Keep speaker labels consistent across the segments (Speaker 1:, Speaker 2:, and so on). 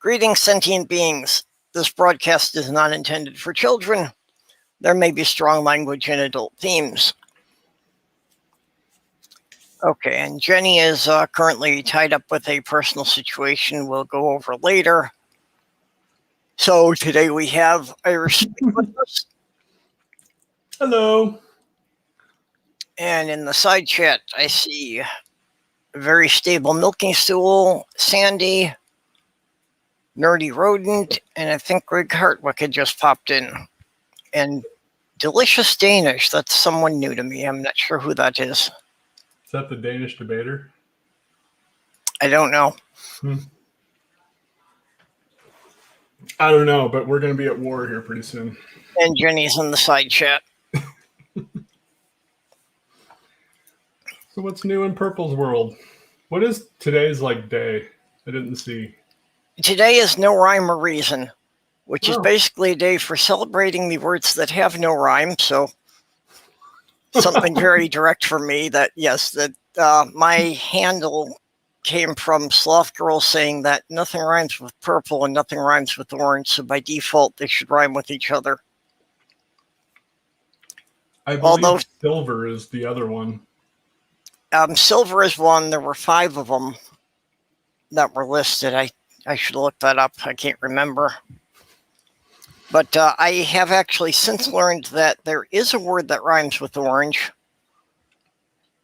Speaker 1: Greetings, sentient beings. This broadcast is not intended for children. There may be strong language and adult themes. Okay, and Jenny is currently tied up with a personal situation we'll go over later. So today we have Irish with us.
Speaker 2: Hello.
Speaker 1: And in the side chat, I see a very stable milking stool, Sandy, Nerdy Rodent, and I think Greg Hartwick had just popped in. And Delicious Danish, that's someone new to me. I'm not sure who that is.
Speaker 2: Is that the Danish debater?
Speaker 1: I don't know.
Speaker 2: I don't know, but we're going to be at war here pretty soon.
Speaker 1: And Jenny's in the side chat.
Speaker 2: So what's new in Purple's world? What is today's day? I didn't see.
Speaker 1: Today is No Rhyme or Reason, which is basically a day for celebrating the words that have no rhyme. So something very direct for me that, yes, that my handle came from Sloth Girl saying that nothing rhymes with purple and nothing rhymes with orange. So by default, they should rhyme with each other.
Speaker 2: I believe silver is the other one.
Speaker 1: Silver is one. There were 5 of them that were listed. I should look that up. I can't remember. But I have actually since learned that there is a word that rhymes with orange.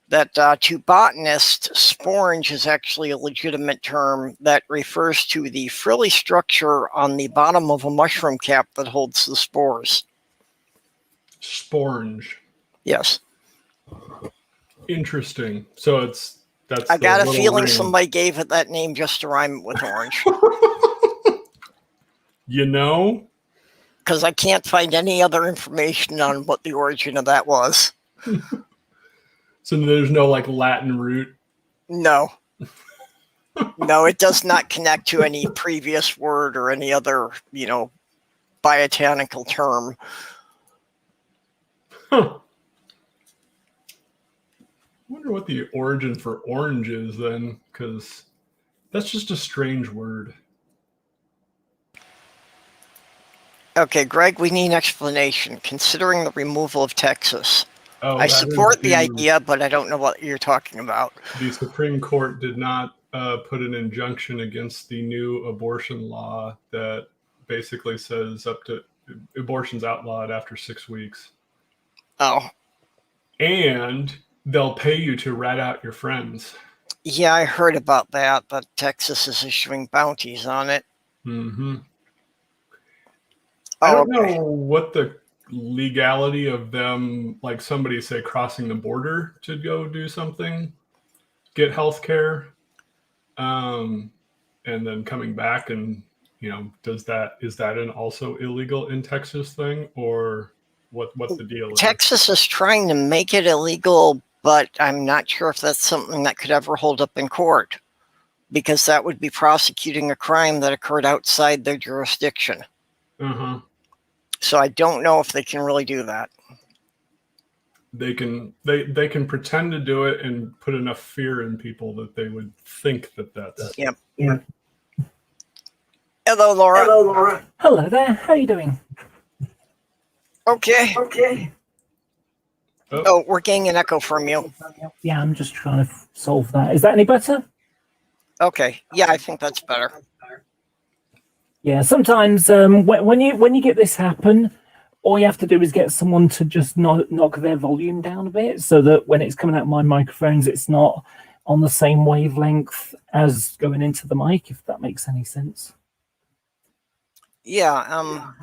Speaker 1: That to botanists, sporange is actually a legitimate term that refers to the frilly structure on the bottom of a mushroom cap that holds the spores.
Speaker 2: Sporange.
Speaker 1: Yes.
Speaker 2: Interesting. So that's.
Speaker 1: I got a feeling somebody gave it that name just to rhyme with orange.
Speaker 2: You know?
Speaker 1: Because I can't find any other information on what the origin of that was.
Speaker 2: So there's no Latin root?
Speaker 1: No. No, it does not connect to any previous word or any other, botanical term.
Speaker 2: Huh. I wonder what the origin for orange is then, because that's just a strange word.
Speaker 1: Okay, Greg, we need an explanation. Considering the removal of Texas, I support the idea, but I don't know what you're talking about.
Speaker 2: The Supreme Court did not put an injunction against the new abortion law that basically says up to abortion's outlawed after 6 weeks.
Speaker 1: Oh.
Speaker 2: And they'll pay you to rat out your friends.
Speaker 1: Yeah, I heard about that, but Texas is issuing bounties on it.
Speaker 2: Mm-hmm. I don't know what the legality of them, somebody say crossing the border to go do something, get health care, and then coming back and, is that an also illegal in Texas thing, or what the deal is?
Speaker 1: Texas is trying to make it illegal, but I'm not sure if that's something that could ever hold up in court, because that would be prosecuting a crime that occurred outside their jurisdiction.
Speaker 2: Uh-huh.
Speaker 1: So I don't know if they can really do that.
Speaker 2: They can pretend to do it and put enough fear in people that they would think that that's...
Speaker 1: Yep. Hello, Laura.
Speaker 3: Hello, Laura. Hello there. How are you doing?
Speaker 1: Okay. Oh, we're getting an echo from you.
Speaker 3: Yeah, I'm just trying to solve that. Is that any better?
Speaker 1: Okay. Yeah, I think that's better.
Speaker 3: Yeah, sometimes when you get this happen, all you have to do is get someone to just knock their volume down a bit so that when it's coming out of my microphones, it's not on the same wavelength as going into the mic, if that makes any sense.
Speaker 1: Yeah,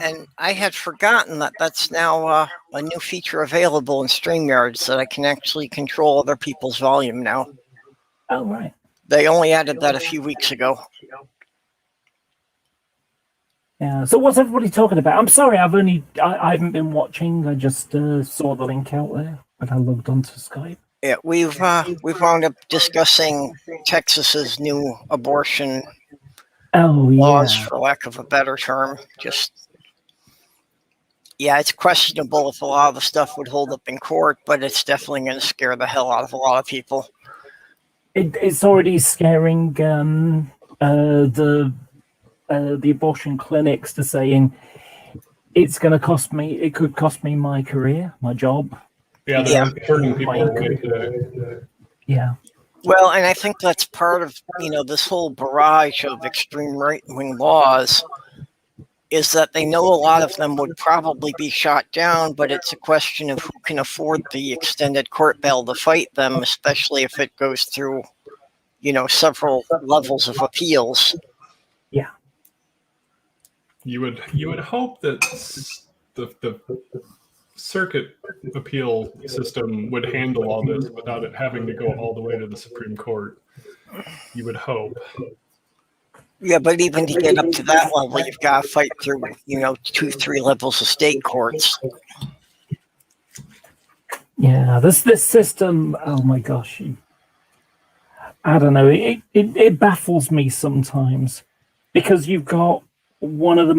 Speaker 1: and I had forgotten that that's now a new feature available in StreamYard, so that I can actually control other people's volume now.
Speaker 3: Oh, right.
Speaker 1: They only added that a few weeks ago.
Speaker 3: Yeah. So what's everybody talking about? I'm sorry, I haven't been watching. I just saw the link out there when I logged onto Skype.
Speaker 1: Yeah, we've wound up discussing Texas's new abortion laws, for lack of a better term. It's questionable if a lot of the stuff would hold up in court, but it's definitely going to scare the hell out of a lot of people.
Speaker 3: It's already scaring the the abortion clinics to saying it's going to cost me. It could cost me my career, my job.
Speaker 2: Yeah, there are certain people away today.
Speaker 3: Yeah.
Speaker 1: Well, and I think that's part of, this whole barrage of extreme right-wing laws is that they know a lot of them would probably be shot down, but it's a question of who can afford the extended court bail to fight them, especially if it goes through, several levels of appeals.
Speaker 3: Yeah.
Speaker 2: You would hope that the circuit appeal system would handle all this without it having to go all the way to the Supreme Court. You would hope.
Speaker 1: Yeah, but even to get up to that level, you've got to fight through, 2-3 levels of state courts.
Speaker 3: Yeah, this system, oh my gosh. I don't know, it baffles me sometimes because you've got one of the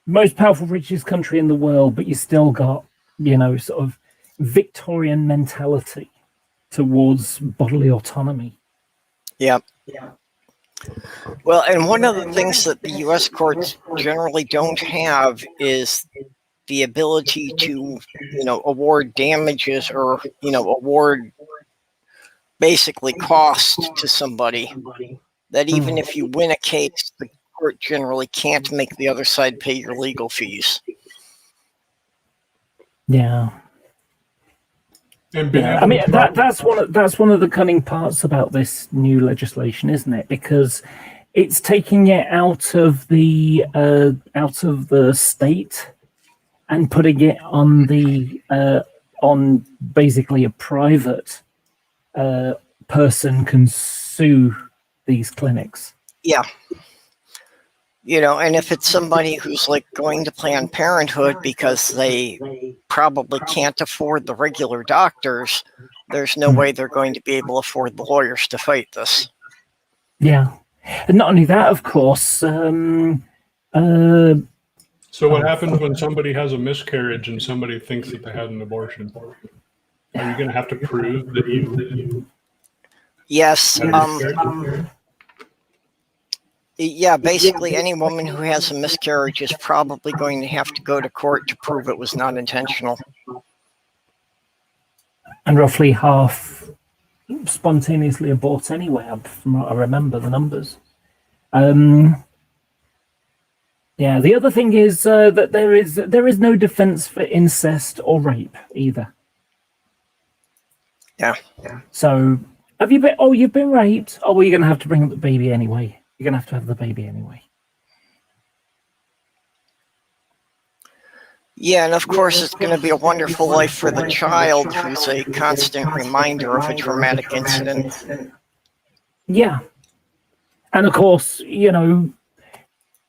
Speaker 3: most powerful, richest country in the world, but you still got, sort of Victorian mentality towards bodily autonomy.
Speaker 1: Yeah. Well, and one of the things that the U.S. courts generally don't have is the ability to, award damages or, award basically cost to somebody. That even if you win a case, the court generally can't make the other side pay your legal fees.
Speaker 3: Yeah.
Speaker 2: Yeah,
Speaker 3: I mean that's one of the cunning parts about this new legislation, isn't it? Because it's taking it out of the state and putting it on on basically a private person can sue these clinics.
Speaker 1: Yeah. And if it's somebody who's like going to Planned Parenthood because they probably can't afford the regular doctors, there's no way they're going to be able to afford the lawyers to fight this.
Speaker 3: Yeah. And not only that, of course. So
Speaker 2: what happens when somebody has a miscarriage and somebody thinks that they had an abortion? Are you going to have to prove that you...
Speaker 1: Yes. Yeah, basically any woman who has a miscarriage is probably going to have to go to court to prove it was not intentional.
Speaker 3: And roughly half spontaneously abort anyway, from what I remember the numbers. Yeah, the other thing is that there is no defense for incest or rape either.
Speaker 1: Yeah.
Speaker 3: So have you been? Oh, you've been raped. Oh, well, you're going to have to bring up the baby anyway. You're going to have the baby anyway.
Speaker 1: Yeah, and of course it's going to be a wonderful life for the child who's a constant reminder of a traumatic incident.
Speaker 3: Yeah. And of course,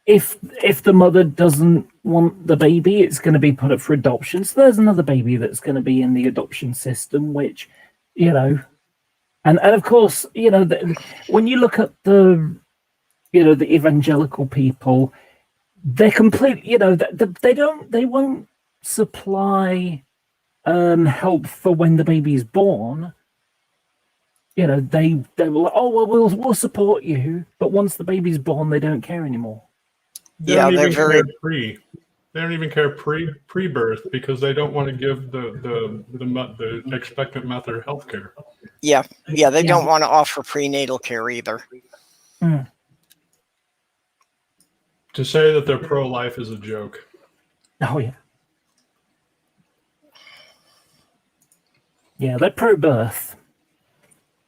Speaker 3: if the mother doesn't want the baby, it's going to be put up for adoption. So there's another baby that's going to be in the adoption system, which, and of course, when you look at the evangelical people, they're complete, they won't supply help for when the baby's born. They will, oh, well, we'll support you, but once the baby's born, they don't care anymore.
Speaker 2: They don't even care pre-birth because they don't want to give the expectant mother health care.
Speaker 1: Yeah, they don't want to offer prenatal care either.
Speaker 3: Mm.
Speaker 2: To say that they're pro-life is a joke.
Speaker 3: Oh, yeah. Yeah, they're pro-birth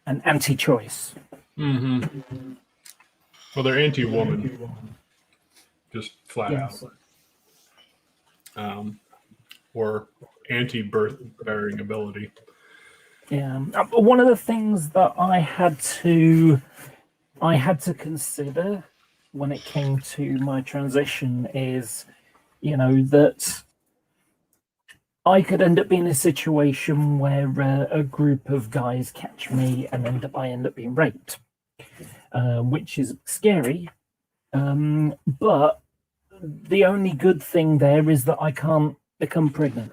Speaker 3: and anti-choice.
Speaker 2: Mm-hmm. Well, they're anti-woman. Just flat out. Or anti-birth bearing ability.
Speaker 3: Yeah. One of the things that I had to consider when it came to my transition is, that I could end up being in a situation where a group of guys catch me and I end up being raped, which is scary. But the only good thing there is that I can't become pregnant.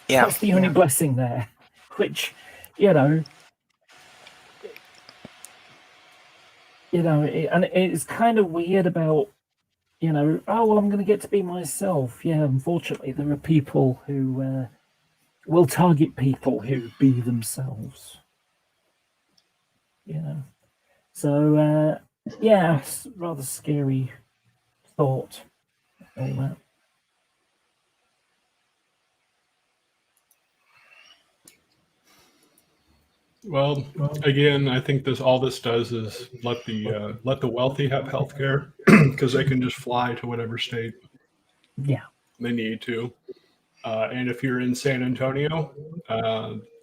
Speaker 1: Yeah.
Speaker 3: That's the only blessing there, which, and it's kind of weird about, oh, well, I'm going to get to be myself. Yeah, unfortunately, there are people who will target people who be themselves. So yeah, it's rather scary thought, all that.
Speaker 2: Well, again, I think all this does is let the wealthy have health care because they can just fly to whatever state they need to. And if you're in San Antonio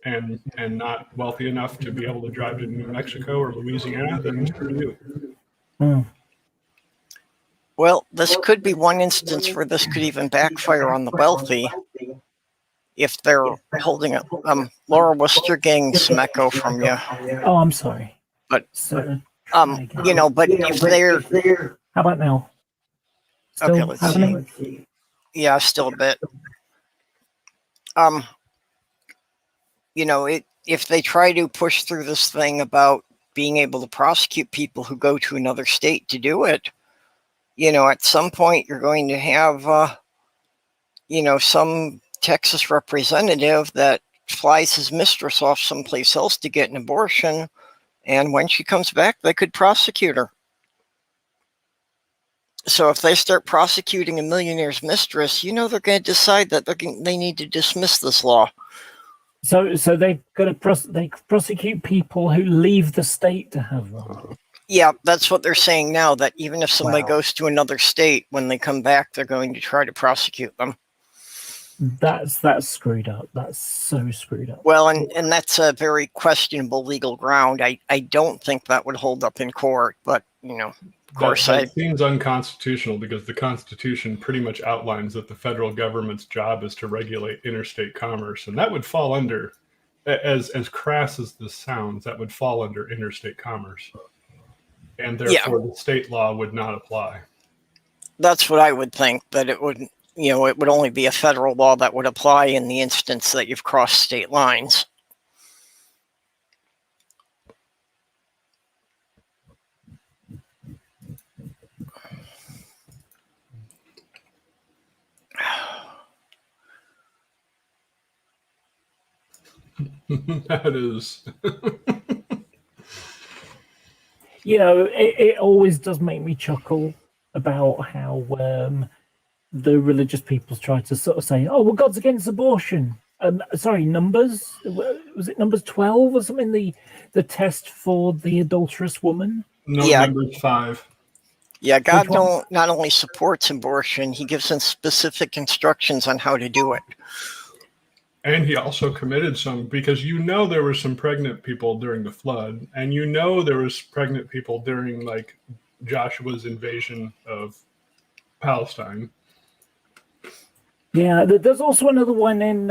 Speaker 2: and not wealthy enough to be able to drive to New Mexico or Louisiana, then screw you.
Speaker 1: Well, this could be one instance where this could even backfire on the wealthy if they're holding it. Laura, we're still getting some echo from you.
Speaker 3: Oh, I'm sorry.
Speaker 1: But
Speaker 3: but
Speaker 1: if they're
Speaker 3: how about now? Still
Speaker 1: okay, let's
Speaker 3: happening?
Speaker 1: see. Yeah, still a bit. If they try to push through this thing about being able to prosecute people who go to another state to do it, at some point you're going to have, some Texas representative that flies his mistress off someplace else to get an abortion, and when she comes back, they could prosecute her. So if they start prosecuting a millionaire's mistress, they're going to decide that they need to dismiss this law.
Speaker 3: So they've got to they prosecute people who leave the state to have one.
Speaker 1: Yeah, that's what they're saying now, that even if somebody goes to another state, when they come back, they're going to try to prosecute them.
Speaker 3: That's screwed up. That's so screwed up.
Speaker 1: Well, and that's a very questionable legal ground. I don't think that would hold up in court, but, of course.
Speaker 2: That seems unconstitutional because the Constitution pretty much outlines that the federal government's job is to regulate interstate commerce, and that would fall under, as crass as this sounds, that would fall under interstate commerce. And therefore the state law would not apply.
Speaker 1: That's what I would think, that it would, it would only be a federal law that would apply in the instance that you've crossed state lines.
Speaker 2: That is.
Speaker 3: It always does make me chuckle about how the religious peoples try to sort of say, oh, well, God's against abortion. Sorry, Numbers? Was it Numbers 12 or something? The test for the adulterous woman?
Speaker 2: No, yeah. Numbers 5.
Speaker 1: Yeah, God not only supports abortion, he gives them specific instructions on how to do it.
Speaker 2: And he also committed some, because there were some pregnant people during the flood, and there was pregnant people during like Joshua's invasion of Palestine.
Speaker 3: Yeah, there's also another one in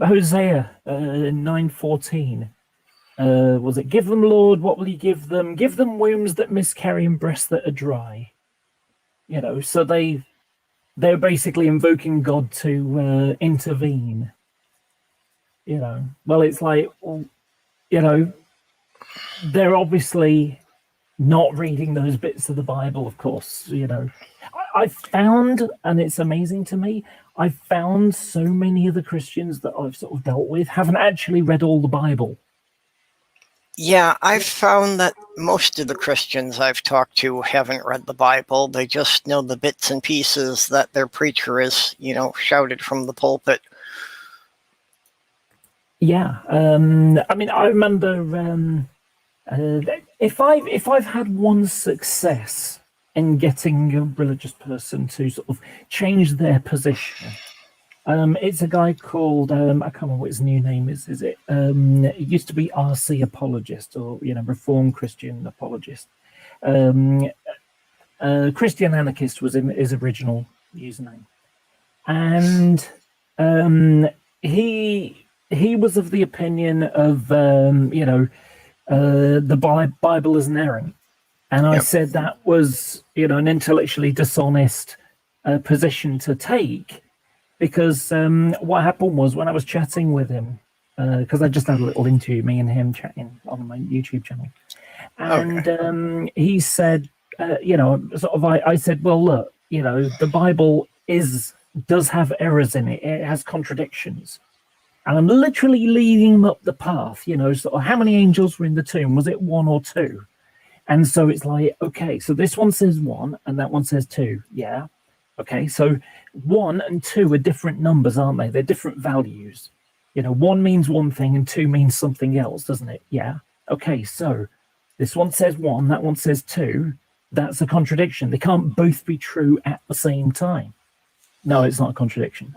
Speaker 3: Hosea 9:14. Was it, give them, Lord, what will you give them? Give them wombs that miscarry and breasts that are dry. So they're basically invoking God to intervene. Well, it's like, they're obviously not reading those bits of the Bible, of course. I found, and it's amazing to me, I found so many of the Christians that I've sort of dealt with haven't actually read all the Bible.
Speaker 1: Yeah, I've found that most of the Christians I've talked to haven't read the Bible. They just know the bits and pieces that their preacher is, shouted from the pulpit.
Speaker 3: Yeah, I remember if I've had one success in getting a religious person to sort of change their position, it's a guy called I can't remember what his new name is. Is it? It used to be RC Apologist, or Reformed Christian Apologist. Christian Anarchist was his original username, and he was of the opinion of the Bible is inerrant, and I said that was an intellectually dishonest position to take, because what happened was, when I was chatting with him, because I just had a little interview, me and him chatting on my YouTube channel, And he said, I said, well, look, the Bible does have errors in it. It has contradictions. And I'm literally leading him up the path, sort of how many angels were in the tomb? Was it 1 or 2? And so it's like, okay, so this one says 1 and that one says 2. Yeah. Okay, so 1 and 2 are different numbers, aren't they? They're different values. 1 means one thing and 2 means something else, doesn't it? Yeah. Okay, so this one says 1, that one says 2. That's a contradiction. They can't both be true at the same time. No, it's not a contradiction.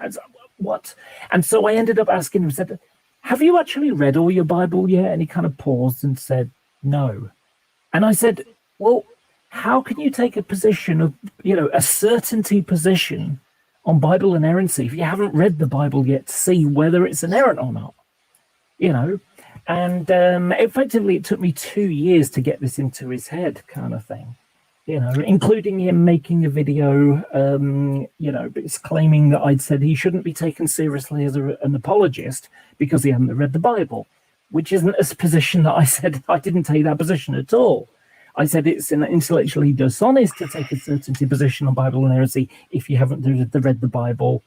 Speaker 3: What? And so I ended up asking him, said, have you actually read all your Bible yet? And he kind of paused and said, no. And I said, well, how can you take a position of, a certainty position on Bible inerrancy if you haven't read the Bible yet to see whether it's inerrant or not? And effectively it took me 2 years to get this into his head, kind of thing. Including him making a video, it's claiming that I'd said he shouldn't be taken seriously as an apologist because he hadn't read the Bible, which isn't a position that I said. I didn't take that position at all. I said it's intellectually dishonest to take a certainty position on Bible inerrancy if you haven't read the Bible.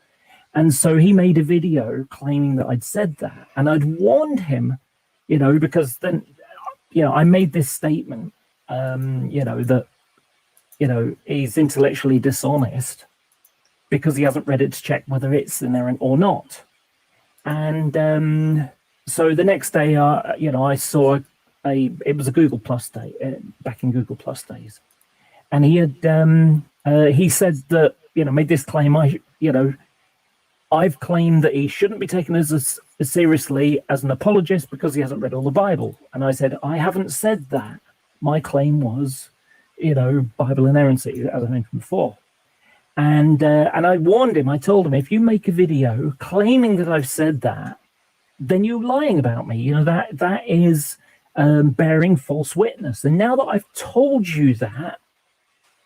Speaker 3: And so he made a video claiming that I'd said that. And I'd warned him, because then, I made this statement, that, he's intellectually dishonest because he hasn't read it to check whether it's inerrant or not. And so the next day, I saw it was a Google Plus day, back in Google Plus days. And he had, he said that, made this claim, I've claimed that he shouldn't be taken as seriously as an apologist because he hasn't read all the Bible. And I said, I haven't said that. My claim was, Bible inerrancy, as I mentioned before. And I warned him, I told him, if you make a video claiming that I've said that, then you're lying about me. That is bearing false witness. And now that I've told you that,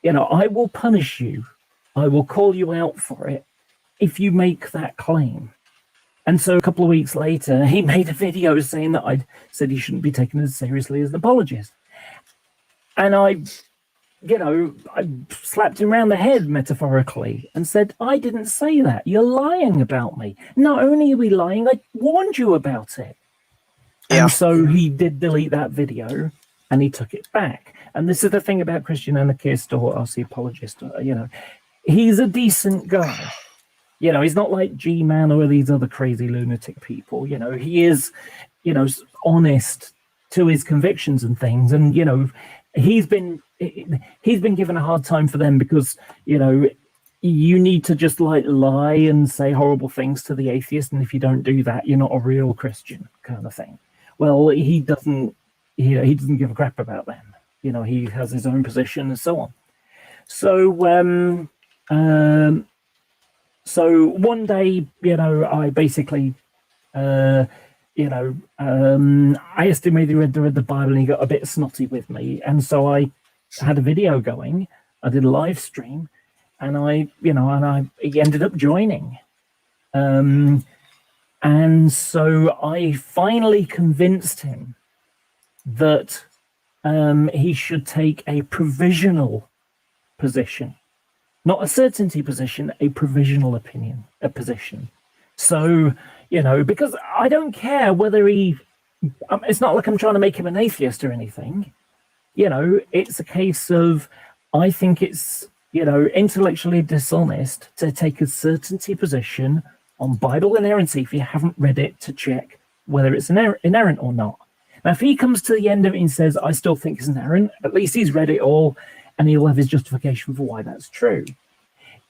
Speaker 3: I will punish you. I will call you out for it if you make that claim. And so a couple of weeks later, he made a video saying that I'd said he shouldn't be taken as seriously as an apologist. And I slapped him around the head metaphorically and said, I didn't say that. You're lying about me. Not only are we lying, I warned you about it. Yeah. And so he did delete that video and he took it back. And this is the thing about Christian anarchist or RC apologist, he's a decent guy. He's not like G-Man or these other crazy lunatic people. He is, honest to his convictions and things. And, he's been given a hard time for them because, you need to just lie and say horrible things to the atheist. And if you don't do that, you're not a real Christian, kind of thing. Well, he doesn't give a crap about them. He has his own position and so on. So, so one day, I basically, I asked him whether he read the Bible and he got a bit snotty with me. And so I had a video going. I did a live stream and he ended up joining. And so I finally convinced him that he should take a provisional position. Not a certainty position, a provisional position. So, because I don't care whether it's not like I'm trying to make him an atheist or anything. It's a case of, I think it's, intellectually dishonest to take a certainty position on Bible inerrancy if you haven't read it to check whether it's inerrant or not. Now, if he comes to the end of it and says, I still think it's inerrant, at least he's read it all, and he'll have his justification for why that's true.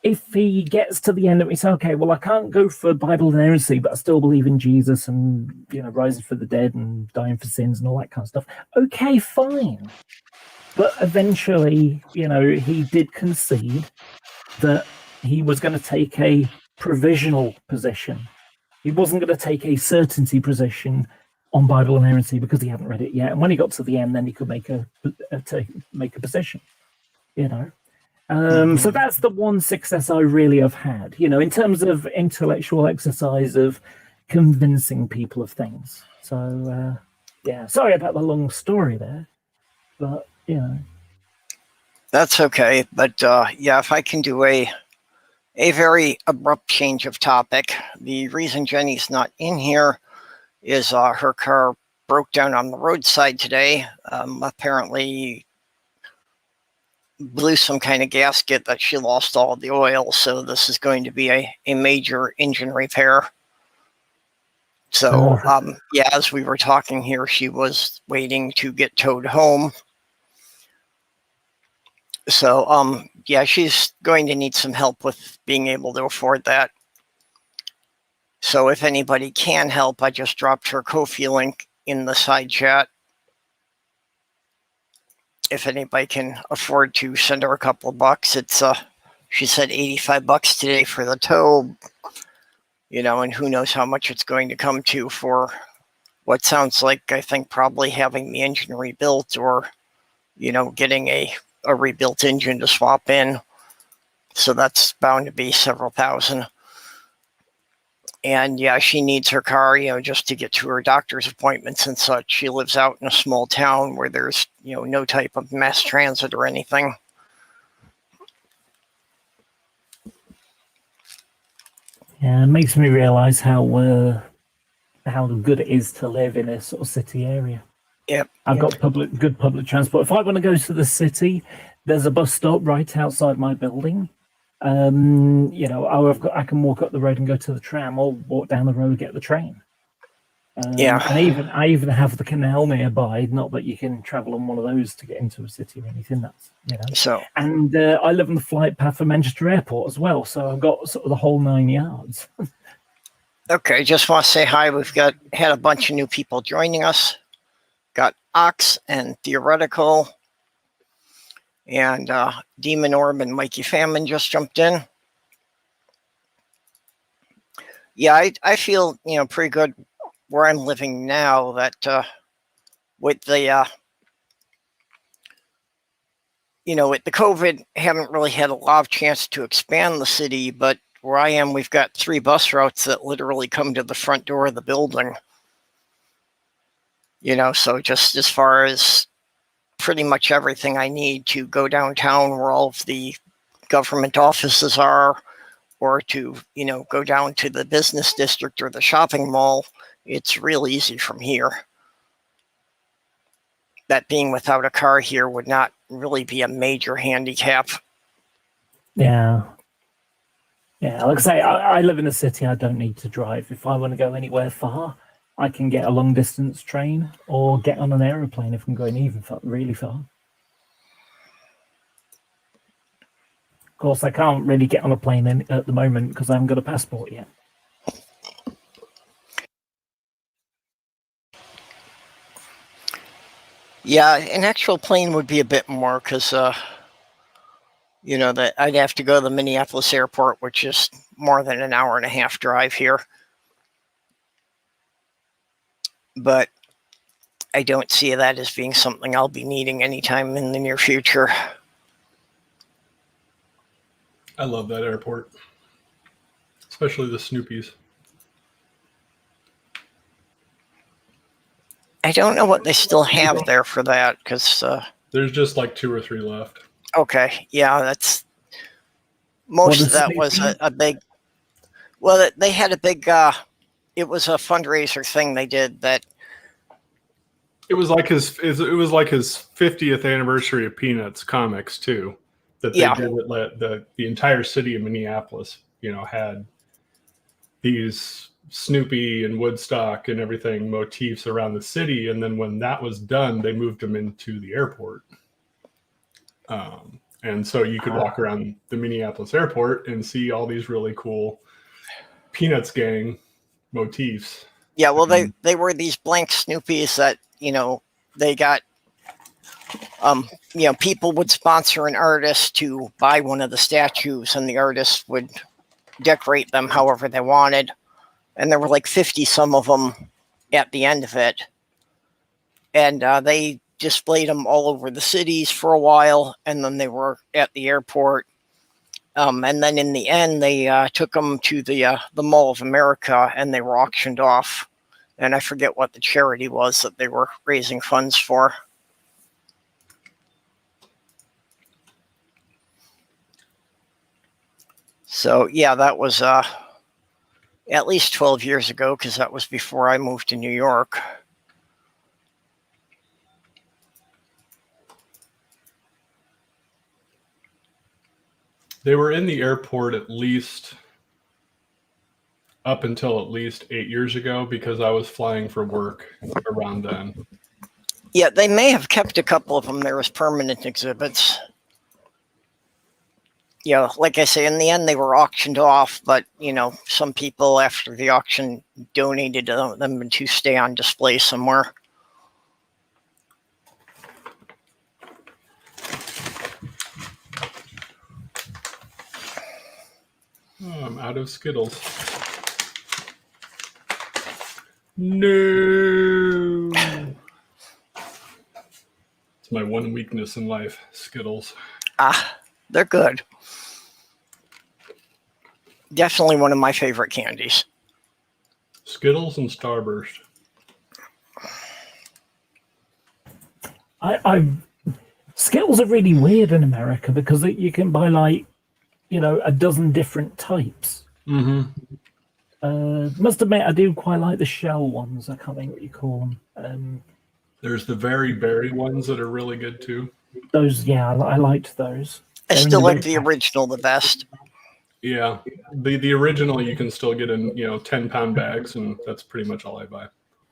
Speaker 3: If he gets to the end of it and says, okay, well, I can't go for Bible inerrancy, but I still believe in Jesus and, rising for the dead and dying for sins and all that kind of stuff. Okay, fine. But eventually, he did concede that he was going to take a provisional position. He wasn't going to take a certainty position on Bible inerrancy because he hadn't read it yet. And when he got to the end, then he could make a position, So that's the one success I really have had, in terms of intellectual exercise of convincing people of things. So, sorry about the long story there. but
Speaker 1: That's okay. But yeah, if I can do a very abrupt change of topic, the reason Jenny's not in here is her car broke down on the roadside today. Apparently blew some kind of gasket that she lost all of the oil. So this is going to be a major engine repair. So, yeah, as we were talking here, she was waiting to get towed home. So, yeah, she's going to need some help with being able to afford that. So if anybody can help, I just dropped her Ko-fi link in the side chat. If anybody can afford to send her a couple of bucks, it's she said $85 today for the tow, and who knows how much it's going to come to for what sounds like, I think, probably having the engine rebuilt or, getting a rebuilt engine to swap in. So that's bound to be several thousand. And yeah, she needs her car, just to get to her doctor's appointments and such. She lives out in a small town where there's, no type of mass transit or anything.
Speaker 3: Yeah, it makes me realize how good it is to live in a sort of city area.
Speaker 1: Yep.
Speaker 3: I've got good public transport. If I want to go to the city, there's a bus stop right outside my building. I can walk up the road and go to the tram, or walk down the road and get the train.
Speaker 1: Yeah.
Speaker 3: And I even have the canal nearby. Not that you can travel on one of those to get into a city or anything. That's
Speaker 1: So.
Speaker 3: And I live on the flight path for Manchester Airport as well, so I've got sort of the whole 9 yards.
Speaker 1: Okay, just want to say hi. We've had a bunch of new people joining us. Got Ox and Theoretical. And Demon Orb and Mikey Famine just jumped in. Yeah, I feel, pretty good where I'm living now that with the, with the COVID, haven't really had a lot of chance to expand the city, but where I am, we've got 3 bus routes that literally come to the front door of the building. So just as far as pretty much everything I need to go downtown where all of the government offices are, or to, go down to the business district or the shopping mall, it's real easy from here. That being without a car here would not really be a major handicap.
Speaker 3: Yeah. Yeah, like I say, I live in a city. I don't need to drive. If I want to go anywhere far, I can get a long distance train or get on an aeroplane if I'm going even really far. Of course, I can't really get on a plane at the moment because I haven't got a passport yet.
Speaker 1: Yeah, an actual plane would be a bit more because, that I'd have to go to the Minneapolis airport, which is more than an hour and a half drive here. But I don't see that as being something I'll be needing anytime in the near future.
Speaker 2: I love that airport, especially the Snoopys.
Speaker 1: I don't know what they still have there for that because
Speaker 2: there's just like 2 or 3 left.
Speaker 1: Okay, yeah, that's most of that was a big. Well, they had a big. It was a fundraiser thing they did that.
Speaker 2: It was like his 50th anniversary of Peanuts comics too. That they did it. The entire city of Minneapolis, had these Snoopy and Woodstock and everything motifs around the city, and then when that was done, they moved them into the airport. And so you could walk around the Minneapolis airport and see all these really cool Peanuts gang motifs.
Speaker 1: Yeah, well, they were these blank Snoopys that they got. People would sponsor an artist to buy one of the statues, and the artist would decorate them however they wanted. And there were like 50 some of them at the end of it. And they displayed them all over the cities for a while, and then they were at the airport. And then in the end, they took them to the Mall of America, and they were auctioned off. And I forget what the charity was that they were raising funds for. So yeah, that was at least 12 years ago, because that was before I moved to New York.
Speaker 2: They were in the airport at least up until at least 8 years ago, because I was flying for work around then.
Speaker 1: Yeah, they may have kept a couple of them there as permanent exhibits. Yeah, like I say, in the end, they were auctioned off, but, some people after the auction donated them to stay on display somewhere.
Speaker 2: Oh, I'm out of Skittles. No! It's my one weakness in life, Skittles.
Speaker 1: They're good. Definitely one of my favorite candies.
Speaker 2: Skittles and Starburst.
Speaker 3: Skittles are really weird in America because you can buy a dozen different types.
Speaker 2: Mm-hmm.
Speaker 3: Must admit, I do quite like the shell ones. I can't think what you call them.
Speaker 2: There's the very berry ones that are really good too.
Speaker 3: Those, yeah, I liked those.
Speaker 1: I still like the original the best.
Speaker 2: Yeah, the original you can still get in 10-pound bags, and that's pretty much all I buy.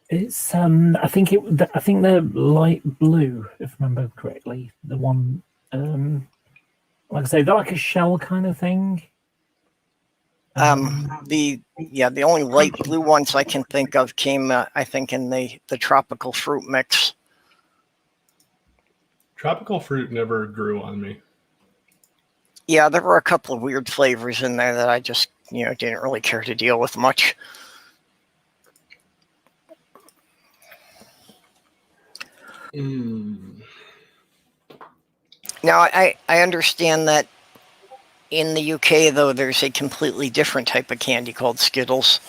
Speaker 3: It's I think they're light blue, if I remember correctly. The one, like I say, they're like a shell kind of thing.
Speaker 1: The only light blue ones I can think of came, I think, in the tropical fruit mix.
Speaker 2: Tropical fruit never grew on me.
Speaker 1: Yeah, there were a couple of weird flavors in there that I just, didn't really care to deal with much. Now, I understand that in the UK, though, there's a completely different type of candy called Skittles.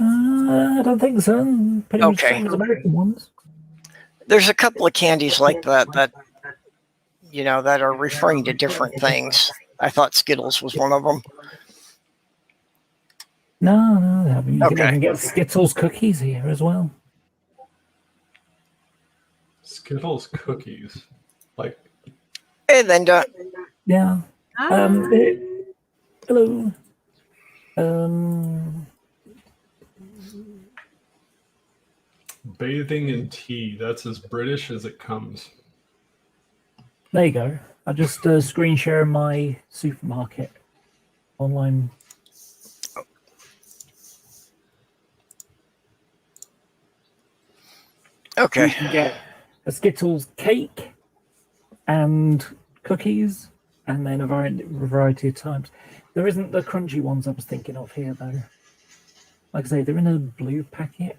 Speaker 3: I don't think so. Pretty much
Speaker 1: Okay.
Speaker 3: same as American ones.
Speaker 1: There's a couple of candies like that that are referring to different things. I thought Skittles was one of them.
Speaker 3: No. You can
Speaker 1: Okay.
Speaker 3: even get Skittles cookies here as well.
Speaker 2: Skittles cookies, like.
Speaker 1: Hey, Linda.
Speaker 3: Yeah. Hello.
Speaker 2: Bathing in tea. That's as British as it comes.
Speaker 3: There you go. I just screen share my supermarket online.
Speaker 1: Okay.
Speaker 3: You can get a Skittles cake and cookies, and then a variety of types. There isn't the crunchy ones I was thinking of here, though. Like I say, they're in a blue packet.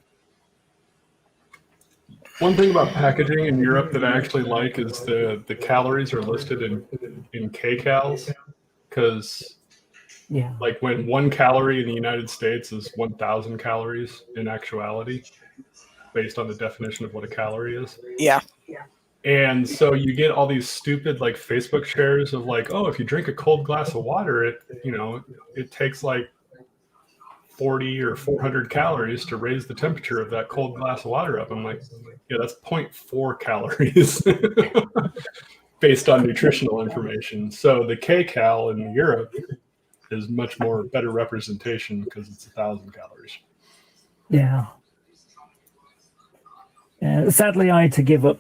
Speaker 2: One thing about packaging in Europe that I actually like is the calories are listed in kcals, because like when 1 calorie in the United States is 1,000 calories in actuality, based on the definition of what a calorie is.
Speaker 1: Yeah.
Speaker 2: And so you get all these stupid like Facebook shares of like, oh, if you drink a cold glass of water, it takes like 40 or 400 calories to raise the temperature of that cold glass of water up. I'm like, yeah, that's 0.4 calories based on nutritional information. So the kcal in Europe is much more better representation because it's 1,000 calories.
Speaker 3: Yeah. Sadly, I had to give up.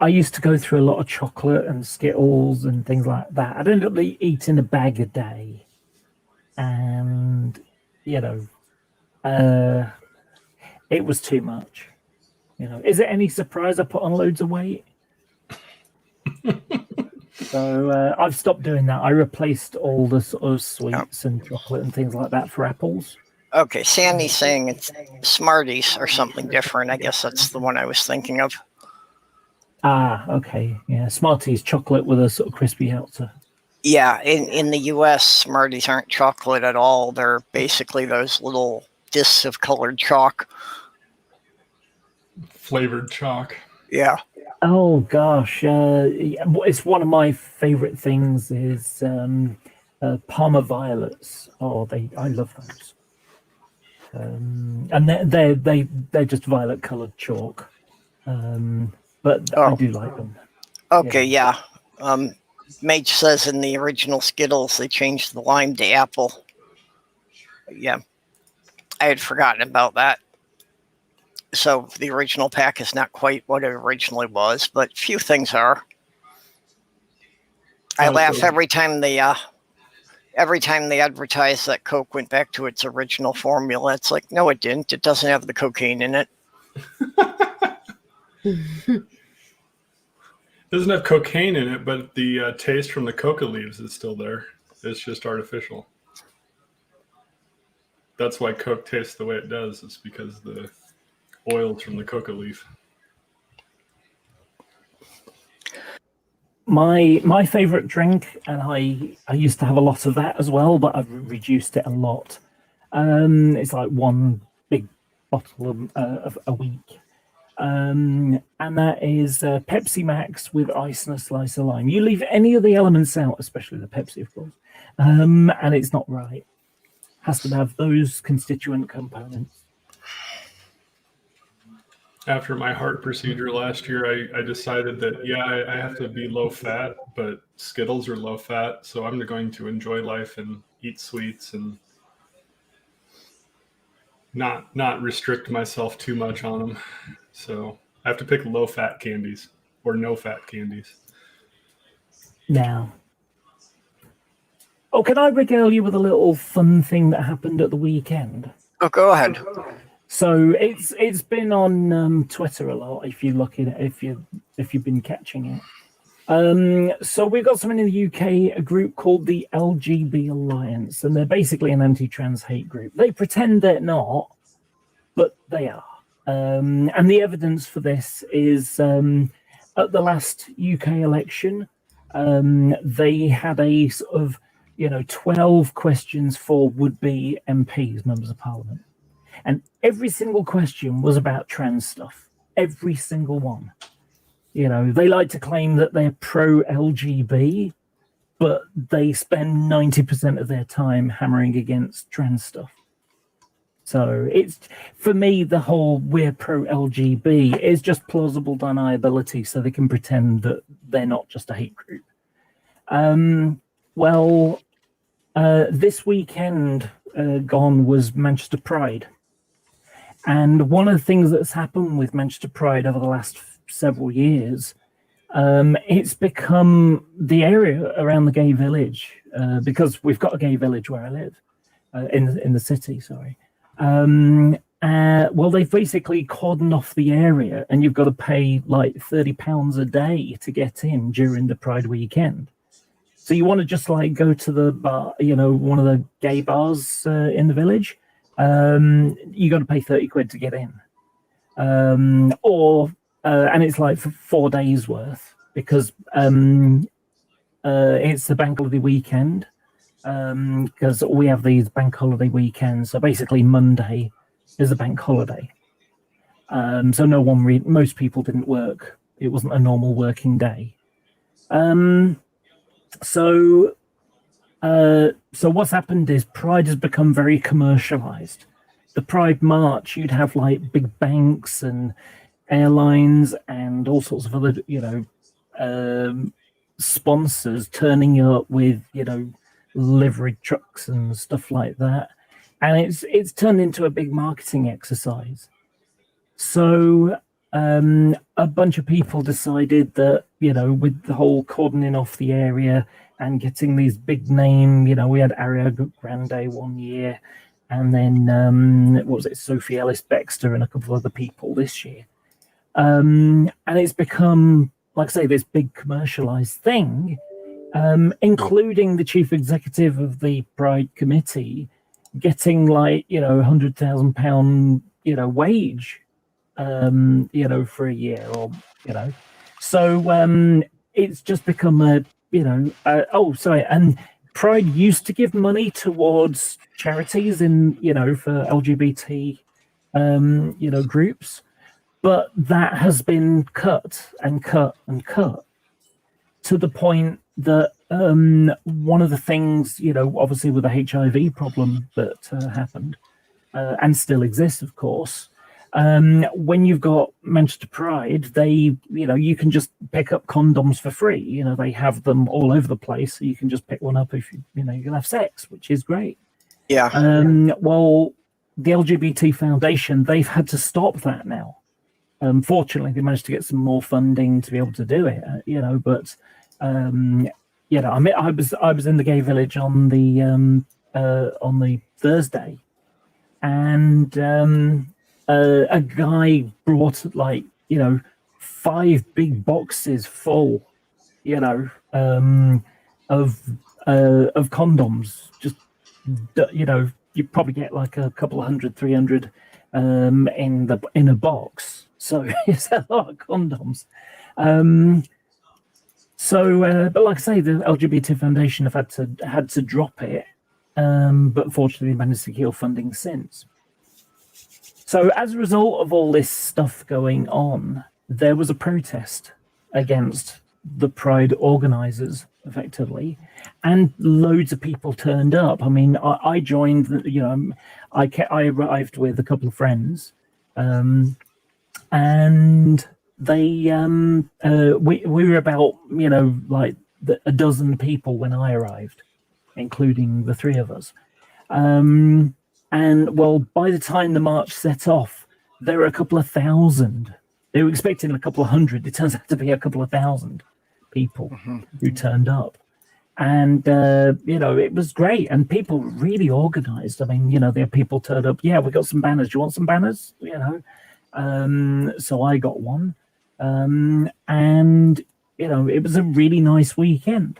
Speaker 3: I used to go through a lot of chocolate and Skittles and things like that. I'd end up eating a bag a day. And, it was too much. Is it any surprise I put on loads of weight? So I've stopped doing that. I replaced all the sort of sweets and chocolate and things like that for apples.
Speaker 1: Okay, Sandy's saying it's Smarties or something different. I guess that's the one I was thinking of.
Speaker 3: Okay. Yeah, Smarties, chocolate with a sort of crispy outer.
Speaker 1: Yeah, in the US, Smarties aren't chocolate at all. They're basically those little discs of colored chalk.
Speaker 2: Flavored chalk.
Speaker 1: Yeah.
Speaker 3: Oh gosh, it's one of my favorite things is Parma violets. Oh, I love those. And they're just violet colored chalk. But I
Speaker 1: Oh,
Speaker 3: do like them.
Speaker 1: okay, yeah. Mage says in the original Skittles they changed the lime to apple. Yeah, I had forgotten about that. So the original pack is not quite what it originally was, but few things are. I laugh every time they advertise that Coke went back to its original formula. It's like, no, it didn't. It doesn't have the cocaine in it.
Speaker 2: Doesn't have cocaine in it, but the taste from the coca leaves is still there. It's just artificial. That's why Coke tastes the way it does. It's because the oils from the coca leaf.
Speaker 3: My favorite drink, and I used to have a lot of that as well, but I've reduced it a lot. It's like one big bottle of a week. And that is Pepsi Max with ice and a slice of lime. You leave any of the elements out, especially the Pepsi, of course, and it's not right. Has to have those constituent components.
Speaker 2: After my heart procedure last year, I decided that, yeah, I have to be low fat, but Skittles are low fat, so I'm going to enjoy life and eat sweets and not restrict myself too much on them. So I have to pick low fat candies or no fat candies.
Speaker 3: Now, can I regale you with a little fun thing that happened at the weekend?
Speaker 1: Oh, go ahead.
Speaker 3: So it's been on Twitter a lot. If you look at it, if you've been catching it. So we've got someone in the UK, a group called the LGB Alliance, and they're basically an anti-trans hate group. They pretend they're not, but they are. And the evidence for this is at the last UK election, they had a sort of 12 questions for would-be MPs, members of Parliament. And every single question was about trans stuff. Every single one. They like to claim that they're pro-LGB, but they spend 90% of their time hammering against trans stuff. So it's, for me, the whole we're pro-LGB is just plausible deniability so they can pretend that they're not just a hate group. This weekend gone was Manchester Pride. And one of the things that's happened with Manchester Pride over the last several years, it's become the area around the gay village, because we've got a gay village where I live, in the city, sorry. They've basically cordoned off the area, and you've got to pay like £30 a day to get in during the Pride weekend. So you want to just like go to the bar, one of the gay bars in the village, you got to pay 30 quid to get in. And it's like for 4 days worth, because it's the bank holiday weekend, because we have these bank holiday weekends. So basically Monday is a bank holiday. So most people didn't work. It wasn't a normal working day. So what's happened is Pride has become very commercialized. The Pride March, you'd have like big banks and airlines and all sorts of other, sponsors turning up with, liveried trucks and stuff like that. And it's turned into a big marketing exercise. So a bunch of people decided that, with the whole cordoning off the area and getting these big name, we had Ariana Grande one year, and then Sophie Ellis-Bextor and a couple of other people this year. And it's become, like I say, this big commercialized thing, including the chief executive of the Pride Committee getting like, £100,000, wage, for a year, or, so it's just become a, and Pride used to give money towards charities in, for LGBT, groups. But that has been cut and cut and cut to the point that one of the things, obviously with the HIV problem that happened and still exists, of course, when you've got Manchester Pride, they, you can just pick up condoms for free. They have them all over the place, so you can just pick one up if you can have sex, which is great.
Speaker 1: Yeah.
Speaker 3: Well, the LGBT Foundation, they've had to stop that now. Fortunately, they managed to get some more funding to be able to do it. But I was in the gay village on the Thursday, and a guy brought 5 big boxes full, of condoms. Just you probably get like a couple of 100, 300 in a box. So it's a lot of condoms. But like I say, the LGBT Foundation have had to drop it, but fortunately managed to secure funding since. So as a result of all this stuff going on, there was a protest against the Pride organisers, effectively, and loads of people turned up. I mean, I joined. I arrived with a couple of friends, and they we were about a dozen people when I arrived, including the 3 of us. And well, by the time the march set off, there were a couple of thousand. They were expecting a couple of hundred. It turns out to be a couple of thousand people who turned up. And, it was great. And people were really organized. I mean, there are people turned up. Yeah, we got some banners. Do you want some banners? So I got one. And, it was a really nice weekend.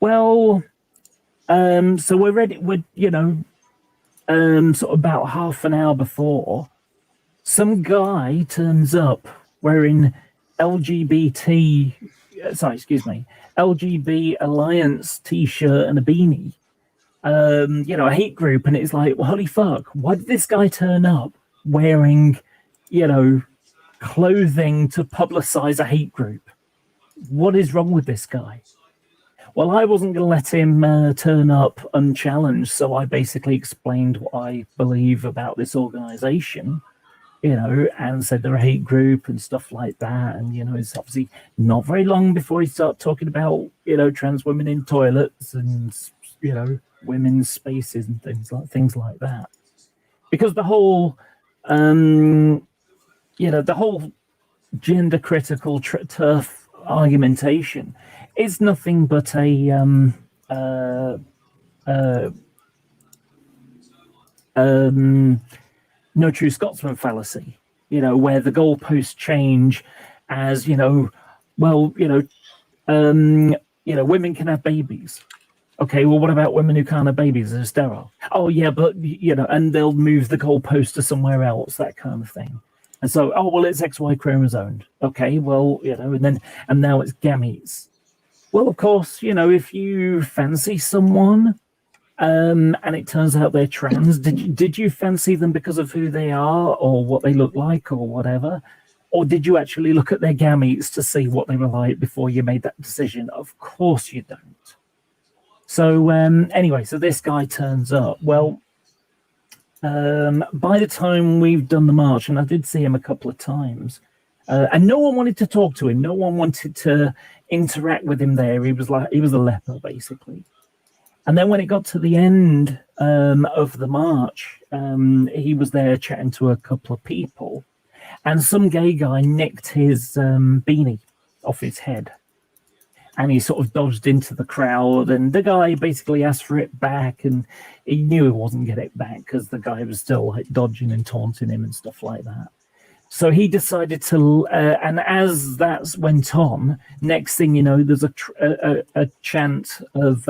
Speaker 3: Well, so we're ready. Sort of about half an hour before, some guy turns up wearing LGB Alliance t-shirt and a beanie, a hate group. And it's like, well, holy fuck, why did this guy turn up wearing, clothing to publicize a hate group? What is wrong with this guy? Well, I wasn't going to let him turn up unchallenged, so I basically explained what I believe about this organization, and said they're a hate group and stuff like that. And, it's obviously not very long before he started talking about, trans women in toilets and, women's spaces and things like that. Because the whole, the whole gender critical turf argumentation is nothing but a no true Scotsman fallacy, where the goalposts change as, women can have babies. Okay, well, what about women who can't have babies? They're sterile. Oh, yeah, but, and they'll move the goalpost to somewhere else, that kind of thing. And so, well, it's XY chromosome. Okay, well, and now it's gametes. Well, of course, if you fancy someone and it turns out they're trans, did you fancy them because of who they are or what they look like or whatever? Or did you actually look at their gametes to see what they were like before you made that decision? Of course you don't. So anyway, so this guy turns up. Well, by the time we've done the march, and I did see him a couple of times, and no one wanted to talk to him. No one wanted to interact with him there. He was a leper, basically. And then when it got to the end of the march, he was there chatting to a couple of people, and some gay guy nicked his beanie off his head. And he sort of dodged into the crowd, and the guy basically asked for it back, and he knew he wasn't getting it back because the guy was still dodging and taunting him and stuff like that. So he decided to, and as that went on, next thing you know, there's a chant of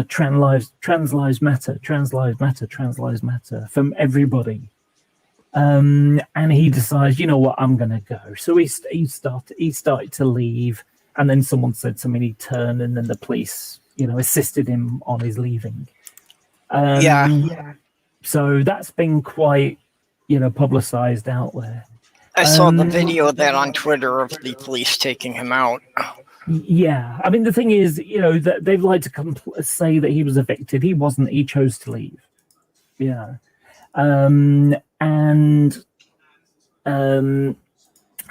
Speaker 3: trans lives matter from everybody. And he decides, you know what, I'm going to go. So he started to leave. And then someone said something, he turned, and then the police, assisted him on his leaving.
Speaker 1: Yeah.
Speaker 3: So that's been quite publicized out there.
Speaker 1: I saw the video of that on Twitter of the police taking him out.
Speaker 3: Yeah, I mean, the thing is, that they've liked to say that he was evicted. He wasn't. He chose to leave. Yeah, and and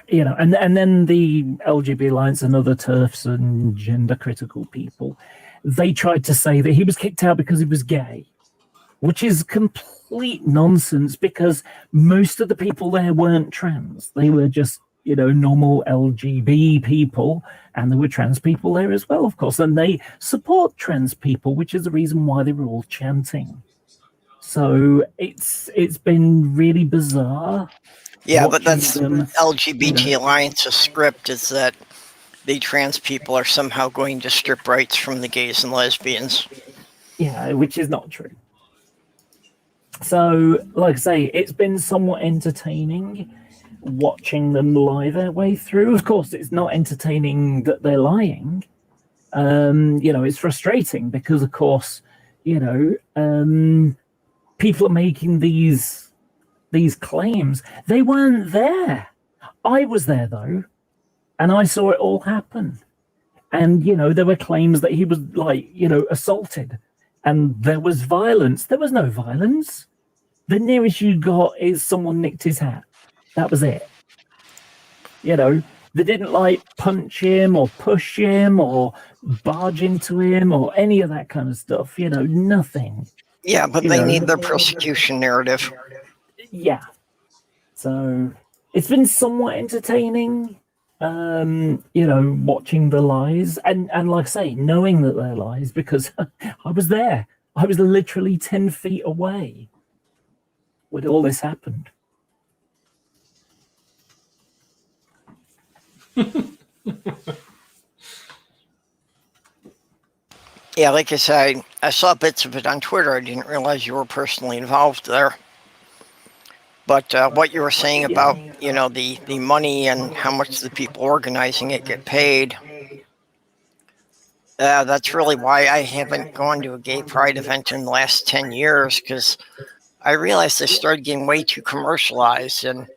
Speaker 3: then the LGB Alliance and other TERFs and gender critical people, they tried to say that he was kicked out because he was gay, which is complete nonsense, because most of the people there weren't trans. They were just, normal LGB people, and there were trans people there as well, of course, and they support trans people, which is the reason why they were all chanting. So it's been really bizarre.
Speaker 1: Yeah, but that's LGBT Alliance's script, is that the trans people are somehow going to strip rights from the gays and lesbians.
Speaker 3: Yeah, which is not true. So, like I say, it's been somewhat entertaining watching them lie their way through. Of course, it's not entertaining that they're lying. It's frustrating because, of course, people are making these claims. They weren't there. I was there, though, and I saw it all happen. And, there were claims that he was, assaulted, and there was violence. There was no violence. The nearest you got is someone nicked his hat. That was it. They didn't punch him or push him or barge into him or any of that kind of stuff. Nothing.
Speaker 1: Yeah, but they need their persecution narrative.
Speaker 3: Yeah. So it's been somewhat entertaining, watching the lies and like I say, knowing that they're lies, because I was there. I was literally 10 feet away when all this happened.
Speaker 1: Yeah, like I said, I saw bits of it on Twitter. I didn't realize you were personally involved there. But what you were saying about, the money and how much the people organizing it get paid, that's really why I haven't gone to a gay pride event in the last 10 years, because I realized they started getting way too commercialized. And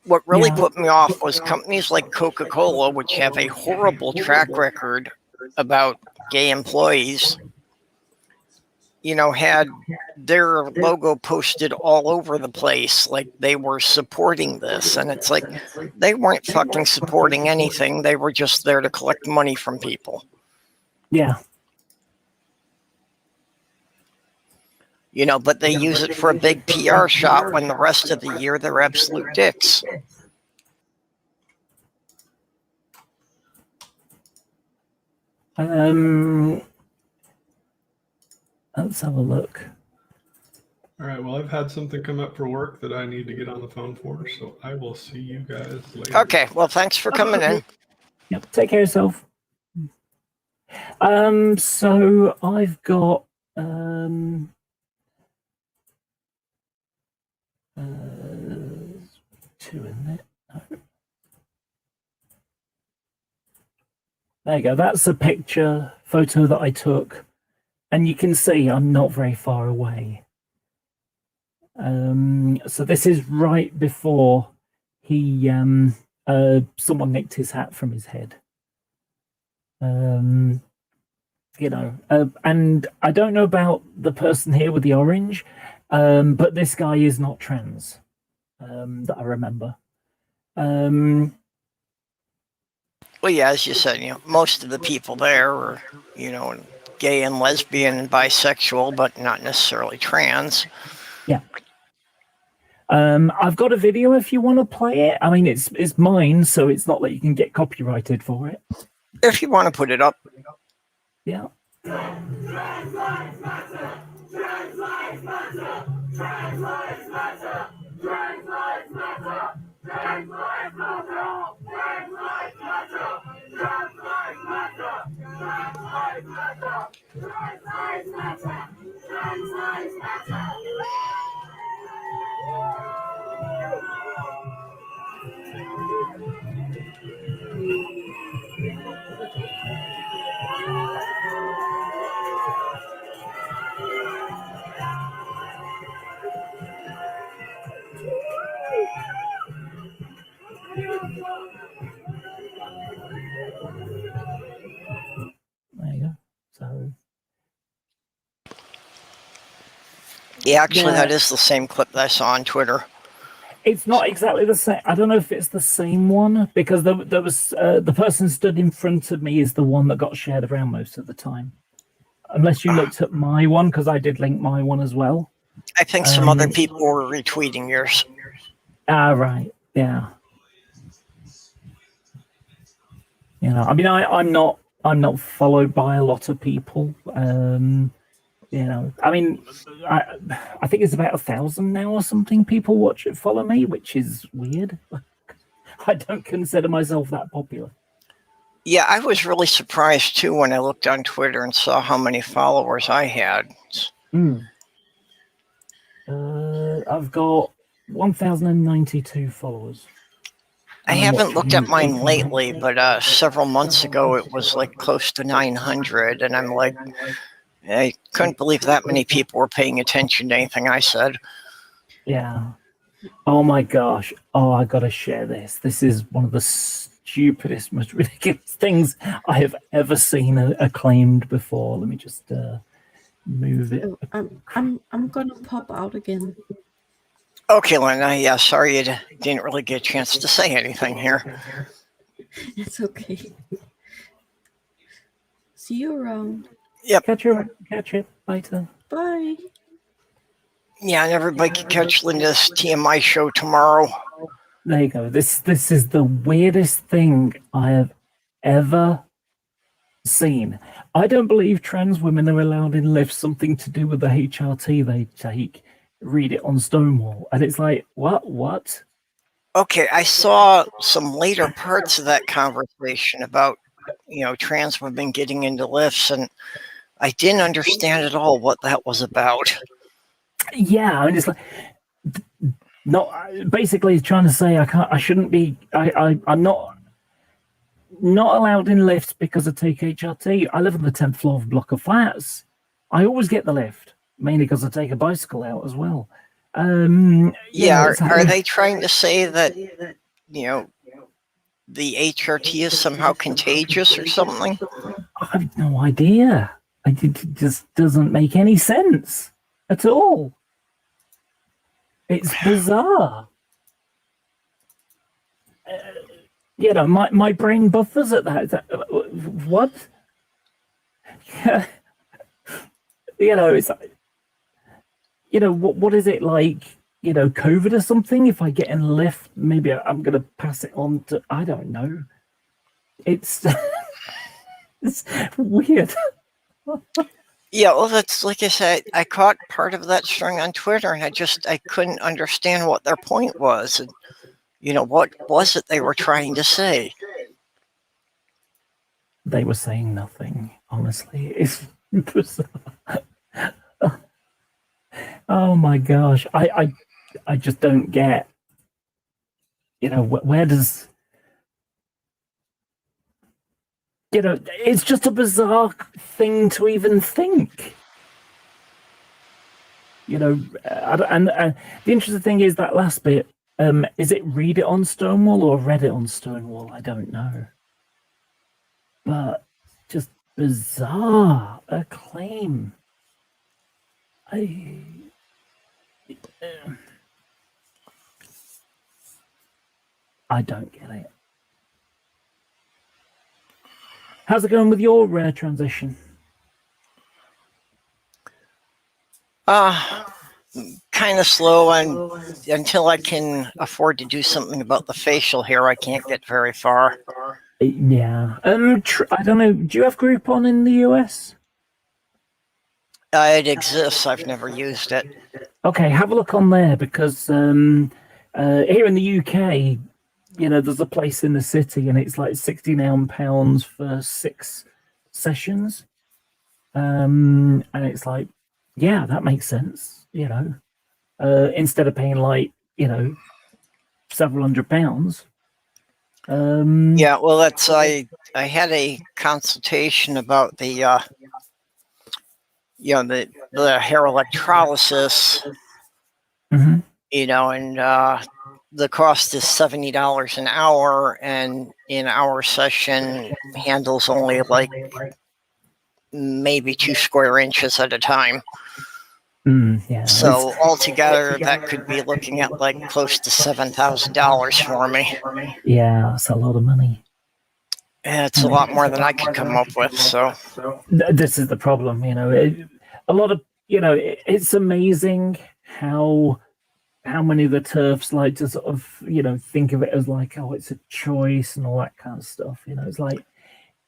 Speaker 1: what really put me off was companies like Coca-Cola, which have a horrible track record about gay employees, had their logo posted all over the place, like they were supporting this. And it's like, they weren't fucking supporting anything. They were just there to collect money from people.
Speaker 3: Yeah.
Speaker 1: But they use it for a big PR shot when the rest of the year they're absolute dicks.
Speaker 3: Let's have a look.
Speaker 2: All right, well, I've had something come up for work that I need to get on the phone for, so I will see you guys later.
Speaker 1: Okay, well, thanks for coming in.
Speaker 3: Yep, take care of yourself. So I've got two in there. No. There you go. That's a photo that I took, and you can see I'm not very far away. So this is right before he someone nicked his hat from his head. And I don't know about the person here with the orange, but this guy is not trans, that I remember.
Speaker 1: Well, yeah, as you said, most of the people there are, gay and lesbian and bisexual, but not necessarily trans.
Speaker 3: Yeah. I've got a video if you want to play it. I mean, it's mine, so it's not that you can get copyrighted for it.
Speaker 1: If you want to put it up.
Speaker 3: Yeah.
Speaker 4: Trans lives matter! Trans lives matter! Trans lives matter! Trans lives matter! Trans lives matter! Trans lives matter! Trans lives matter! Trans lives matter! Trans lives matter! Trans lives matter!
Speaker 3: There you go. So
Speaker 1: Yeah, actually,
Speaker 3: Yeah.
Speaker 1: that is the same clip that I saw on Twitter.
Speaker 3: it's not exactly the same. I don't know if it's the same one because there was the person stood in front of me is the one that got shared around most of the time. Unless you looked at my one, because I did link my one as well.
Speaker 1: I think some other people were retweeting yours.
Speaker 3: Ah, right. Yeah. You know, I mean, I'm not followed by a lot of people. You know, I mean, I think it's about 1,000 now or something. People follow me, which is weird. I don't consider myself that popular.
Speaker 1: Yeah, I was really surprised too when I looked on Twitter and saw how many followers I had.
Speaker 3: I've got 1,092 followers.
Speaker 1: I haven't looked at mine lately, but several months ago it was like close to 900, and I'm like, I couldn't believe that many people were paying attention to anything I said.
Speaker 3: Yeah. Oh my gosh. Oh, I gotta share this. This is one of the stupidest, most ridiculous things I have ever seen acclaimed before. Let me just move it.
Speaker 5: I'm gonna pop out again.
Speaker 1: Okay, Lena. Yeah, sorry you didn't really get a chance to say anything here.
Speaker 5: It's okay. See you around.
Speaker 1: Yep.
Speaker 3: Catch you later.
Speaker 5: Bye.
Speaker 1: Yeah, and everybody can catch Linda's TMI show tomorrow.
Speaker 3: There you go. This is the weirdest thing I have ever seen. I don't believe trans women are allowed in lifts. Something to do with the HRT they take. Read it on Stonewall, and it's like, what?
Speaker 1: Okay, I saw some later parts of that conversation about, trans women getting into lifts, and I didn't understand at all what that was about.
Speaker 3: Yeah, and it's like, no, basically trying to say I'm not allowed in lifts because I take HRT. I live on the 10th floor of a block of flats. I always get the lift, mainly because I take a bicycle out as well.
Speaker 1: Yeah, are they trying to say that, the HRT is somehow contagious or something?
Speaker 3: I have no idea. It just doesn't make any sense at all. It's bizarre. My brain buffers at that. What? It's like, what is it like? COVID or something? If I get in a lift, maybe I'm going to pass it on to, I don't know. It's it's weird.
Speaker 1: Yeah, well, that's like I said, I caught part of that string on Twitter, and I couldn't understand what their point was. And, what was it they were trying to say?
Speaker 3: They were saying nothing, honestly. It's bizarre. Oh my gosh. I just don't get, where does, it's just a bizarre thing to even think. And the interesting thing is that last bit, is it read it on Stonewall or read it on Stonewall? I don't know. But just bizarre acclaim. I don't get it. How's it going with your transition?
Speaker 1: Kind of slow, and until I can afford to do something about the facial hair, I can't get very far.
Speaker 3: Yeah. I don't know. Do you have Groupon in the US?
Speaker 1: It exists. I've never used it.
Speaker 3: Okay, have a look on there because here in the UK, there's a place in the city and it's like £69 for 6 sessions. And it's like, yeah, that makes sense, instead of paying like, several £100s.
Speaker 1: Yeah, well, that's I had a consultation about the the hair electrolysis,
Speaker 3: Mhm.
Speaker 1: and the cost is $70 an hour, and in our session handles only like maybe 2 square inches at a time.
Speaker 3: Yeah.
Speaker 1: So altogether, that could be looking at like close to $7,000 for me.
Speaker 3: Yeah, that's a lot of money.
Speaker 1: And it's a lot more than I could come up with. So
Speaker 3: This is the problem, a lot of, it's amazing how many of the TERFs like to sort of, think of it as like, oh, it's a choice and all that kind of stuff. It's like,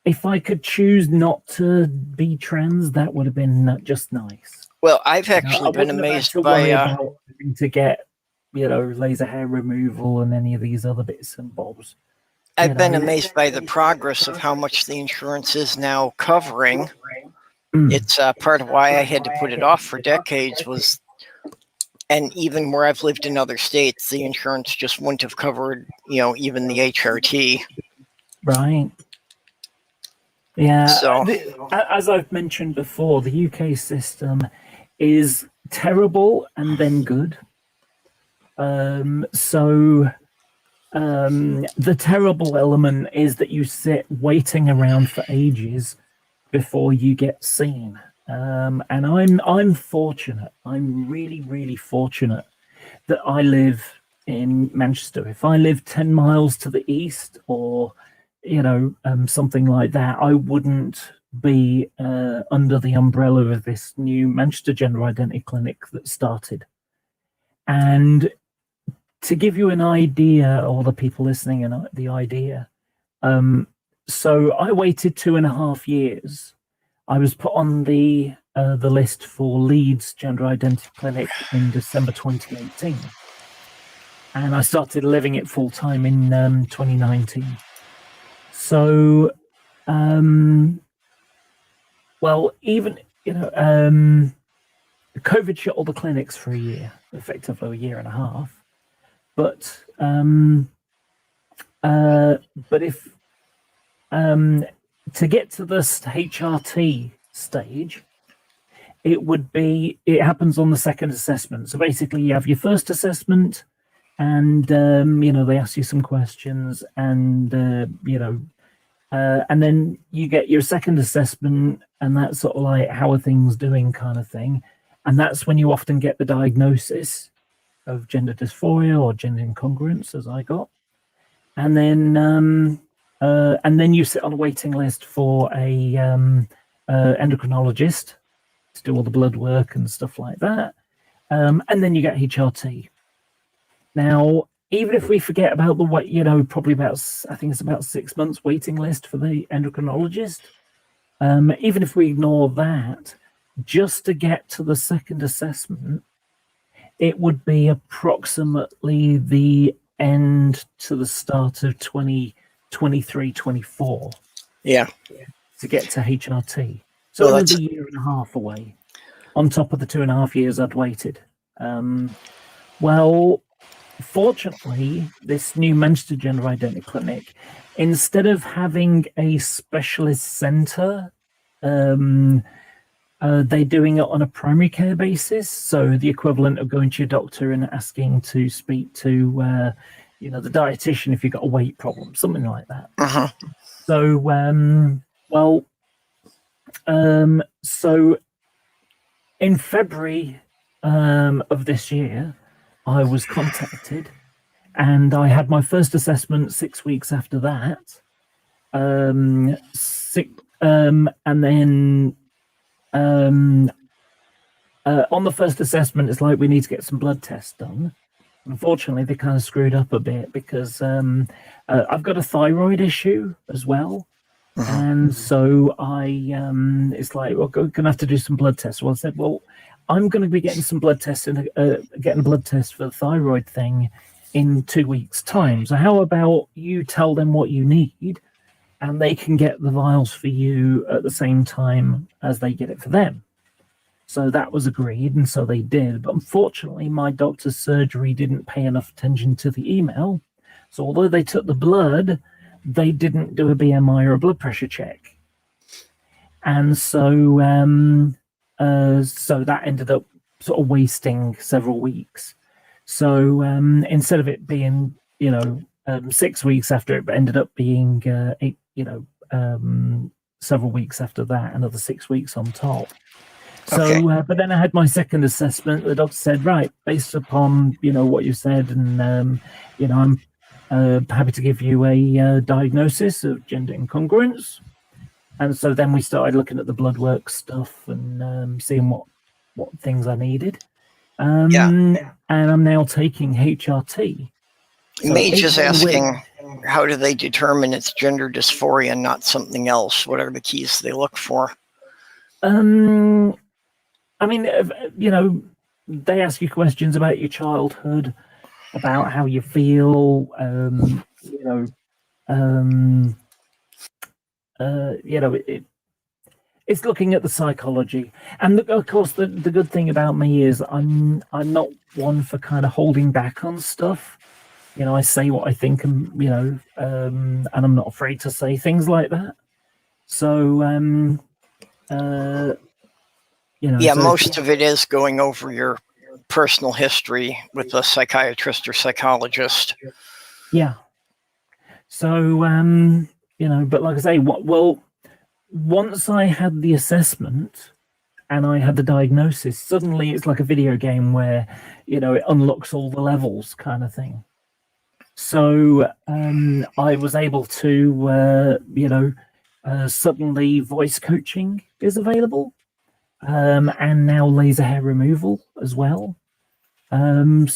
Speaker 3: if I could choose not to be trans, that would have been just nice.
Speaker 1: well, I've actually been amazed by
Speaker 3: about having to get, laser hair removal and any of these other bits and bobs.
Speaker 1: I've been amazed by the progress of how much the insurance is now covering. It's part of why I had to put it off for decades was, and even where I've lived in other states, the insurance just wouldn't have covered, even the HRT.
Speaker 3: Right. Yeah.
Speaker 1: So,
Speaker 3: as I've mentioned before, the UK system is terrible and then good. The terrible element is that you sit waiting around for ages before you get seen. And I'm fortunate. I'm really, really fortunate that I live in Manchester. If I lived 10 miles to the east or, something like that, I wouldn't be under the umbrella of this new Manchester Gender Identity Clinic that started. And to give you an idea, or the people listening, and the idea, so I waited 2.5 years. I was put on the list for Leeds Gender Identity Clinic in December 2018, and I started living it full time in 2019. So, well, even COVID shut all the clinics for a year, effectively a year and a half. But if to get to this HRT stage, it happens on the second assessment. So basically, you have your first assessment, and they ask you some questions, and and then you get your second assessment, and that's sort of like, how are things doing kind of thing, and that's when you often get the diagnosis of gender dysphoria or gender incongruence, as I got, and then you sit on a waiting list for a endocrinologist to do all the blood work and stuff like that, and then you get HRT. Now, even if we forget about the wait, probably I think it's about 6 months waiting list for the endocrinologist. Even if we ignore that, just to get to the second assessment, it would be approximately the end to the start of 2023, 24.
Speaker 1: yeah.
Speaker 3: To get to HRT. So
Speaker 1: Well,
Speaker 3: that's a year and a half away, on top of the 2.5 years I'd waited. Well, fortunately, this new Manchester Gender Identity Clinic, instead of having a specialist centre, they're doing it on a primary care basis. So the equivalent of going to your doctor and asking to speak to, the dietitian if you've got a weight problem, something like that.
Speaker 1: Uh-huh.
Speaker 3: So, so in February of this year, I was contacted, and I had my first assessment 6 weeks after that. And then on the first assessment, it's like, we need to get some blood tests done. Unfortunately, they kind of screwed up a bit because I've got a thyroid issue as well.
Speaker 1: Uh-huh.
Speaker 3: And so it's like, well, going to have to do some blood tests. Well, I said, well, I'm going to be getting some blood tests and getting a blood test for the thyroid thing in 2 weeks' time. So how about you tell them what you need, and they can get the vials for you at the same time as they get it for them. So that was agreed, and so they did. But unfortunately, my doctor's surgery didn't pay enough attention to the email. So although they took the blood, they didn't do a BMI or a blood pressure check. And so so that ended up sort of wasting several weeks. So instead of it being, 6 weeks after, it ended up being several weeks after that, another 6 weeks on top. So,
Speaker 1: Okay.
Speaker 3: but then I had my second assessment. The doctor said, right, based upon what you said, and I'm happy to give you a diagnosis of gender incongruence. And so then we started looking at the blood work stuff and seeing what things I needed. And I'm now taking HRT. So
Speaker 1: Mage is
Speaker 3: 18 weeks.
Speaker 1: asking, how do they determine it's gender dysphoria, not something else? What are the keys they look for?
Speaker 3: I mean, they ask you questions about your childhood, about how you feel, it's looking at the psychology. And of course, the good thing about me is I'm not one for kind of holding back on stuff. I say what I think, and and I'm not afraid to say things like that. So,
Speaker 1: Most of it is going over your personal history with a psychiatrist or psychologist.
Speaker 3: Yeah. So, but like I say, once I had the assessment and I had the diagnosis, suddenly it's like a video game where, it unlocks all the levels kind of thing. So I was able to, suddenly voice coaching is available. And now laser hair removal as well. And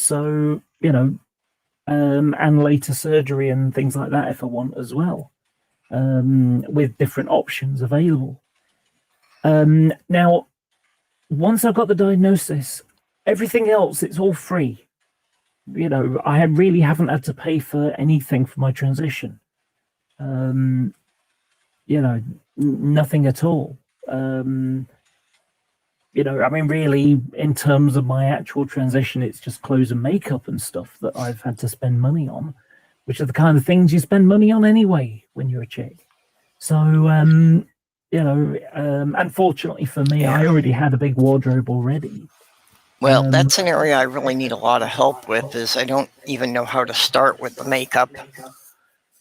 Speaker 3: later surgery and things like that if I want as well, with different options available. Now, once I've got the diagnosis, everything else, it's all free. I really haven't had to pay for anything for my transition. Nothing at all. Really, in terms of my actual transition, it's just clothes and makeup and stuff that I've had to spend money on, which are the kind of things you spend money on anyway when you're a chick. So, unfortunately for me, I already had a big wardrobe already.
Speaker 1: Well, that's an area I really need a lot of help with, is I don't even know how to start with the makeup.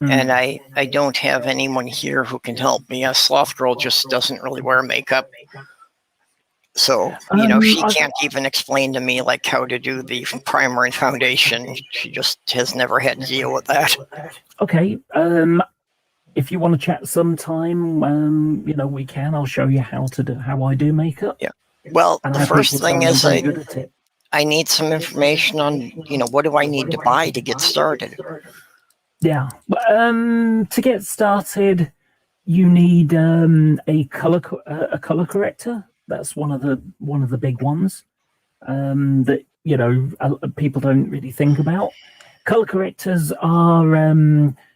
Speaker 1: And I don't have anyone here who can help me. A sloth girl just doesn't really wear makeup. So, she can't even explain to me like how to do the primer and foundation. She just has never had to deal with that.
Speaker 3: Okay. If you want to chat sometime, we can. I'll show you how I do makeup.
Speaker 1: Yeah. Well,
Speaker 3: And
Speaker 1: the first thing is
Speaker 3: good at it.
Speaker 1: I need some information on, what do I need to buy to get started?
Speaker 3: Yeah. To get started, you need a color corrector. That's one of the big ones that people don't really think about. Color correctors are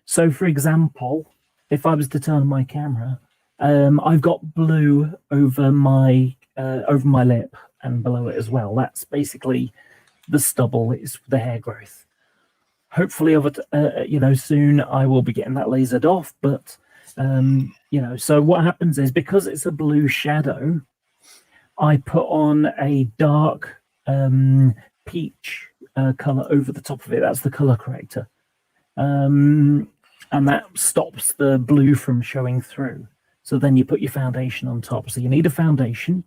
Speaker 3: so. For example, if I was to turn on my camera, I've got blue over my lip and below it as well. That's basically the stubble. It's the hair growth. Hopefully, soon I will be getting that lasered off. But so what happens is, because it's a blue shadow, I put on a dark peach color over the top of it. That's the color corrector, and that stops the blue from showing through. So then you put your foundation on top. So you need a foundation.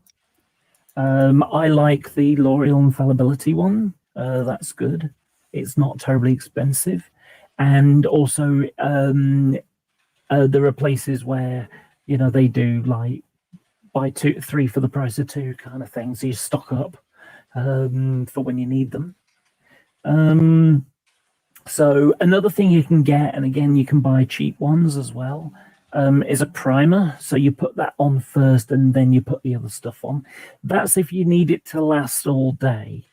Speaker 3: I like the L'Oreal Infallibility one. That's good. It's not terribly expensive, and also there are places where they do like buy 3 for the price of 2 kind of thing. So you stock up for when you need them. So another thing you can get, and again you can buy cheap ones as well, is a primer. So you put that on first and then you put the other stuff on. That's if you need it to last all day.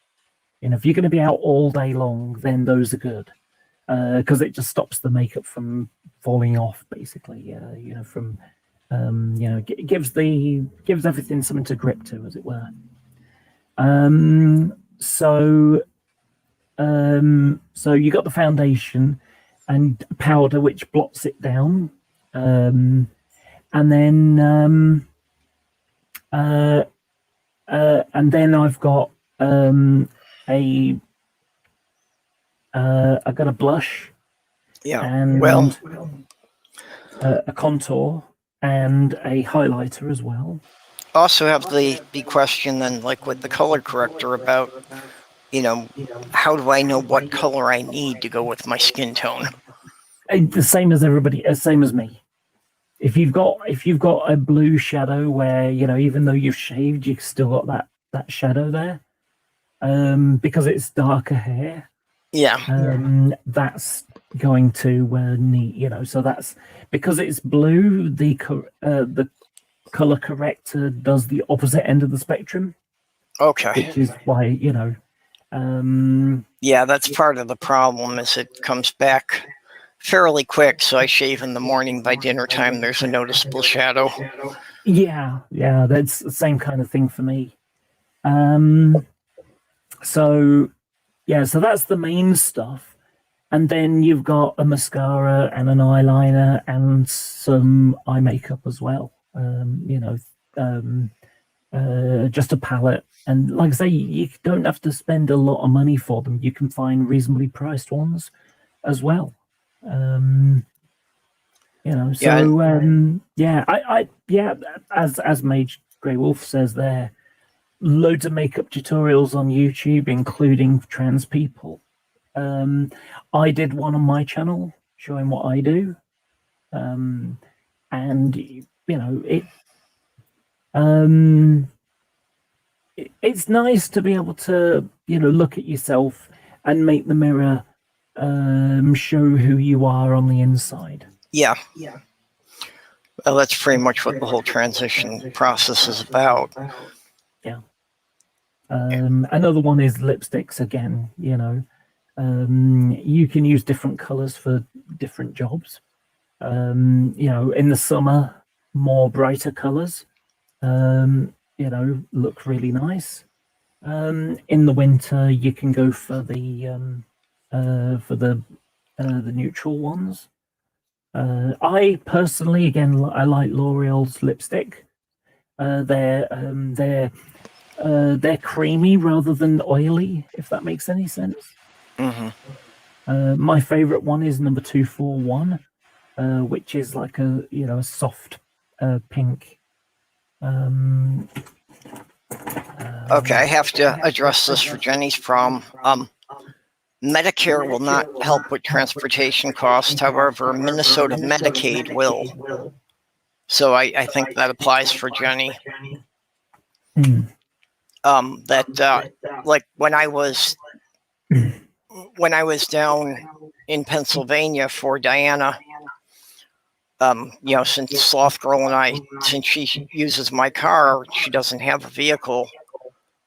Speaker 3: If you're going to be out all day long, then those are good, because it just stops the makeup from falling off, basically. It gives everything something to grip to, as it were. So you got the foundation and powder which blots it down, and then I've got a I got a blush
Speaker 1: Yeah.
Speaker 3: and
Speaker 1: Well,
Speaker 3: a contour and a highlighter as well.
Speaker 1: also have the question then, like with the color corrector, about, you know, how do I know what color I need to go with my skin tone?
Speaker 3: The same as everybody, same as me. If you've got a blue shadow where, you know, even though you've shaved, you've still got that shadow there, because it's darker hair.
Speaker 1: Yeah.
Speaker 3: That's going to need, you know, so that's because it's blue. The color corrector does the opposite end of the spectrum,
Speaker 1: Okay.
Speaker 3: which is why, you know.
Speaker 1: Yeah, that's part of the problem, is it comes back fairly quick. So I shave in the morning. By dinner time, there's a noticeable shadow.
Speaker 3: Yeah, that's the same kind of thing for me. So that's the main stuff. And then you've got a mascara and an eyeliner and some eye makeup as well. Just a palette. And like I say, you don't have to spend a lot of money for them. You can find reasonably priced ones as well. As Mage Grey Wolf says there, loads of makeup tutorials on YouTube, including trans people. I did one on my channel showing what I do, and you know it's nice to be able to, you know, look at yourself and make the mirror show who you are on the inside.
Speaker 1: Yeah. Well, that's pretty much what the whole transition process is about.
Speaker 3: Yeah. Another one is lipsticks again, you know. You can use different colors for different jobs. You know, in the summer, more brighter colors, you know, look really nice. In the winter, you can go for the neutral ones. I personally, again, I like L'Oreal's lipstick. They're creamy rather than oily, if that makes any sense.
Speaker 1: Mm-hmm.
Speaker 3: My favorite one is number 241, which is like a soft pink.
Speaker 1: Okay, I have to address this for Jenny's problem. Medicare will not help with transportation costs. However, Minnesota Medicaid will. So I think that applies for Jenny. Like when I was down in Pennsylvania for Diana, since Sloth Girl and I, since she uses my car, she doesn't have a vehicle.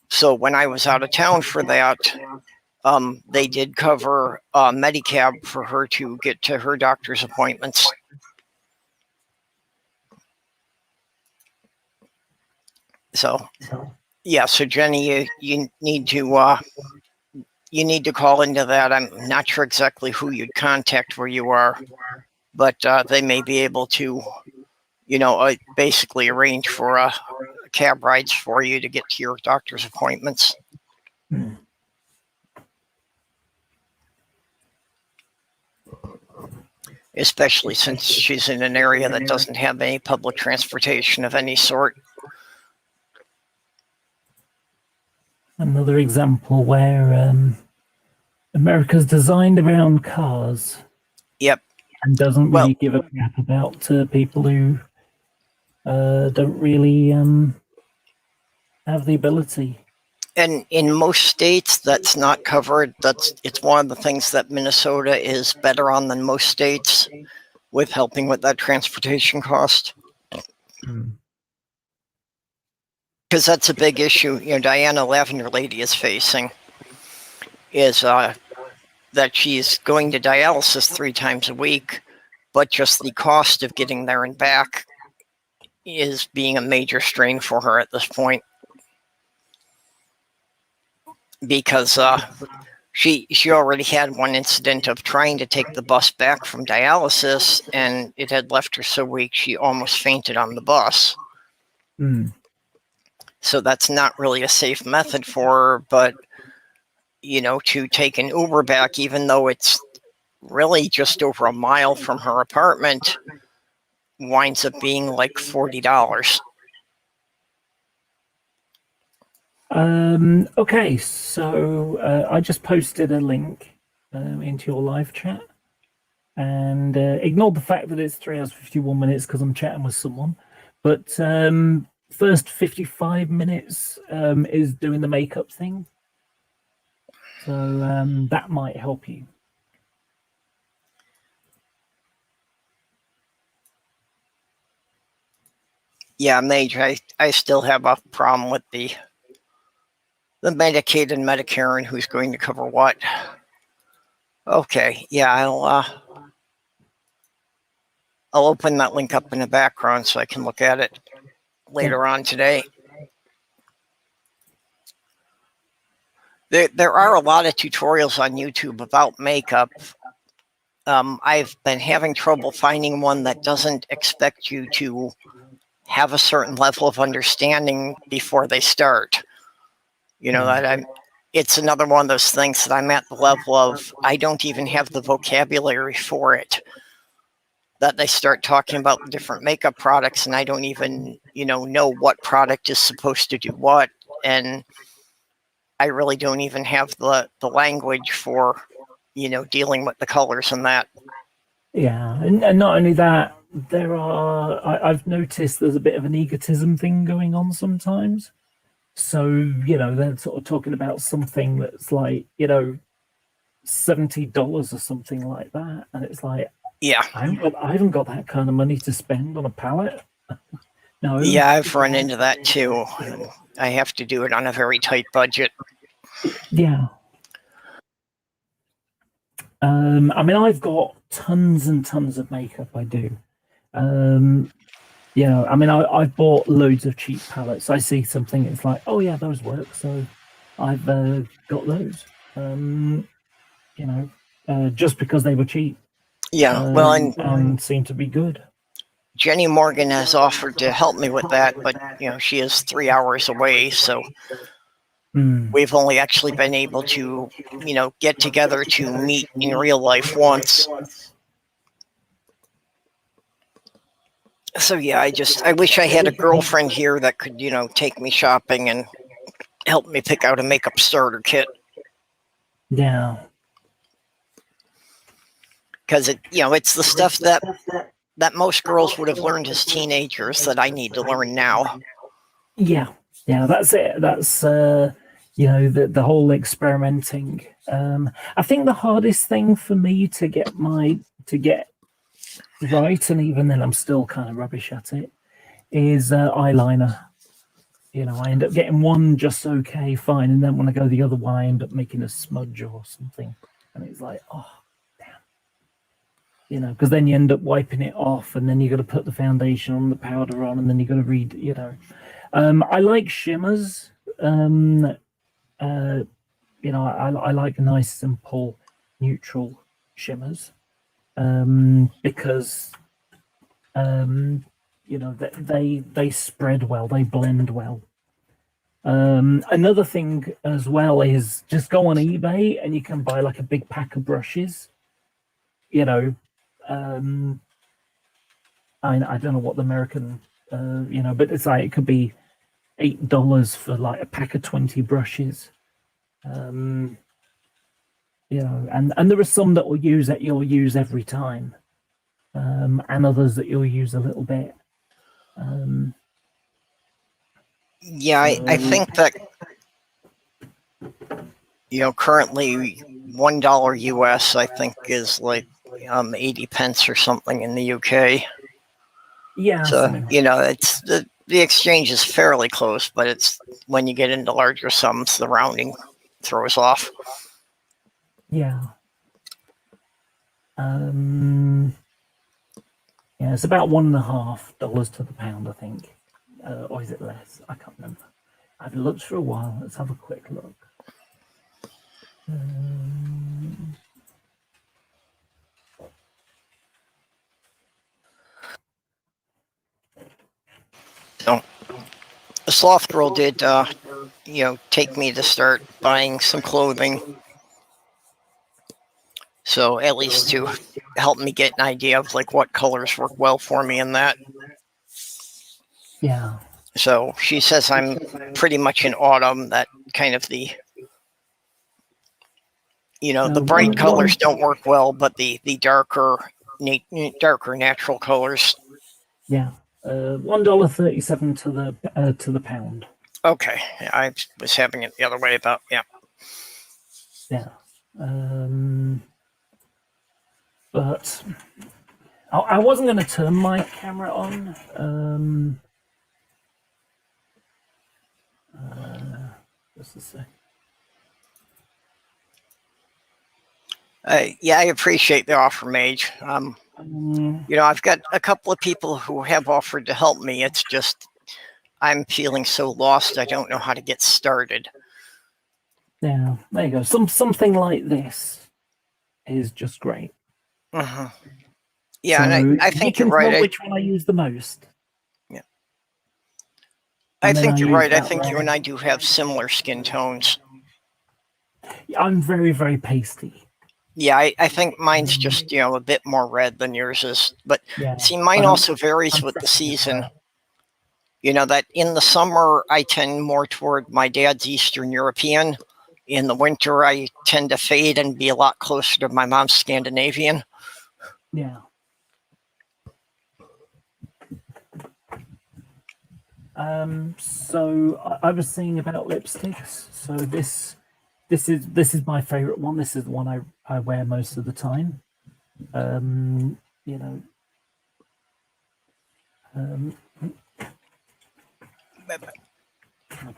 Speaker 1: So when I was out of town for that, they did cover Medicab for her to get to her doctor's appointments. So, yeah. So Jenny, you need to call into that. I'm not sure exactly who you'd contact where you are, but they may be able to, basically arrange for cab rides for you to get to your doctor's appointments. Especially since she's in an area that doesn't have any public transportation of any sort.
Speaker 3: Another example where America's designed around cars.
Speaker 1: Yep.
Speaker 3: And doesn't really give a crap about people who don't really have the ability.
Speaker 1: And in most states, that's not covered. It's one of the things that Minnesota is better on than most states with helping with that transportation cost. Because that's a big issue. Diana Lavender Lady is facing is that she's going to dialysis 3 times a week, but just the cost of getting there and back is being a major strain for her at this point. Because she already had one incident of trying to take the bus back from dialysis, and it had left her so weak she almost fainted on the bus. So that's not really a safe method for her, but to take an Uber back, even though it's really just over a mile from her apartment, winds up being like $40.
Speaker 3: Okay, so I just posted a link into your live chat, and ignore the fact that it's 3 hours 51 minutes because I'm chatting with someone. But first 55 minutes is doing the makeup thing, so that might help you.
Speaker 1: Yeah, Major, I still have a problem with the Medicaid and Medicare and who's going to cover what. Okay, yeah, I'll open that link up in the background so I can look at it later on today. There are a lot of tutorials on YouTube about makeup. I've been having trouble finding one that doesn't expect you to have a certain level of understanding before they start. It's another one of those things that I'm at the level of, I don't even have the vocabulary for it. That they start talking about different makeup products and I don't even, know what product is supposed to do what. And I really don't even have the language for, dealing with the colors and that.
Speaker 3: Yeah, and not only that, I've noticed there's a bit of an egotism thing going on sometimes. So, they're sort of talking about something that's like, $70 or something like that. And it's like,
Speaker 1: Yeah.
Speaker 3: I haven't got that kind of money to spend on a palette. No.
Speaker 1: Yeah, I've run into that too. I have to do it on a very tight budget.
Speaker 3: Yeah. I've got tons and tons of makeup. I do. I've bought loads of cheap palettes. I see something, it's like, oh yeah, those work. So I've got those. Just because they were cheap.
Speaker 1: Yeah,
Speaker 3: and seem to be good.
Speaker 1: Jenny Morgan has offered to help me with that, but she is 3 hours away, so we've only actually been able to, get together to meet in real life once. So yeah, I wish I had a girlfriend here that could, take me shopping and help me pick out a makeup starter kit.
Speaker 3: Yeah.
Speaker 1: Because it's the stuff that most girls would have learned as teenagers that I need to learn now.
Speaker 3: Yeah, that's it. That's the whole experimenting. I think the hardest thing for me to get right, and even then I'm still kind of rubbish at it, is eyeliner. I end up getting one just okay, fine, and then when I go the other one, I end up making a smudge or something, and it's like, oh, damn. Because then you end up wiping it off, and then you got to put the foundation on, the powder on, and then you got to read. I like shimmers. I like nice, simple, neutral shimmers, because they spread well, they blend well. Another thing as well is just go on eBay and you can buy like a big pack of brushes. I don't know what the American, but it's like, it could be $8 for like a pack of 20 brushes. And there are some that you'll use every time, and others that you'll use a little bit.
Speaker 1: I think that currently $1 US I think is like 80 pence or something in the UK.
Speaker 3: Yeah.
Speaker 1: So it's the exchange is fairly close, but it's when you get into larger sums, the rounding throws off.
Speaker 3: Yeah. It's about $1.50 to the pound, I think. Or is it less? I can't remember. I've looked for a while. Let's have a quick look.
Speaker 1: So, the Sloth Girl did, take me to start buying some clothing. So at least to help me get an idea of like what colors work well for me in that.
Speaker 3: Yeah.
Speaker 1: So she says I'm pretty much in autumn, that kind of the the bright colors don't work well, but the darker natural colors.
Speaker 3: Yeah. $1.37 to the pound.
Speaker 1: Okay. I was having it the other way about, yeah.
Speaker 3: Yeah. But I wasn't going to turn my camera on. Just a sec.
Speaker 1: I appreciate the offer, Mage. I've got a couple of people who have offered to help me. It's just I'm feeling so lost. I don't know how to get started.
Speaker 3: Yeah, there you go. Something like this is just great.
Speaker 1: Uh-huh. Yeah,
Speaker 3: so
Speaker 1: and I think you're right.
Speaker 3: Which one I use the most?
Speaker 1: Yeah,
Speaker 3: And
Speaker 1: I think you're right. I think
Speaker 3: red.
Speaker 1: you and I do have similar skin tones.
Speaker 3: I'm very, very pasty.
Speaker 1: Yeah, I think mine's just a bit more red than yours is. But
Speaker 3: yeah,
Speaker 1: see, mine also varies with the season. That in the summer I tend more toward my dad's Eastern European. In the winter I tend to fade and be a lot closer to my mom's Scandinavian.
Speaker 3: Yeah. So I was saying about lipsticks. So this is my favorite one. This is the one I wear most of the time. My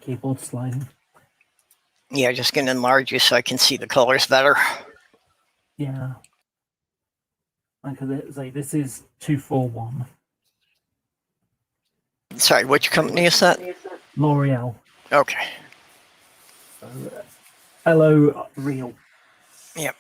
Speaker 3: keyboard sliding.
Speaker 1: Yeah, just gonna enlarge you so I can see the colors better.
Speaker 3: Yeah. Like I say, this is 241.
Speaker 1: Sorry, which company is that?
Speaker 3: L'Oreal.
Speaker 1: Okay.
Speaker 3: So, hello, real.
Speaker 1: Yep.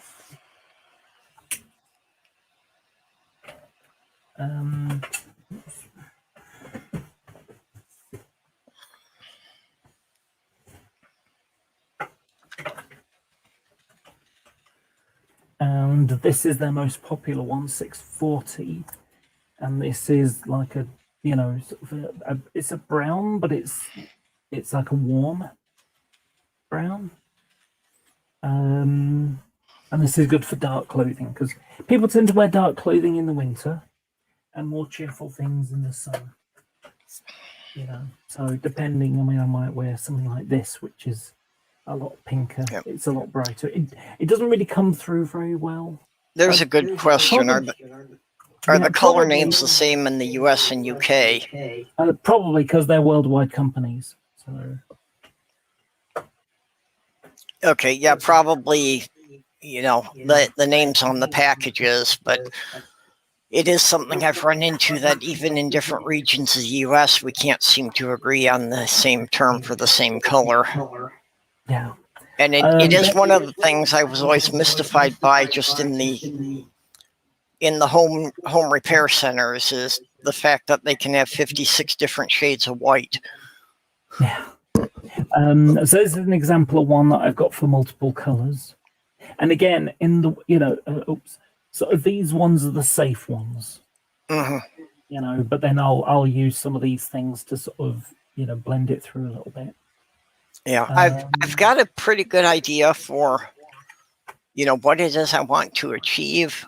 Speaker 3: And this is their most popular one, 640. And this is like a, it's a brown, but it's like a warm brown. And this is good for dark clothing because people tend to wear dark clothing in the winter and more cheerful things in the sun. So depending, I might wear something like this, which is a lot pinker.
Speaker 1: Yep.
Speaker 3: It's a lot brighter. It doesn't really come through very well.
Speaker 1: There's a good question. Are the color names the same in the US and UK?
Speaker 3: Probably because they're worldwide companies. So.
Speaker 1: Okay, yeah, probably, the names on the packages, but it is something I've run into that even in different regions of the US, we can't seem to agree on the same term for the same color.
Speaker 3: Yeah.
Speaker 1: And it is one of the things I was always mystified by just in the home repair centers is the fact that they can have 56 different shades of white.
Speaker 3: Yeah. So this is an example of one that I've got for multiple colors. And again, in the, sort of these ones are the safe ones.
Speaker 1: Mm-hmm.
Speaker 3: But then I'll use some of these things to sort of, blend it through a little bit.
Speaker 1: Yeah, I've got a pretty good idea for, what it is I want to achieve.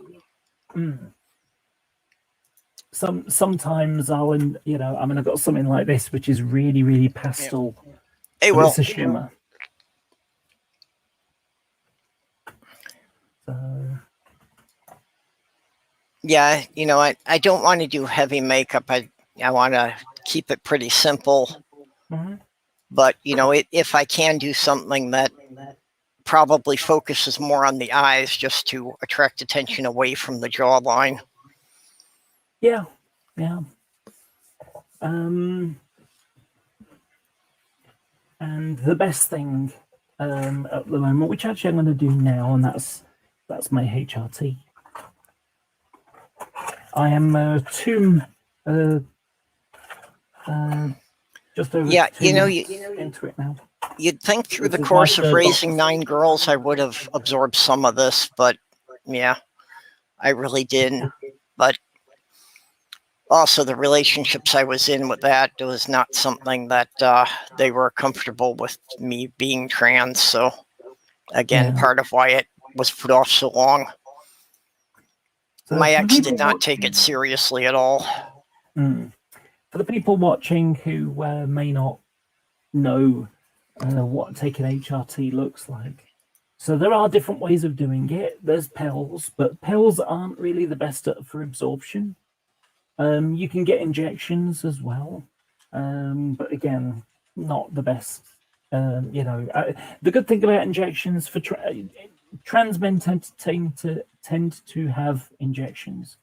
Speaker 3: Sometimes I've got something like this, which is really, really pastel.
Speaker 1: Yeah. Hey, well,
Speaker 3: it's a shimmer. So.
Speaker 1: Yeah, I don't want to do heavy makeup. I want to keep it pretty simple.
Speaker 3: Mm-hmm.
Speaker 1: But, if I can do something that probably focuses more on the eyes just to attract attention away from the jawline.
Speaker 3: Yeah. And the best thing at the moment, which actually I'm going to do now, and that's my HRT. I am just over 2 minutes into it now.
Speaker 1: You'd think through the
Speaker 3: This is
Speaker 1: course
Speaker 3: like
Speaker 1: of
Speaker 3: the
Speaker 1: raising 9 girls, I would have absorbed some of this, but yeah, I really didn't. But also, the relationships I was in with that was not something that they were comfortable with me being trans. So, again,
Speaker 3: Yeah.
Speaker 1: part of why it was put off so long.
Speaker 3: So
Speaker 1: My
Speaker 3: for the
Speaker 1: ex did
Speaker 3: people
Speaker 1: not take it seriously at all.
Speaker 3: For the people watching who may not know what taking HRT looks like, so there are different ways of doing it. There's pills, but pills aren't really the best for absorption. You can get injections as well, but again, not the best. The good thing about injections for trans men tend to have injections,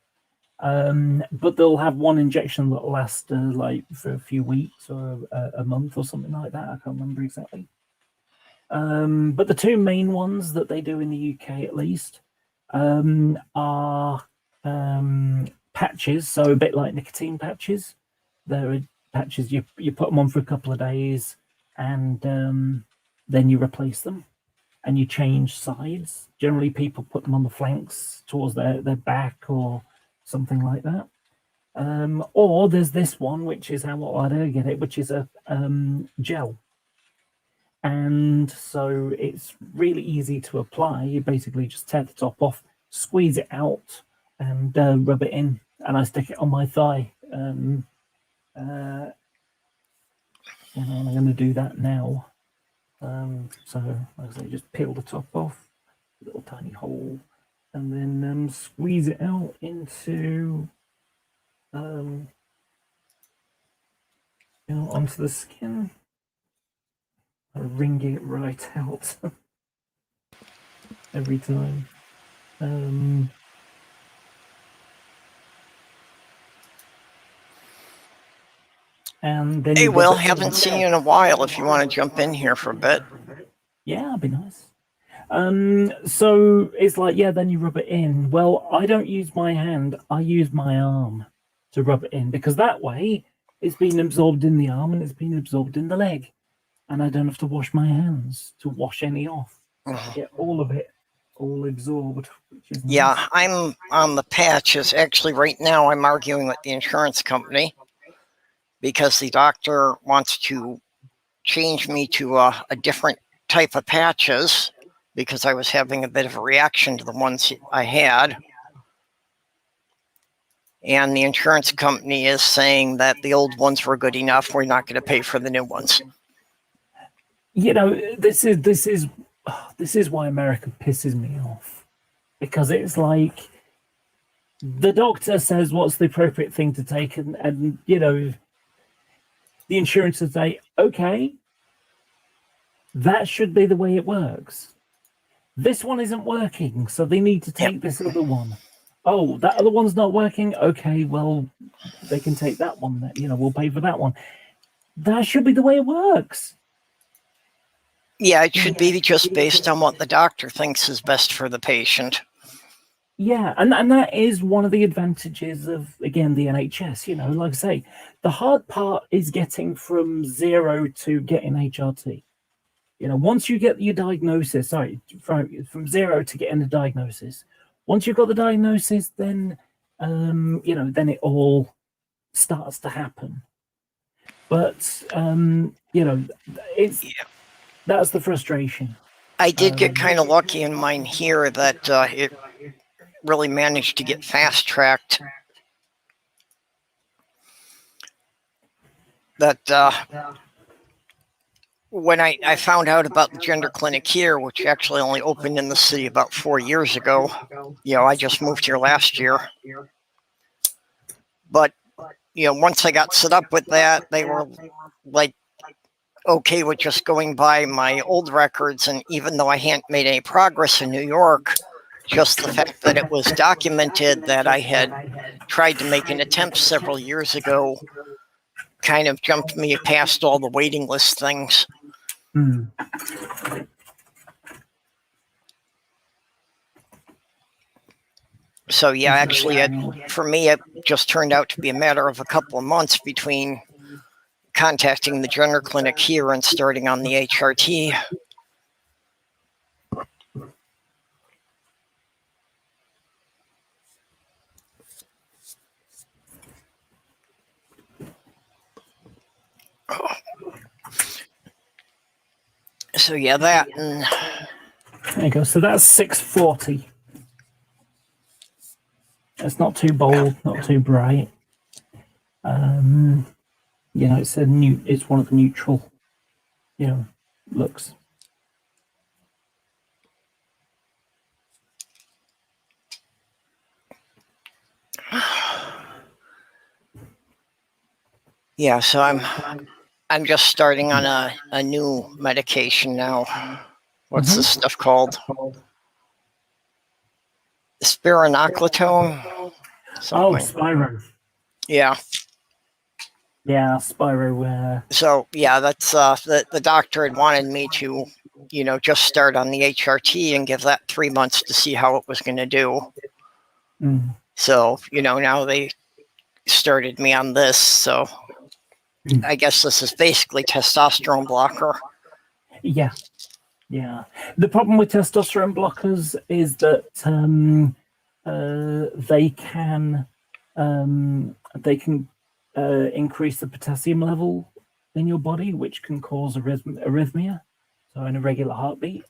Speaker 3: but they'll have one injection that'll last like for a few weeks or a month or something like that. I can't remember exactly. But the two main ones that they do in the UK, at least, are patches. So a bit like nicotine patches. There are patches you put them on for a couple of days, and then you replace them, and you change sides. Generally, people put them on the flanks towards their back or something like that. Or there's this one, which is how I get it, which is a gel. And so it's really easy to apply. You basically just tear the top off, squeeze it out, and rub it in. And I stick it on my thigh. And I'm going to do that now. So, like I say, just peel the top off, little tiny hole, and then squeeze it out into, onto the skin. Wringing it right out every time. And then
Speaker 1: Hey, Will, haven't seen you in a while. If you want to jump in here for a bit.
Speaker 3: Yeah, that'd be nice. So it's like, yeah, then you rub it in. Well, I don't use my hand, I use my arm to rub it in, because that way it's been absorbed in the arm and it's been absorbed in the leg. And I don't have to wash my hands to wash any off. So I get all of it all absorbed, which is nice.
Speaker 1: Yeah, I'm on the patches. Actually, right now I'm arguing with the insurance company because the doctor wants to change me to a different type of patches because I was having a bit of a reaction to the ones I had. And the insurance company is saying that the old ones were good enough. We're not going to pay for the new ones.
Speaker 3: You know, this is why America pisses me off, because it's like the doctor says what's the appropriate thing to take, and you know, the insurance would say, okay, that should be the way it works. This one isn't working, so they need to take this other one. Oh, that other one's not working. Okay, well, they can take that one. Then, you know, we'll pay for that one. That should be the way it works.
Speaker 1: Yeah, it should be just based on what the doctor thinks is best for the patient.
Speaker 3: Yeah, and that is one of the advantages of, again, the NHS. You know, like I say, the hard part is getting from zero to getting HRT. You know, once you get your diagnosis, from zero to getting the diagnosis. Once you've got the diagnosis, then, you know, then it all starts to happen. But, you know, that's the frustration.
Speaker 1: I did get kind of lucky in mine here that it really managed to get fast-tracked. That when I found out about the gender clinic here, which actually only opened in the city about 4 years ago, you know, I just moved here last year. But, you know, once I got set up with that, they were like, okay with just going by my old records. And even though I hadn't made any progress in New York, just the fact that it was documented that I had tried to make an attempt several years ago kind of jumped me past all the waiting list things. So yeah, actually, for me, it just turned out to be a matter of a couple of months between contacting the gender clinic here and starting on the HRT. So yeah, that and
Speaker 3: There you go. So that's 640. It's not too bold, not too bright. You know, it's it's one of the neutral, you know, looks.
Speaker 1: yeah, so I'm just starting on a new medication now. What's this stuff called? Spironolactone?
Speaker 3: Oh,
Speaker 1: Something.
Speaker 3: Spyro.
Speaker 1: Yeah.
Speaker 3: Yeah, Spyro.
Speaker 1: So yeah, that's the doctor had wanted me to, you know, just start on the HRT and give that 3 months to see how it was going to do. So, you know, now they started me on this. So I guess this is basically testosterone blocker.
Speaker 3: Yeah. Yeah. The problem with testosterone blockers is that they can increase the potassium level in your body, which can cause arrhythmia, so an irregular heartbeat.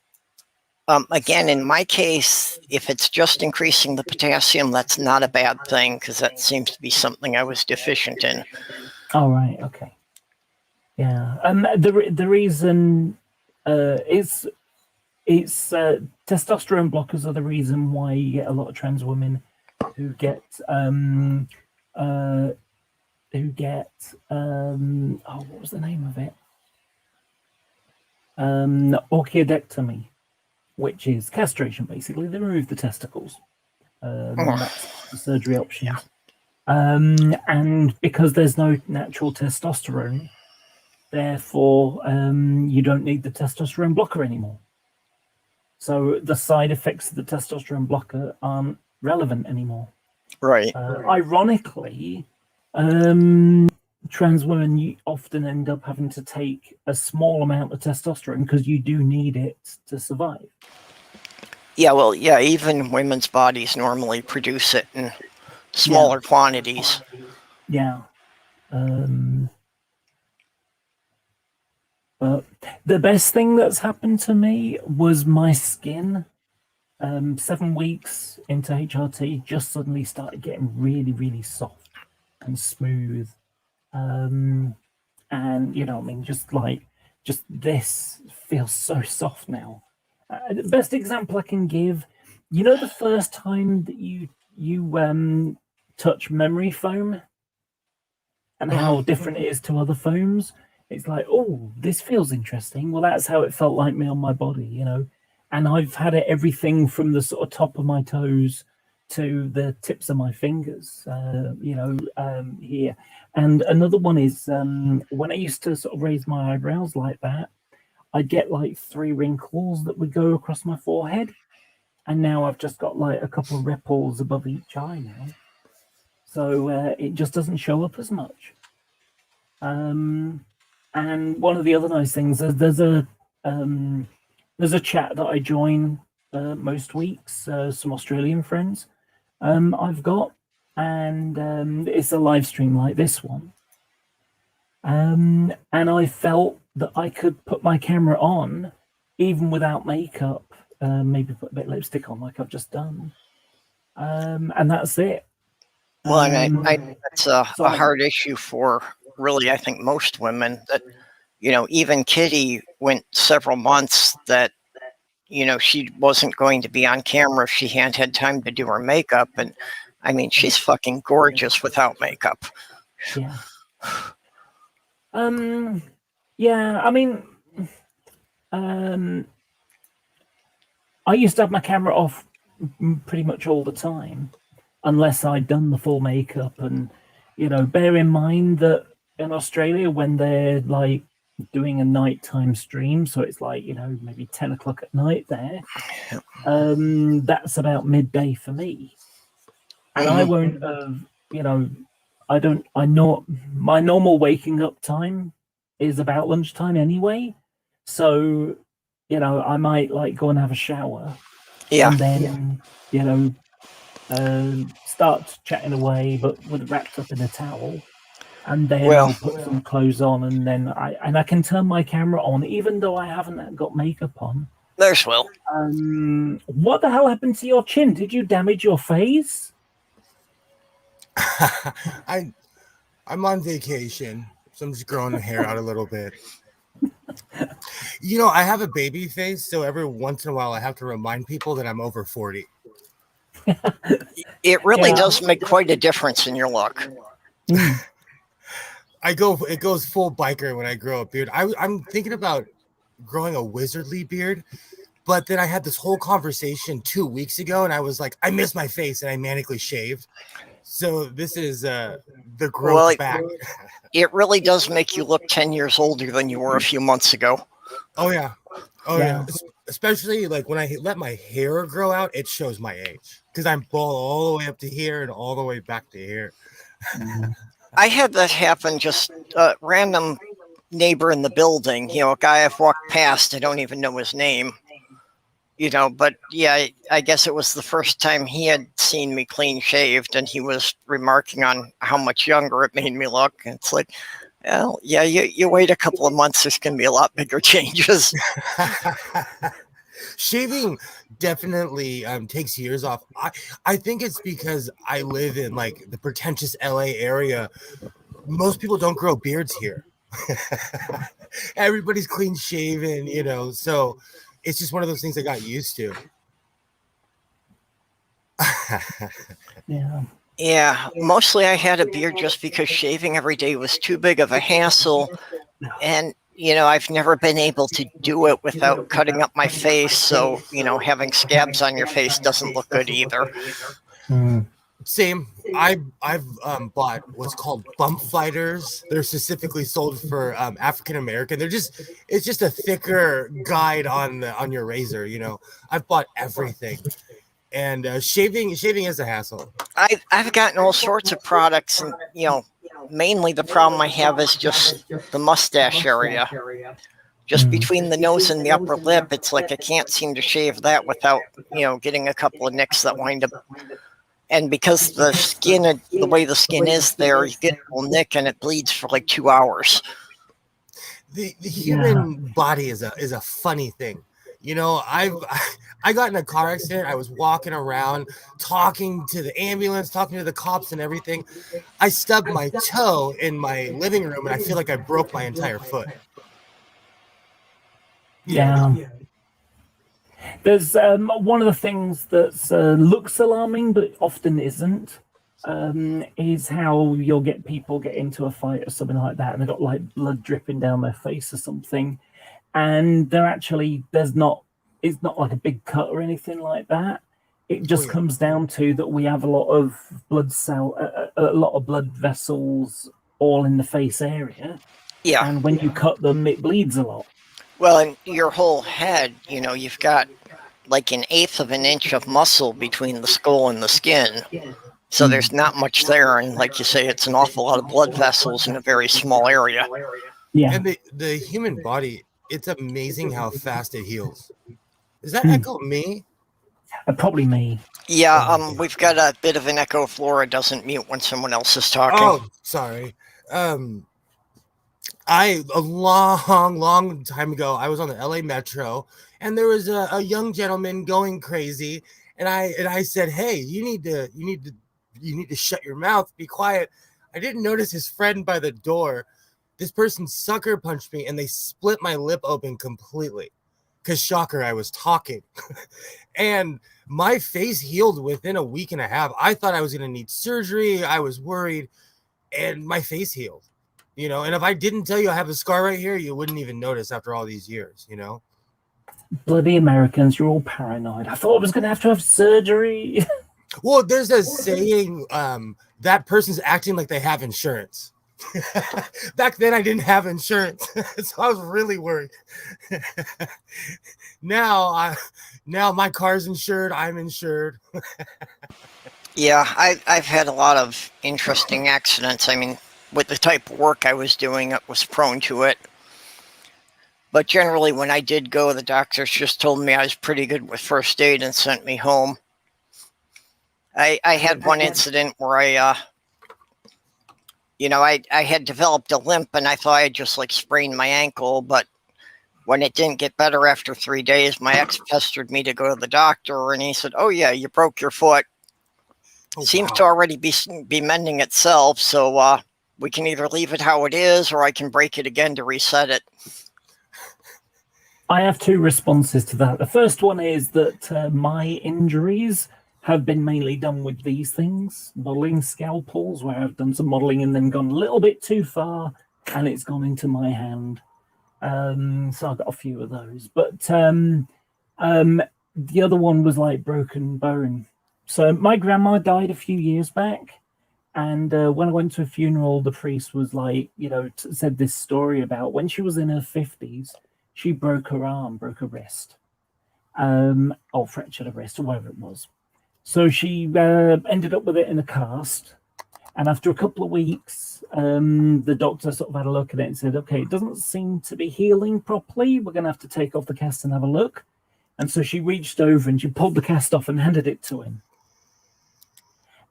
Speaker 1: Again, in my case, if it's just increasing the potassium, that's not a bad thing because that seems to be something I was deficient in.
Speaker 3: Oh, right. Okay. Yeah. The reason is testosterone blockers are the reason why you get a lot of trans women who get what was the name of it? Orchiodectomy, which is castration. Basically, they remove the testicles. That's the surgery option.
Speaker 1: Yeah.
Speaker 3: And because there's no natural testosterone, therefore you don't need the testosterone blocker anymore. So the side effects of the testosterone blocker aren't relevant anymore.
Speaker 1: Right.
Speaker 3: Ironically, trans women often end up having to take a small amount of testosterone because you do need it to survive.
Speaker 1: Yeah, well, yeah, even women's bodies normally produce it in smaller quantities.
Speaker 3: Yeah. But the best thing that's happened to me was my skin. 7 weeks into HRT, just suddenly started getting really, really soft and smooth. And you know, I mean, just this feels so soft now. The best example I can give, you know, the first time that you touch memory foam and how different it is to other foams. It's like, oh, this feels interesting. Well, that's how it felt like me on my body, you know. And I've had it everything from the sort of top of my toes to the tips of my fingers, you know, here. And another one is when I used to sort of raise my eyebrows like that, I'd get like 3 wrinkles that would go across my forehead. And now I've just got like a couple of ripples above each eye now. So it just doesn't show up as much. And one of the other nice things is there's a chat that I join most weeks, some Australian friends I've got, and it's a live stream like this one. And I felt that I could put my camera on even without makeup, maybe put a bit of lipstick on like I've just done, and that's it.
Speaker 1: Well, and I that's a hard issue for really, I think, most women that, you know, even Kitty went several months that, you know, she wasn't going to be on camera if she hadn't had time to do her makeup. And I mean, she's fucking gorgeous without makeup.
Speaker 3: Yeah. Yeah, I mean, I used to have my camera off pretty much all the time, unless I'd done the full makeup. And, you know, bear in mind that in Australia, when they're like doing a nighttime stream, so it's like, you know, maybe 10 o'clock at night there, that's about midday for me. And I won't have, you know, I know my normal waking up time is about lunchtime anyway. So, I might like go and have a shower
Speaker 1: Yeah.
Speaker 3: and then, start chatting away, but wrapped up in a towel. And then
Speaker 1: Well-
Speaker 3: I'll put some clothes on, and then I can turn my camera on, even though I haven't got makeup on.
Speaker 1: There's Will.
Speaker 3: What the hell happened to your chin? Did you damage your face?
Speaker 6: I'm on vacation, so I'm just growing the hair out a little bit. I have a baby face, so every once in a while I have to remind people that I'm over 40.
Speaker 1: It really
Speaker 3: Yeah.
Speaker 1: does make quite a difference in your look.
Speaker 6: It goes full biker when I grow a beard. I'm thinking about growing a wizardly beard, but then I had this whole conversation 2 weeks ago, and I was like, I miss my face, and I manically shaved. So this is the growth
Speaker 1: Well,
Speaker 6: back.
Speaker 1: It really does make you look 10 years older than you were a few months ago.
Speaker 6: Oh yeah.
Speaker 3: Yeah.
Speaker 6: Especially like when I let my hair grow out, it shows my age because I'm bald all the way up to here and all the way back to here.
Speaker 1: I had that happen, just a random neighbor in the building, a guy I've walked past, I don't even know his name, but yeah, I guess it was the first time he had seen me clean shaved, and he was remarking on how much younger it made me look. And it's like, well, yeah, you wait a couple of months, there's going to be a lot bigger changes.
Speaker 6: Shaving definitely takes years off. I think it's because I live in like the pretentious LA area. Most people don't grow beards here. Everybody's clean shaven, so it's just one of those things I got used to.
Speaker 3: Yeah.
Speaker 1: Yeah, mostly I had a beard just because shaving every day was too big of a hassle. And, I've never been able to do it without cutting up my face. So, having scabs on your face doesn't look good either.
Speaker 6: Same. I've bought what's called bump fighters. They're specifically sold for African American. It's just a thicker guide on your razor. I've bought everything, and shaving is a hassle.
Speaker 1: I've gotten all sorts of products, and mainly the problem I have is just the mustache area. Just between the nose and the upper lip, it's like I can't seem to shave that without getting a couple of nicks that wind up. And because the skin, the way the skin is there, you get a little nick and it bleeds for like 2 hours.
Speaker 6: The human body is a funny thing. I got in a car accident. I was walking around talking to the ambulance, talking to the cops and everything. I stubbed my toe in my living room and I feel like I broke my entire foot.
Speaker 3: Yeah. There's one of the things that looks alarming but often isn't, is how you'll get people get into a fight or something like that, and they've got like blood dripping down their face or something, and it's not like a big cut or anything like that. It just comes down to that we have a lot of blood vessels all in the face area.
Speaker 1: Yeah.
Speaker 3: And when you cut them, it bleeds a lot.
Speaker 1: Well, and your whole head, you've got like 1/8 of an inch of muscle between the skull and the skin. So there's not much there. And like you say, it's an awful lot of blood vessels in a very small area.
Speaker 3: Yeah.
Speaker 6: And the human body, it's amazing how fast it heals. Is that echo me?
Speaker 3: Probably me.
Speaker 1: Yeah, we've got a bit of an echo. Flora doesn't mute when someone else is talking.
Speaker 6: Oh, sorry. A long time ago, I was on the LA Metro, and there was a young gentleman going crazy, and I said, "Hey, you need to shut your mouth, be quiet." I didn't notice his friend by the door. This person sucker punched me, and they split my lip open completely. Because shocker, I was talking, and my face healed within a week and a half. I thought I was going to need surgery. I was worried, and my face healed. And if I didn't tell you I have a scar right here, you wouldn't even notice after all these years,
Speaker 3: Bloody Americans, you're all paranoid. I thought I was going to have surgery.
Speaker 6: Well, there's a saying, that person's acting like they have insurance. Back then, I didn't have insurance, so I was really worried. Now my car's insured. I'm insured.
Speaker 1: Yeah, I've had a lot of interesting accidents. I mean, with the type of work I was doing, it was prone to it. But generally, when I did go, the doctors just told me I was pretty good with first aid and sent me home. I had one incident where I had developed a limp and I thought I just like sprained my ankle, but when it didn't get better after 3 days, my ex pestered me to go to the doctor, and he said, "Oh yeah, you broke your foot.
Speaker 6: Oh,
Speaker 1: Seems
Speaker 6: wow.
Speaker 1: to already be mending itself, so we can either leave it how it is, or I can break it again to reset it."
Speaker 3: I have two responses to that. The first one is that my injuries have been mainly done with these things, modeling scalpels, where I've done some modeling and then gone a little bit too far, and it's gone into my hand. So I've got a few of those. But the other one was like broken bone. So my grandma died a few years back. And when I went to a funeral, the priest was like, said this story about when she was in her 50s, she broke her arm, broke her wrist, or fractured her wrist, or whatever it was. So she ended up with it in a cast. And after a couple of weeks, the doctor sort of had a look at it and said, okay, it doesn't seem to be healing properly. We're going to have to take off the cast and have a look. And so she reached over and she pulled the cast off and handed it to him.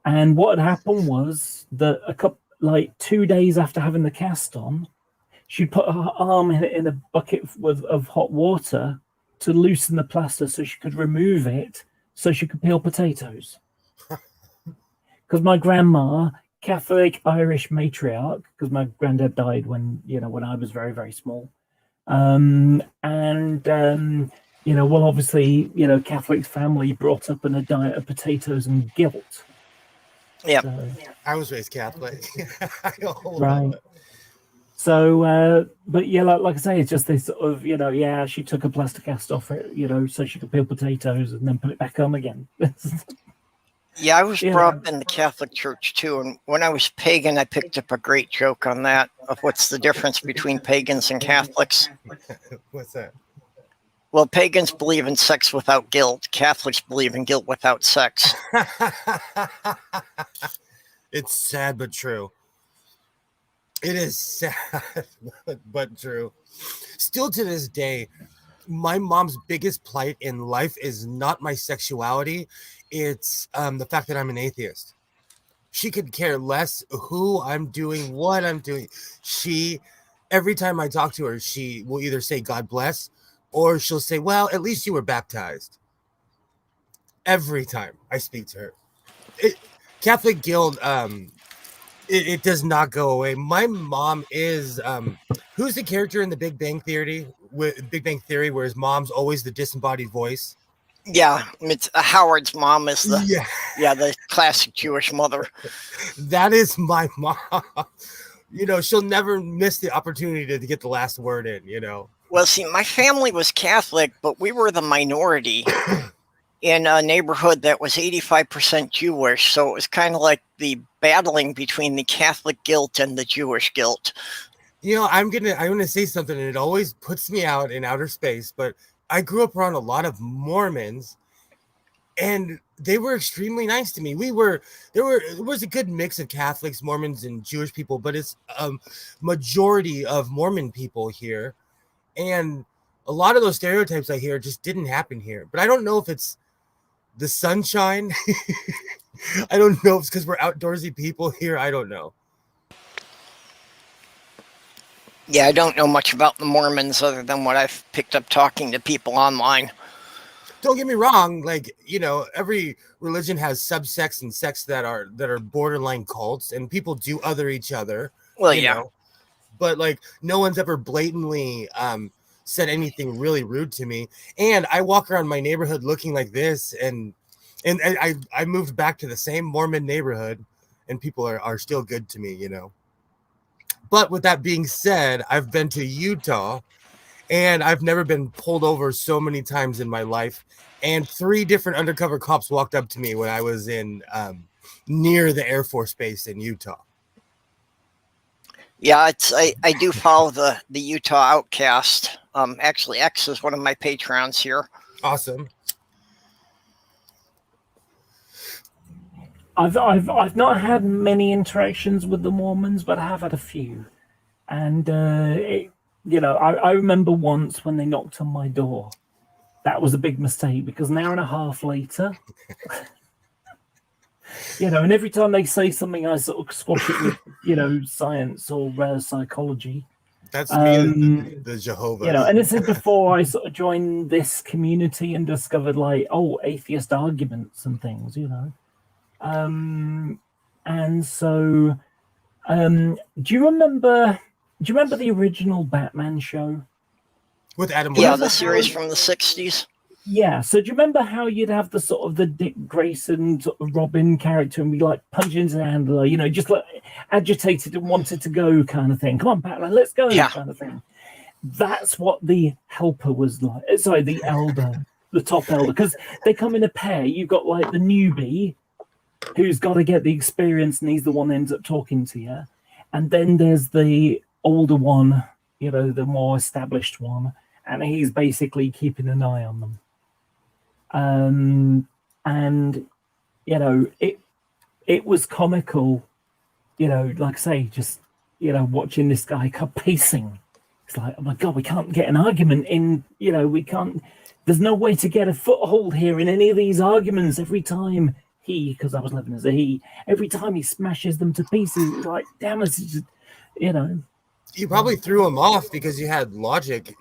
Speaker 3: And what had happened was that 2 days after having the cast on, she put her arm in a bucket of hot water to loosen the plaster so she could remove it so she could peel potatoes. Because my grandma, Catholic Irish matriarch, because my granddad died when I was very, very small. Obviously, Catholic family brought up in a diet of potatoes and guilt.
Speaker 1: Yeah.
Speaker 3: So,
Speaker 6: I was raised Catholic. I know.
Speaker 3: right. So, but yeah, like I say, it's just this sort of, she took a plaster cast off it, so she could peel potatoes and then put it back on again.
Speaker 1: Yeah, I was brought up in the Catholic Church too, and when I was pagan, I picked up a great joke on that of what's the difference between pagans and Catholics.
Speaker 6: What's that?
Speaker 1: Well, pagans believe in sex without guilt. Catholics believe in guilt without sex.
Speaker 6: It's sad but true. It is sad but true. Still to this day, my mom's biggest plight in life is not my sexuality. It's the fact that I'm an atheist. She could care less who I'm doing, what I'm doing. Every time I talk to her, she will either say God bless, or she'll say, well, at least you were baptized. Every time I speak to her. Catholic guilt, it does not go away. My mom is who's the character in the Big Bang Theory where his mom's always the disembodied voice?
Speaker 1: Yeah, it's Howard's mom is the classic Jewish mother.
Speaker 6: That is my mom. She'll never miss the opportunity to get the last word in,
Speaker 1: Well, see, my family was Catholic, but we were the minority in a neighborhood that was 85% Jewish. So it was kind of like the battling between the Catholic guilt and the Jewish guilt.
Speaker 6: I'm gonna say something, and it always puts me out in outer space, but I grew up around a lot of Mormons, and they were extremely nice to me. It was a good mix of Catholics, Mormons, and Jewish people, but it's a majority of Mormon people here. And a lot of those stereotypes I hear just didn't happen here. But I don't know if it's the sunshine. I don't know if it's because we're outdoorsy people here. I don't know.
Speaker 1: Yeah, I don't know much about the Mormons other than what I've picked up talking to people online.
Speaker 6: Don't get me wrong, every religion has subsects and sects that are borderline cults, and people do other each other.
Speaker 1: Well, yeah.
Speaker 6: But no one's ever blatantly said anything really rude to me. And I walk around my neighborhood looking like this, and I moved back to the same Mormon neighborhood, and people are still good to me, But with that being said, I've been to Utah, and I've never been pulled over so many times in my life. And 3 different undercover cops walked up to me when I was in near the Air Force Base in Utah.
Speaker 1: Yeah, I do follow the Utah Outcast. Actually, X is one of my patrons here.
Speaker 6: Awesome.
Speaker 3: I've not had many interactions with the Mormons, but I have had a few, and I remember once when they knocked on my door. That was a big mistake because an hour and a half later, and every time they say something, I sort of squash it with science or psychology.
Speaker 6: That's me, the Jehovah's.
Speaker 3: And this is before I sort of joined this community and discovered atheist arguments and things, and so do you remember the original Batman show
Speaker 6: with Adam
Speaker 1: Yeah,
Speaker 6: West?
Speaker 1: the series from the 60s.
Speaker 3: Yeah, so do you remember how you'd have the sort of the Dick Grayson sort of Robin character and be like punching his handler, just like agitated and wanted to go kind of thing. Come on, Batman, let's go kind of thing. That's what the helper was like. Sorry, the elder, the top elder, because they come in a pair. You've got like the newbie who's got to get the experience and he's the one that ends up talking to you. And then there's the older one, the more established one, and he's basically keeping an eye on them. And it was comical, like I say, just watching this guy come pacing. It's like, oh my god, we can't get an argument in, we can't, there's no way to get a foothold here in any of these arguments. Every time because I was living as a he, every time he smashes them to pieces, it's like, damn it, just,
Speaker 6: You probably threw him off because you had logic,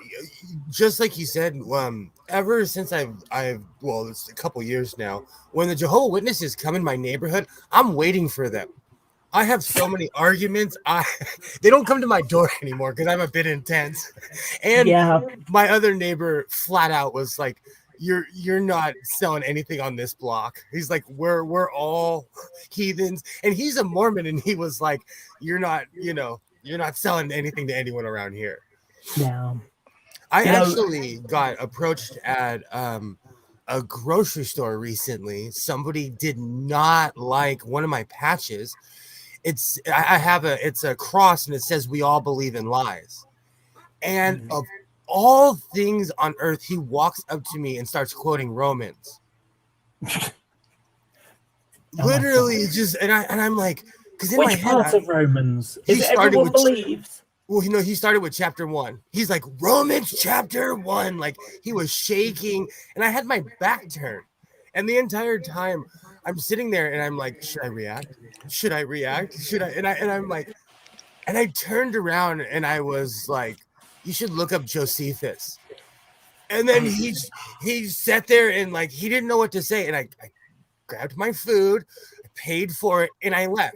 Speaker 6: just like you said. Ever since it's a couple years now. When the Jehovah's Witnesses come in my neighborhood, I'm waiting for them. I have so many arguments. They don't come to my door anymore because I'm a bit intense. And my other neighbor flat out was like, "You're not selling anything on this block." He's like, "We're all heathens," and he's a Mormon, and he was like, "You're not selling anything to anyone around here."
Speaker 3: Yeah.
Speaker 6: I actually got approached at a grocery store recently. Somebody did not like one of my patches. It's a cross and it says "We all believe in lies." And of all things on earth, he walks up to me and starts quoting Romans. Literally, just and I'm like, because in
Speaker 3: which
Speaker 6: my head,
Speaker 3: part of Romans?
Speaker 6: he
Speaker 3: Is it
Speaker 6: started
Speaker 3: everyone
Speaker 6: with-
Speaker 3: believes?
Speaker 6: Well, he started with chapter 1. He's like, Romans chapter 1. Like, he was shaking, and I had my back turned. And the entire time, I'm sitting there, and I'm like, should I react? Should I react? Should I? And I'm like, and I turned around, and I was like, you should look up Josephus. And then he sat there, and like, he didn't know what to say. And I grabbed my food, I paid for it, and I left.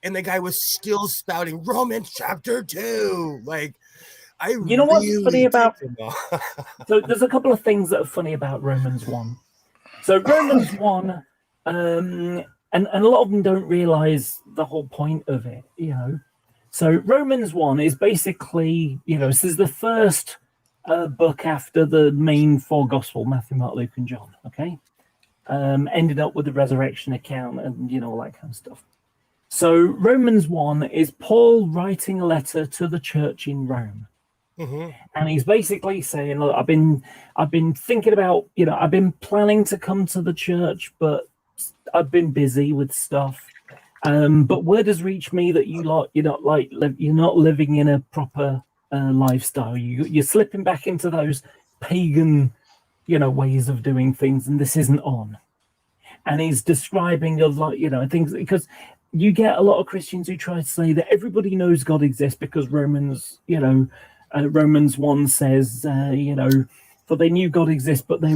Speaker 6: And the guy was still spouting Romans chapter 2. Like,
Speaker 3: You know what's funny about? So there's a couple of things that are funny about Romans 1. So Romans 1, and a lot of them don't realize the whole point of it, So Romans 1 is basically, this is the first book after the main 4 gospel, Matthew, Mark, Luke, and John. Okay, ended up with the resurrection account and all that kind of stuff. So Romans 1 is Paul writing a letter to the church in Rome. Mm-hmm. And he's basically saying, look, I've been thinking about, I've been planning to come to the church, but I've been busy with stuff. But word has reached me that you're not living in a proper lifestyle. You're slipping back into those pagan, ways of doing things, and this isn't on. And he's describing things because you get a lot of Christians who try to say that everybody knows God exists because Romans 1 says, for they knew God exists, but for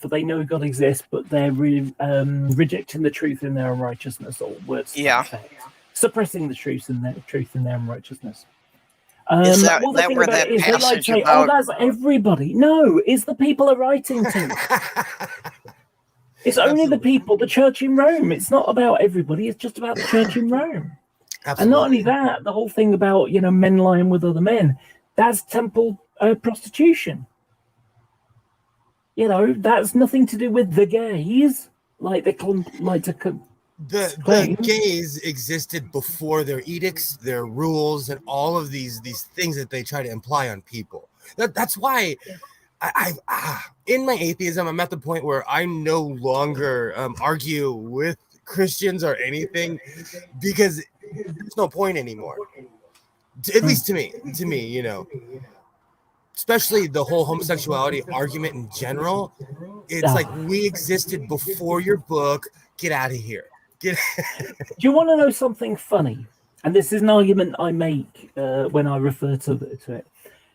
Speaker 3: they know God exists, but they're rejecting the truth in their unrighteousness, or words to that effect, suppressing the truth in their unrighteousness.
Speaker 1: Is that where that passage about?
Speaker 3: Oh, that's everybody. No, it's the people are writing to. It's only the people, the church in Rome. It's not about everybody. It's just about the church in Rome. Absolutely. And not only that, the whole thing about, men lying with other men, that's temple prostitution. That's nothing to do with the gays. Like they like to claim.
Speaker 6: The gays existed before their edicts, their rules, and all of these things that they try to imply on people. That's why in my atheism, I'm at the point where I no longer argue with Christians or anything because there's no point anymore. At least to me, you know, especially the whole homosexuality argument in general. It's like we existed before your book. Get out of here. Do
Speaker 3: you want to know something funny? And this is an argument I make when I refer to it.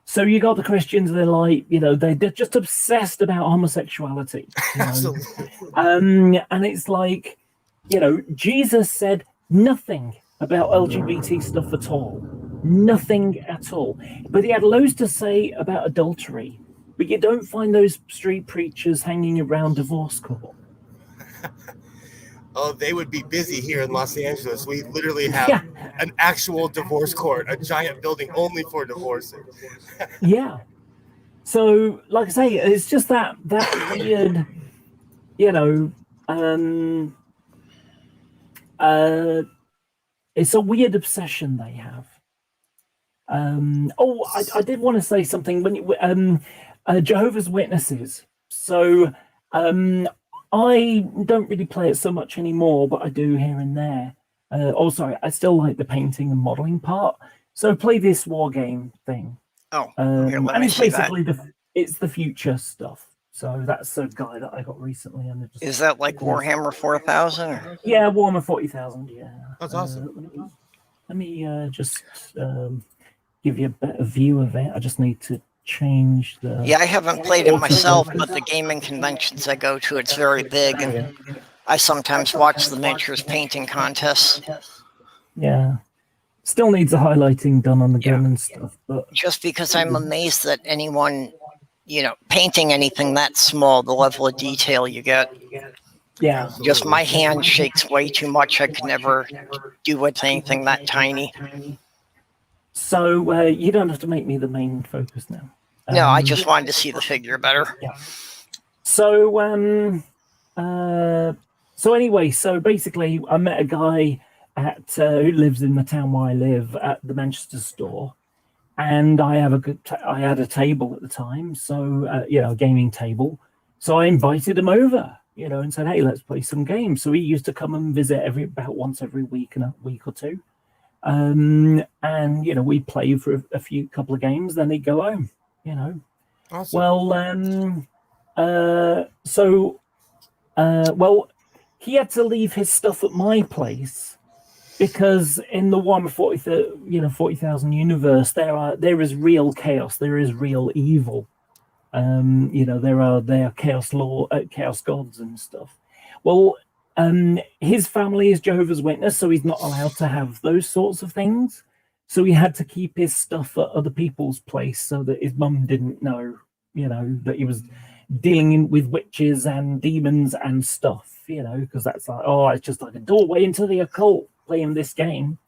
Speaker 3: So you got the Christians, they're like, you know, they're just obsessed about homosexuality. You know?
Speaker 6: Absolutely.
Speaker 3: And it's like, you know, Jesus said nothing about LGBT stuff at all. Nothing at all. But he had loads to say about adultery. But you don't find those street preachers hanging around divorce court.
Speaker 6: Oh, they would be busy here in Los Angeles. We literally have an actual divorce court, a giant building only for divorcing.
Speaker 3: Yeah. So, like I say, it's just that weird, you know, it's a weird obsession they have. I did want to say something when Jehovah's Witnesses. So, I don't really play it so much anymore, but I do here and there. Sorry, I still like the painting and modeling part. So play this war game thing.
Speaker 1: Oh, here, let
Speaker 3: and
Speaker 1: me
Speaker 3: it's
Speaker 1: see
Speaker 3: basically
Speaker 1: that.
Speaker 3: it's the future stuff. So that's a guy that I got recently. And
Speaker 1: Is that like Warhammer 4000?
Speaker 3: Yeah, Warhammer 40,000. Yeah,
Speaker 6: that's awesome.
Speaker 3: Let me just give you a better view of it. I just need to change the.
Speaker 1: Yeah, I haven't played it myself, but the gaming conventions I go to, it's very big, and I sometimes watch the miniatures painting contests.
Speaker 3: Yeah, still needs the highlighting done on the gun and stuff, but
Speaker 1: just because I'm amazed that anyone, you know, painting anything that small, the level of detail you get.
Speaker 3: Yeah,
Speaker 1: just my hand shakes way too much. I could never do with anything that tiny.
Speaker 3: So you don't have to make me the main focus now.
Speaker 1: No, I just wanted to see the figure better.
Speaker 3: Yeah. So anyway, so basically, I met a guy at who lives in the town where I live at the Manchester store, and I have I had a table at the time, so you know, a gaming table. So I invited him over, you know, and said, "Hey, let's play some games." So he used to come and visit about once every week and a week or two. And you know, we play for a couple of games, then he'd go home, you know.
Speaker 6: Awesome.
Speaker 3: Well, he had to leave his stuff at my place because in the Warhammer 40,000 universe, there is real chaos, there is real evil. You know, there are chaos gods and stuff. Well, his family is Jehovah's Witness, so he's not allowed to have those sorts of things. So he had to keep his stuff at other people's place so that his mum didn't know, you know, that he was dealing with witches and demons and stuff, you know, because that's like, oh, it's just like a doorway into the occult playing this game.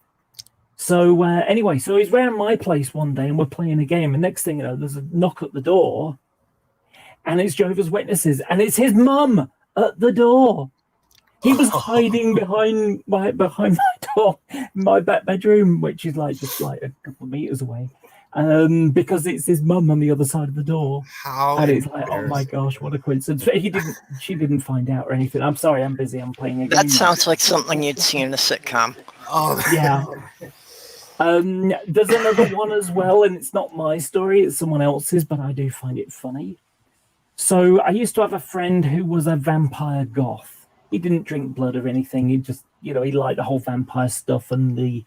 Speaker 3: So anyway, so he's round my place one day and we're playing a game. And next thing you know, there's a knock at the door and it's Jehovah's Witnesses and it's his mum at the door. He was hiding behind my door, my back bedroom, which is like just like a couple of meters away, because it's his mum on the other side of the door. And it's like, oh my gosh, what a coincidence! But she didn't find out or anything. I'm sorry, I'm busy. I'm playing a game.
Speaker 1: That sounds like something you'd see in a sitcom.
Speaker 6: Oh
Speaker 3: yeah. There's another one as well, and it's not my story; it's someone else's, but I do find it funny. So I used to have a friend who was a vampire goth. He didn't drink blood or anything. He just, you know, he liked the whole vampire stuff and the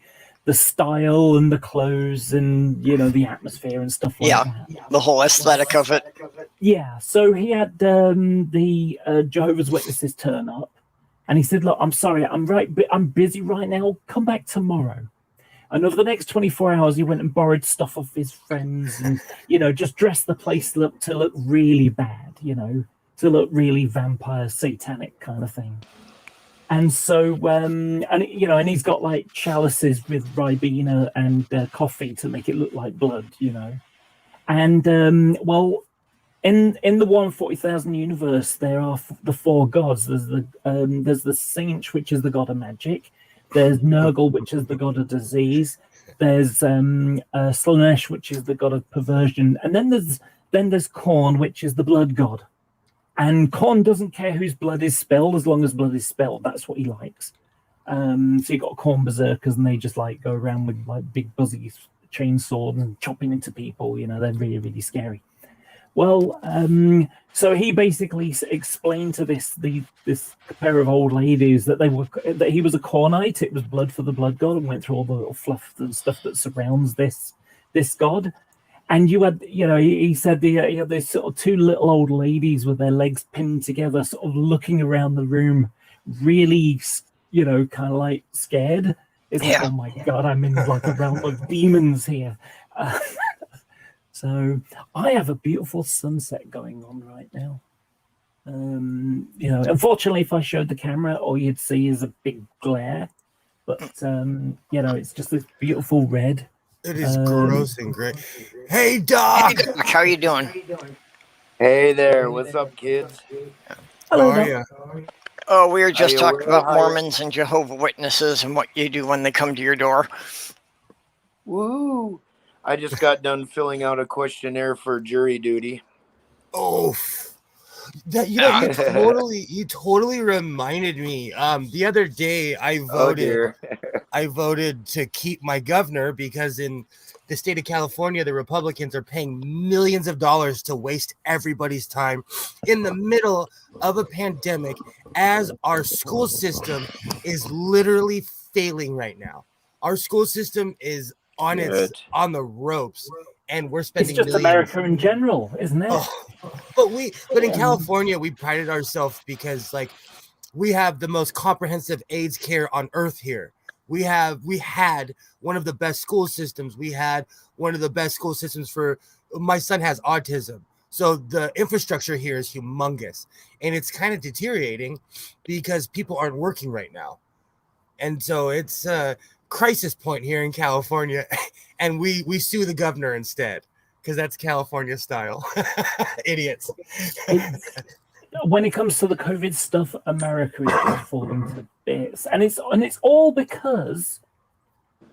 Speaker 3: style and the clothes and, you know, the atmosphere and stuff like that.
Speaker 1: The whole aesthetic of it.
Speaker 3: Yeah. So he had the Jehovah's Witnesses turn up and he said, look, I'm sorry, I'm busy right now. Come back tomorrow. And over the next 24 hours, he went and borrowed stuff off his friends and, you know, just dressed the place to look really bad, you know, to look really vampire, satanic kind of thing. And so, and you know, and he's got like chalices with Ribena and coffee to make it look like blood, you know. And well, in the 140,000 universe, there are the four gods. There's the Sinch, which is the god of magic. There's Nurgle, which is the god of disease. There's Slanesh, which is the god of perversion, and then there's Then there's corn, which is the blood god. And corn doesn't care whose blood is spilled as long as blood is spilled. That's what he likes. So you got corn berserkers, and they just like go around with like big buzzy chainsaws and chopping into people. You know, they're really, really scary. Well, so he basically explained to this pair of old ladies that he was a Cornite. It was blood for the blood god, and went through all the little fluff and stuff that surrounds this god. And you had, you know, he said you had these sort of two little old ladies with their legs pinned together, sort of looking around the room, really, you know, kind of like scared. It's like, oh my God, I'm in like a realm of demons here. So I have a beautiful sunset going on right now. You know, unfortunately, if I showed the camera, all you'd see is a big glare. But, you know, it's just this beautiful red.
Speaker 6: It is gross and great. Hey, Doc!
Speaker 1: Hey, Doc, how you doing?
Speaker 7: Hey there, what's up, kids?
Speaker 3: Hello,
Speaker 6: How are
Speaker 3: Doc.
Speaker 6: you?
Speaker 1: Oh, we were just
Speaker 7: Hiya,
Speaker 1: talking about
Speaker 7: hiya.
Speaker 1: Mormons and Jehovah Witnesses and what you do when they come to your door.
Speaker 7: Woo! I just got done filling out a questionnaire for jury duty.
Speaker 6: Oh, that you totally reminded me. The other day I
Speaker 7: Oh
Speaker 6: voted.
Speaker 7: dear.
Speaker 6: I voted to keep my governor because in the state of California, the Republicans are paying millions of dollars to waste everybody's time in the middle of a pandemic, as our school system is literally failing right now. Our school system is on the ropes, and we're spending
Speaker 3: It's just
Speaker 6: millions.
Speaker 3: America in general, isn't it?
Speaker 6: Oh, but in California, we prided ourselves because like we have the most comprehensive AIDS care on earth here. We had one of the best school systems. We had one of the best school systems for my son has autism. So the infrastructure here is humongous, and it's kind of deteriorating because people aren't working right now. And so it's a crisis point here in California, and we sue the governor instead because that's California style. Idiots.
Speaker 3: When it comes to the COVID stuff, America is just falling to bits, and it's all because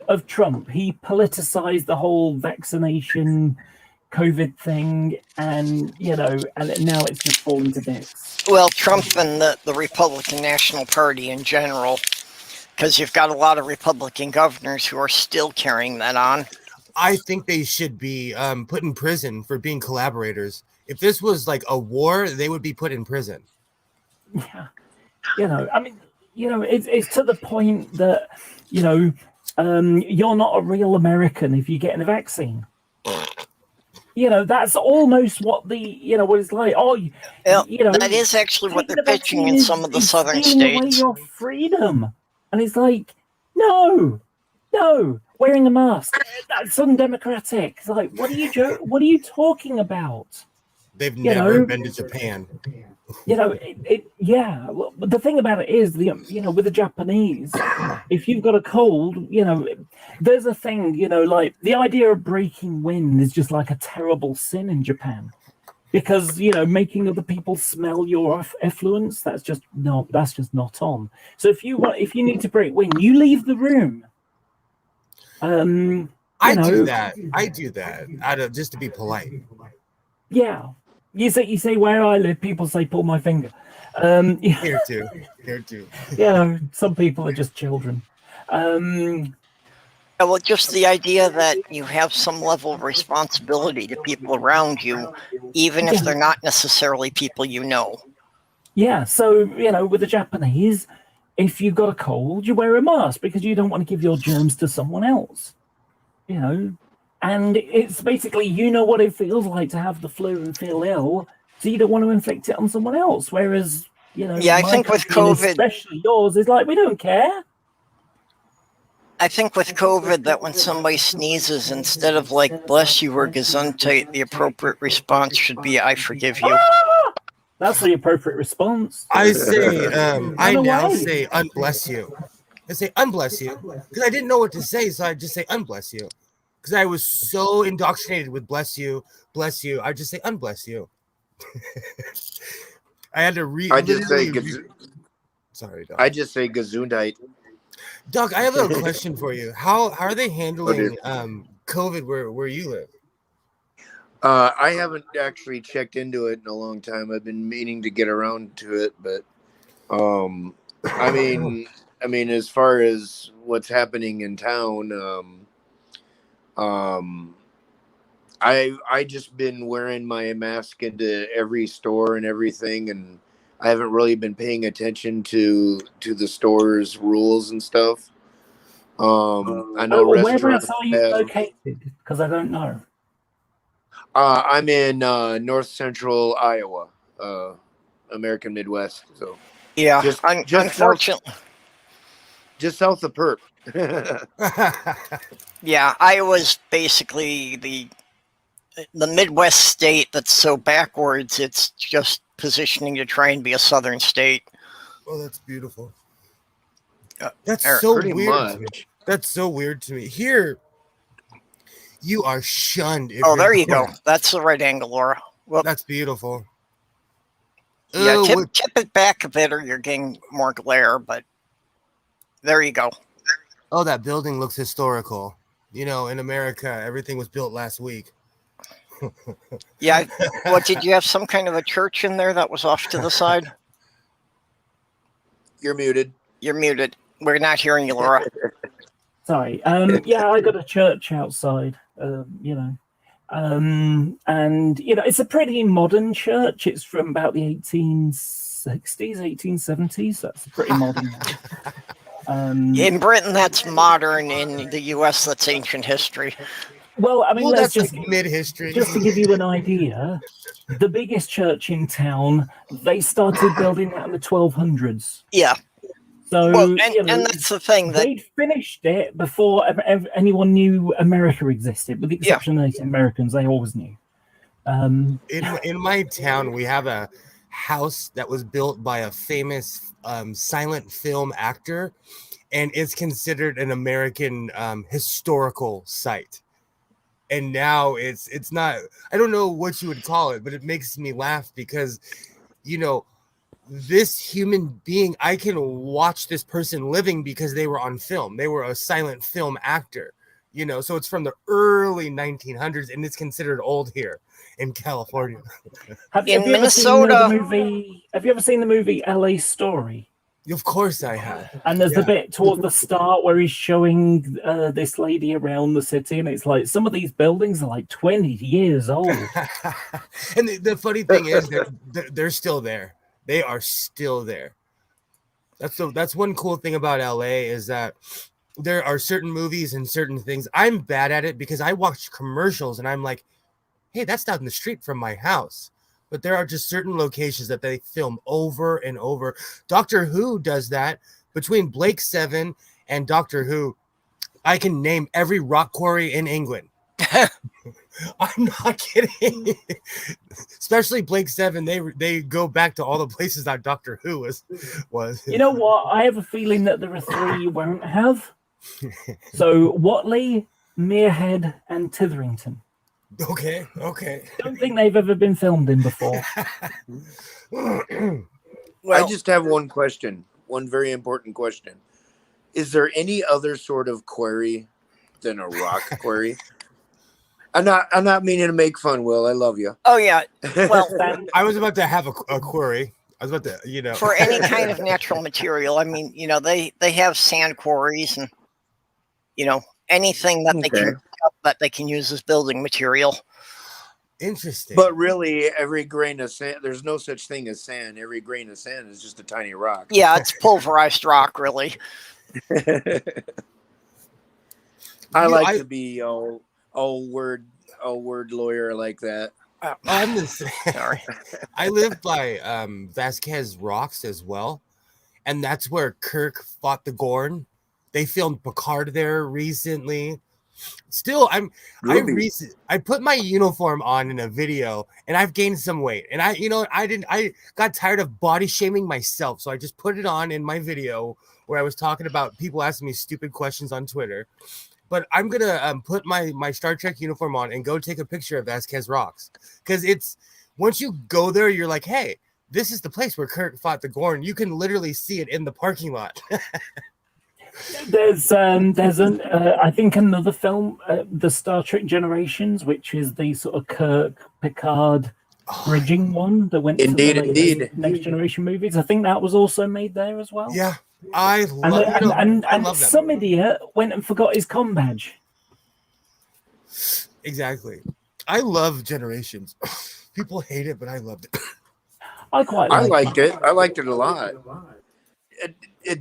Speaker 3: of Trump. He politicized the whole vaccination COVID thing, and you know, and now it's just falling to bits.
Speaker 1: Well, Trump and the Republican National Party in general, because you've got a lot of Republican governors who are still carrying that on.
Speaker 6: I think they should be put in prison for being collaborators. If this was like a war, they would be put in prison.
Speaker 3: Yeah, you know, I mean, you know, it's to the point that, you know, you're not a real American if you're getting a vaccine. You know, that's almost what what it's like. Oh, you know,
Speaker 1: that is actually what they're pitching in some of the southern
Speaker 3: stealing away
Speaker 1: states.
Speaker 3: your freedom, and it's like, no, wearing a mask, that's undemocratic. It's like, what are you talking about?
Speaker 6: They've never been to Japan.
Speaker 3: You know, yeah. Well, but the thing about it is, you know, with the Japanese, if you've got a cold, you know, there's a thing, you know, like the idea of breaking wind is just like a terrible sin in Japan, because you know, making other people smell your effluence, that's just not on. So if you need to break wind, you leave the room.
Speaker 6: I do that. Just to be polite.
Speaker 3: Yeah. You say where I live, people say pull my finger.
Speaker 6: Here too.
Speaker 3: You know, some people are just children.
Speaker 1: Well, just the idea that you have some level of responsibility to people around you, even if they're not necessarily people you know.
Speaker 3: Yeah, so, you know, with the Japanese, if you've got a cold, you wear a mask because you don't want to give your germs to someone else. You know, and it's basically, you know what it feels like to have the flu and feel ill, so you don't want to inflict it on someone else. Whereas, you know,
Speaker 1: I think with COVID,
Speaker 3: especially yours, is like, we don't care.
Speaker 1: I think with COVID that when somebody sneezes, instead of like bless you or gesundheit, the appropriate response should be I forgive you.
Speaker 3: That's the appropriate response.
Speaker 6: I say, I now say unbless you. I say unbless you because I didn't know what to say, so I just say unbless you. Because I was so indoctrinated with bless you. I just say unbless you. I had to read. Sorry, Doc.
Speaker 7: I just say Gesundheit.
Speaker 6: Doc, I have a question for you. How are they handling COVID where you live?
Speaker 7: I haven't actually checked into it in a long time. I've been meaning to get around to it, but I mean, as far as what's happening in town, I just been wearing my mask into every store and everything, and I haven't really been paying attention to the store's rules and stuff. I know
Speaker 3: Whereabouts
Speaker 7: restaurants
Speaker 3: are you
Speaker 7: have.
Speaker 3: located? Because I don't know.
Speaker 7: I'm in north central Iowa, American Midwest. So
Speaker 1: Yeah,
Speaker 7: just
Speaker 1: unfortunately.
Speaker 7: just south of Perp.
Speaker 1: Yeah, Iowa's basically the Midwest state that's so backwards. It's just positioning to try and be a southern state.
Speaker 6: Oh, that's beautiful.
Speaker 1: Uh,
Speaker 6: That's
Speaker 1: Eric,
Speaker 6: so
Speaker 7: pretty
Speaker 6: weird to me.
Speaker 7: much.
Speaker 6: That's so weird to me. Here, you are shunned. If
Speaker 1: Oh,
Speaker 6: you're
Speaker 1: there you
Speaker 6: there.
Speaker 1: go. That's the right angle, Laura. Well,
Speaker 6: That's beautiful.
Speaker 1: yeah,
Speaker 6: Oh,
Speaker 1: tip it back a bit or you're getting more glare, but there you go.
Speaker 6: oh, that building looks historical. You know, in America, everything was built last week.
Speaker 1: Yeah, what, did you have some kind of a church in there that was off to the side?
Speaker 7: You're muted.
Speaker 1: You're muted. We're not hearing you, Laura.
Speaker 3: Sorry. Yeah, I got a church outside. You know, and you know, it's a pretty modern church. It's from about the 1860s, 1870s. That's a pretty modern one.
Speaker 1: In Britain, that's modern. In the U.S., that's ancient history.
Speaker 3: Well, I mean,
Speaker 6: Well,
Speaker 3: let's
Speaker 6: that's
Speaker 3: just
Speaker 6: like mid-history.
Speaker 3: just to give you an idea, the biggest church in town, they started building that in the 1200s.
Speaker 1: Yeah.
Speaker 3: So,
Speaker 1: Well,
Speaker 3: you know,
Speaker 1: and that's the thing that
Speaker 3: they'd finished it before anyone knew America existed, with the exception of Native Americans. They always knew.
Speaker 6: In my town, we have a house that was built by a famous silent film actor, and it's considered an American historical site. And now it's not. I don't know what you would call it, but it makes me laugh because, you know, this human being, I can watch this person living because they were on film. They were a silent film actor, you know, so it's from the early 1900s and it's considered old here in California.
Speaker 3: Have
Speaker 1: in
Speaker 3: you ever seen
Speaker 1: Minnesota,
Speaker 3: the movie? Have you ever seen the movie LA Story?
Speaker 6: Of course I have.
Speaker 3: And there's the
Speaker 6: Yeah.
Speaker 3: bit towards the start where he's showing this lady around the city, and it's like some of these buildings are like 20 years old.
Speaker 6: And the funny thing is they're still there. They are still there. That's one cool thing about LA is that there are certain movies and certain things. I'm bad at it because I watch commercials and I'm like, hey, that's down the street from my house. But there are just certain locations that they film over and over. Doctor Who does that. Between Blake 7 and Doctor Who, I can name every rock quarry in England. I'm not kidding. Especially Blake 7, they go back to all the places that Doctor Who was.
Speaker 3: You know what? I have a feeling that there are three you won't have. So Watley, Muirhead, and Titherington.
Speaker 6: Okay.
Speaker 3: Don't think they've ever been filmed in before.
Speaker 7: I
Speaker 1: well,
Speaker 7: just have one question, one very important question. Is there any other sort of quarry than a rock quarry? I'm not meaning to make fun, Will. I love you.
Speaker 1: oh yeah. Well,
Speaker 6: I was about to have a query. I was about to, you know.
Speaker 1: for any kind of natural material, I mean, you know, they have sand quarries and, you know, anything that they can that they can use as building material.
Speaker 6: Interesting.
Speaker 7: But really, every grain of sand, there's no such thing as sand. Every grain of sand is just a tiny rock.
Speaker 1: Yeah, it's pulverized rock, really.
Speaker 7: I like to be all word lawyer like that.
Speaker 6: I'm the same.
Speaker 1: Sorry.
Speaker 6: I live by Vasquez Rocks as well, and that's where Kirk fought the Gorn. They filmed Picard there recently. Still, I put my uniform on in a video, and I've gained some weight. And I got tired of body shaming myself, so I just put it on in my video where I was talking about people asking me stupid questions on Twitter. But I'm gonna put my Star Trek uniform on and go take a picture of Vasquez Rocks, because it's once you go there, you're like, hey, this is the place where Kirk fought the Gorn. You can literally see it in the parking lot.
Speaker 3: There's I think another film, the Star Trek Generations, which is the sort of Kirk Picard bridging one that went to the latest Next Generation movies. I think that was also made there as well.
Speaker 6: Yeah, I love
Speaker 3: and some idiot went and forgot his comm badge.
Speaker 6: Exactly. I love Generations. People hate it, but I loved it.
Speaker 3: I
Speaker 7: liked it. I liked it a lot.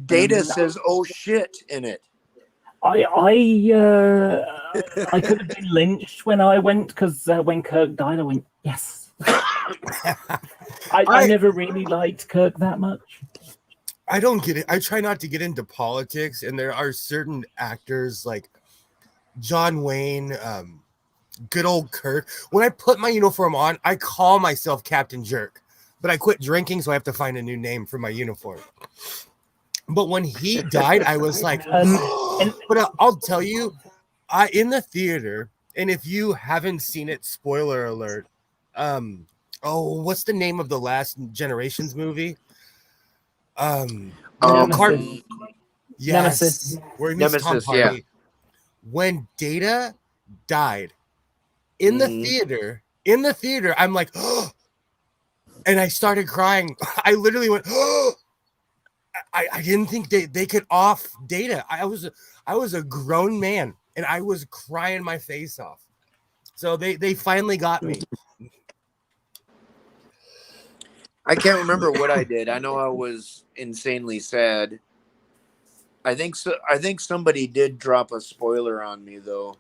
Speaker 7: Data says "oh shit" in it.
Speaker 3: I could have been lynched when I went, because when Kirk died, I went, yes. I never really liked Kirk that much.
Speaker 6: I don't get it. I try not to get into politics, and there are certain actors like John Wayne, good old Kirk. When I put my uniform on, I call myself Captain Jerk, but I quit drinking, so I have to find a new name for my uniform. But when he died, I was like, but I'll tell you, in the theater, and if you haven't seen it, spoiler alert. What's the name of the last Generations movie?
Speaker 3: Nemesis.
Speaker 6: Yes, where he meets Tom Hardy. Yeah. When Data died in the theater, I'm like, oh, and I started crying. I literally went, oh. I didn't think they could off Data. I was a grown man, and I was crying my face off. So they finally got me.
Speaker 7: I can't remember what I did. I know I was insanely sad. I think so. I think somebody did drop a spoiler on me though,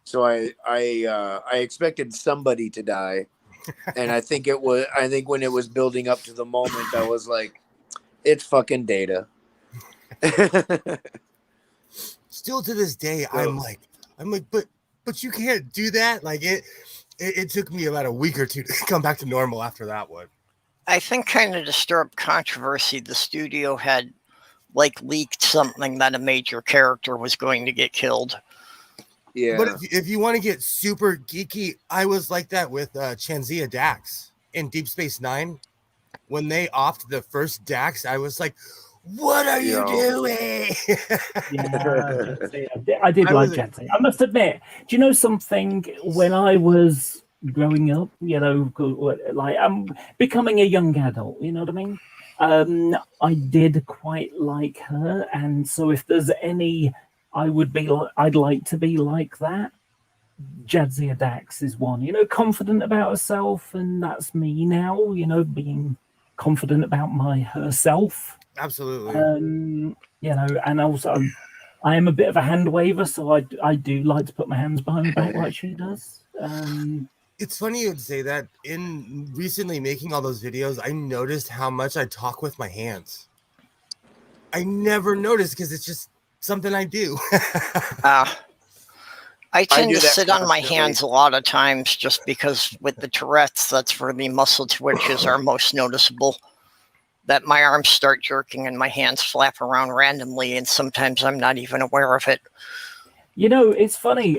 Speaker 7: so I expected somebody to die, and I think when it was building up to the moment, I was like, it's fucking Data.
Speaker 6: Still to this day, I'm like, but you can't do that. Like it took me about a week or two to come back to normal after that one.
Speaker 1: I think kind of to stir up controversy, the studio had leaked something that a major character was going to get killed.
Speaker 7: Yeah.
Speaker 6: But if you want to get super geeky, I was like that with Chanzia Dax in Deep Space Nine. When they offed the first Dax, I was like, what are you doing?
Speaker 3: I did like Chanzia. I must admit, do you know something? When I was growing up, I'm becoming a young adult, you know what I mean? I did quite like her, and so if there's any I'd like to be like that, Jadzia Dax is one, confident about herself, and that's me now, being confident about herself.
Speaker 6: Absolutely.
Speaker 3: And also I am a bit of a hand waver, so I do like to put my hands behind my back like she does.
Speaker 6: It's funny you'd say that. In recently making all those videos, I noticed how much I talk with my hands. I never noticed because it's just something I do.
Speaker 1: I tend to sit on my hands a lot of times just because with the Tourette's, that's where the muscle twitches are most noticeable. That my arms start jerking and my hands flap around randomly, and sometimes I'm not even aware of it.
Speaker 3: It's funny.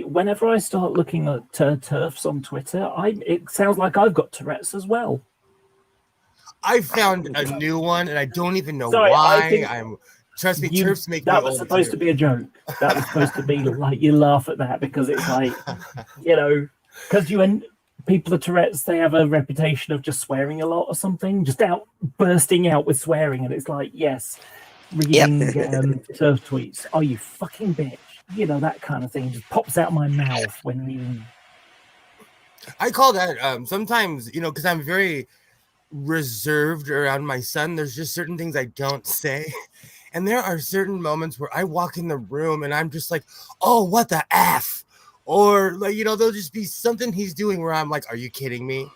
Speaker 3: Whenever I start looking at TERFs on Twitter, it sounds like I've got Tourette's as well.
Speaker 6: I found a new one, and I don't even know why. Trust me, TERFs make me old.
Speaker 3: That was supposed to be a joke. That was supposed to be like, you laugh at that because it's like, because people with Tourette's, they have a reputation of just swearing a lot or something, just bursting out with swearing, and it's like, yes, reading TERF tweets. Oh, you fucking bitch. That kind of thing just pops out my mouth when reading.
Speaker 6: I call that sometimes, because I'm very reserved around my son. There's just certain things I don't say. And there are certain moments where I walk in the room and I'm just like, oh, what the F? Or there'll just be something he's doing where I'm like, are you kidding me?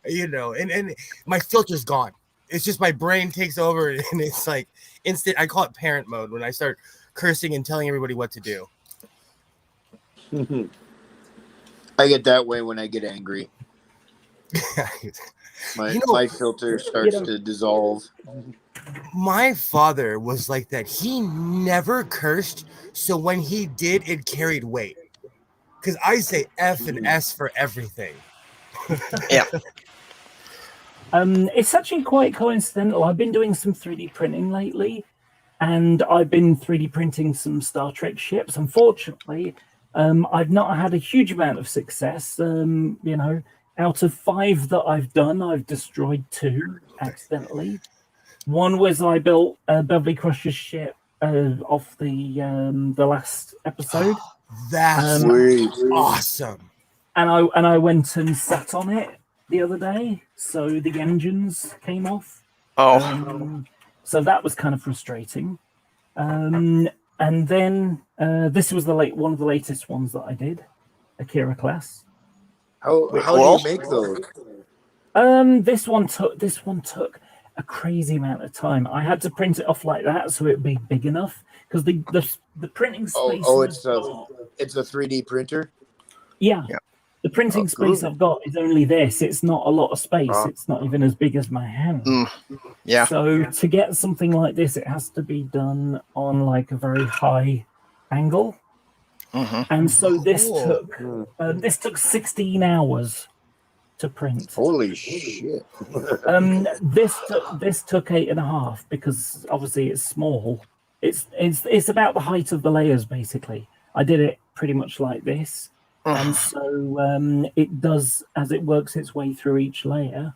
Speaker 6: And my filter's gone. It's just my brain takes over and it's like instant. I call it parent mode when I start cursing and telling everybody what to do.
Speaker 7: I get that way when I get angry. My filter starts to dissolve.
Speaker 6: My father was like that. He never cursed, so when he did, it carried weight. Because I say F and S for everything.
Speaker 1: Yeah.
Speaker 3: It's actually quite coincidental. I've been doing some 3D printing lately, and I've been 3D printing some Star Trek ships. Unfortunately, I've not had a huge amount of success. You know, out of 5 that I've done, I've destroyed 2 accidentally. One was I built Beverly Crusher's ship off the last episode.
Speaker 6: That's
Speaker 7: Sweet.
Speaker 6: awesome.
Speaker 3: And I went and sat on it the other day, so the engines came off.
Speaker 1: Oh,
Speaker 3: So that was kind of frustrating. And then this was one of the latest ones that I did, Akira class.
Speaker 7: How
Speaker 1: Well-
Speaker 7: do you make those?
Speaker 3: This one took a crazy amount of time. I had to print it off like that so it'd be big enough because the printing space.
Speaker 7: It's a 3D printer.
Speaker 3: Yeah.
Speaker 1: Yeah.
Speaker 3: The printing space
Speaker 7: cool.
Speaker 3: I've got is only this. It's not a lot of space.
Speaker 7: Ah.
Speaker 3: It's not even as big as my hand.
Speaker 1: yeah.
Speaker 3: So to get something like this, it has to be done on like a very high angle.
Speaker 1: hmm
Speaker 3: And so this
Speaker 6: Cool.
Speaker 3: took 16 hours to print.
Speaker 7: Holy shit!
Speaker 3: This took 8.5 because obviously it's small. It's about the height of the layers basically. I did it pretty much like this. And so it does, as it works its way through each layer.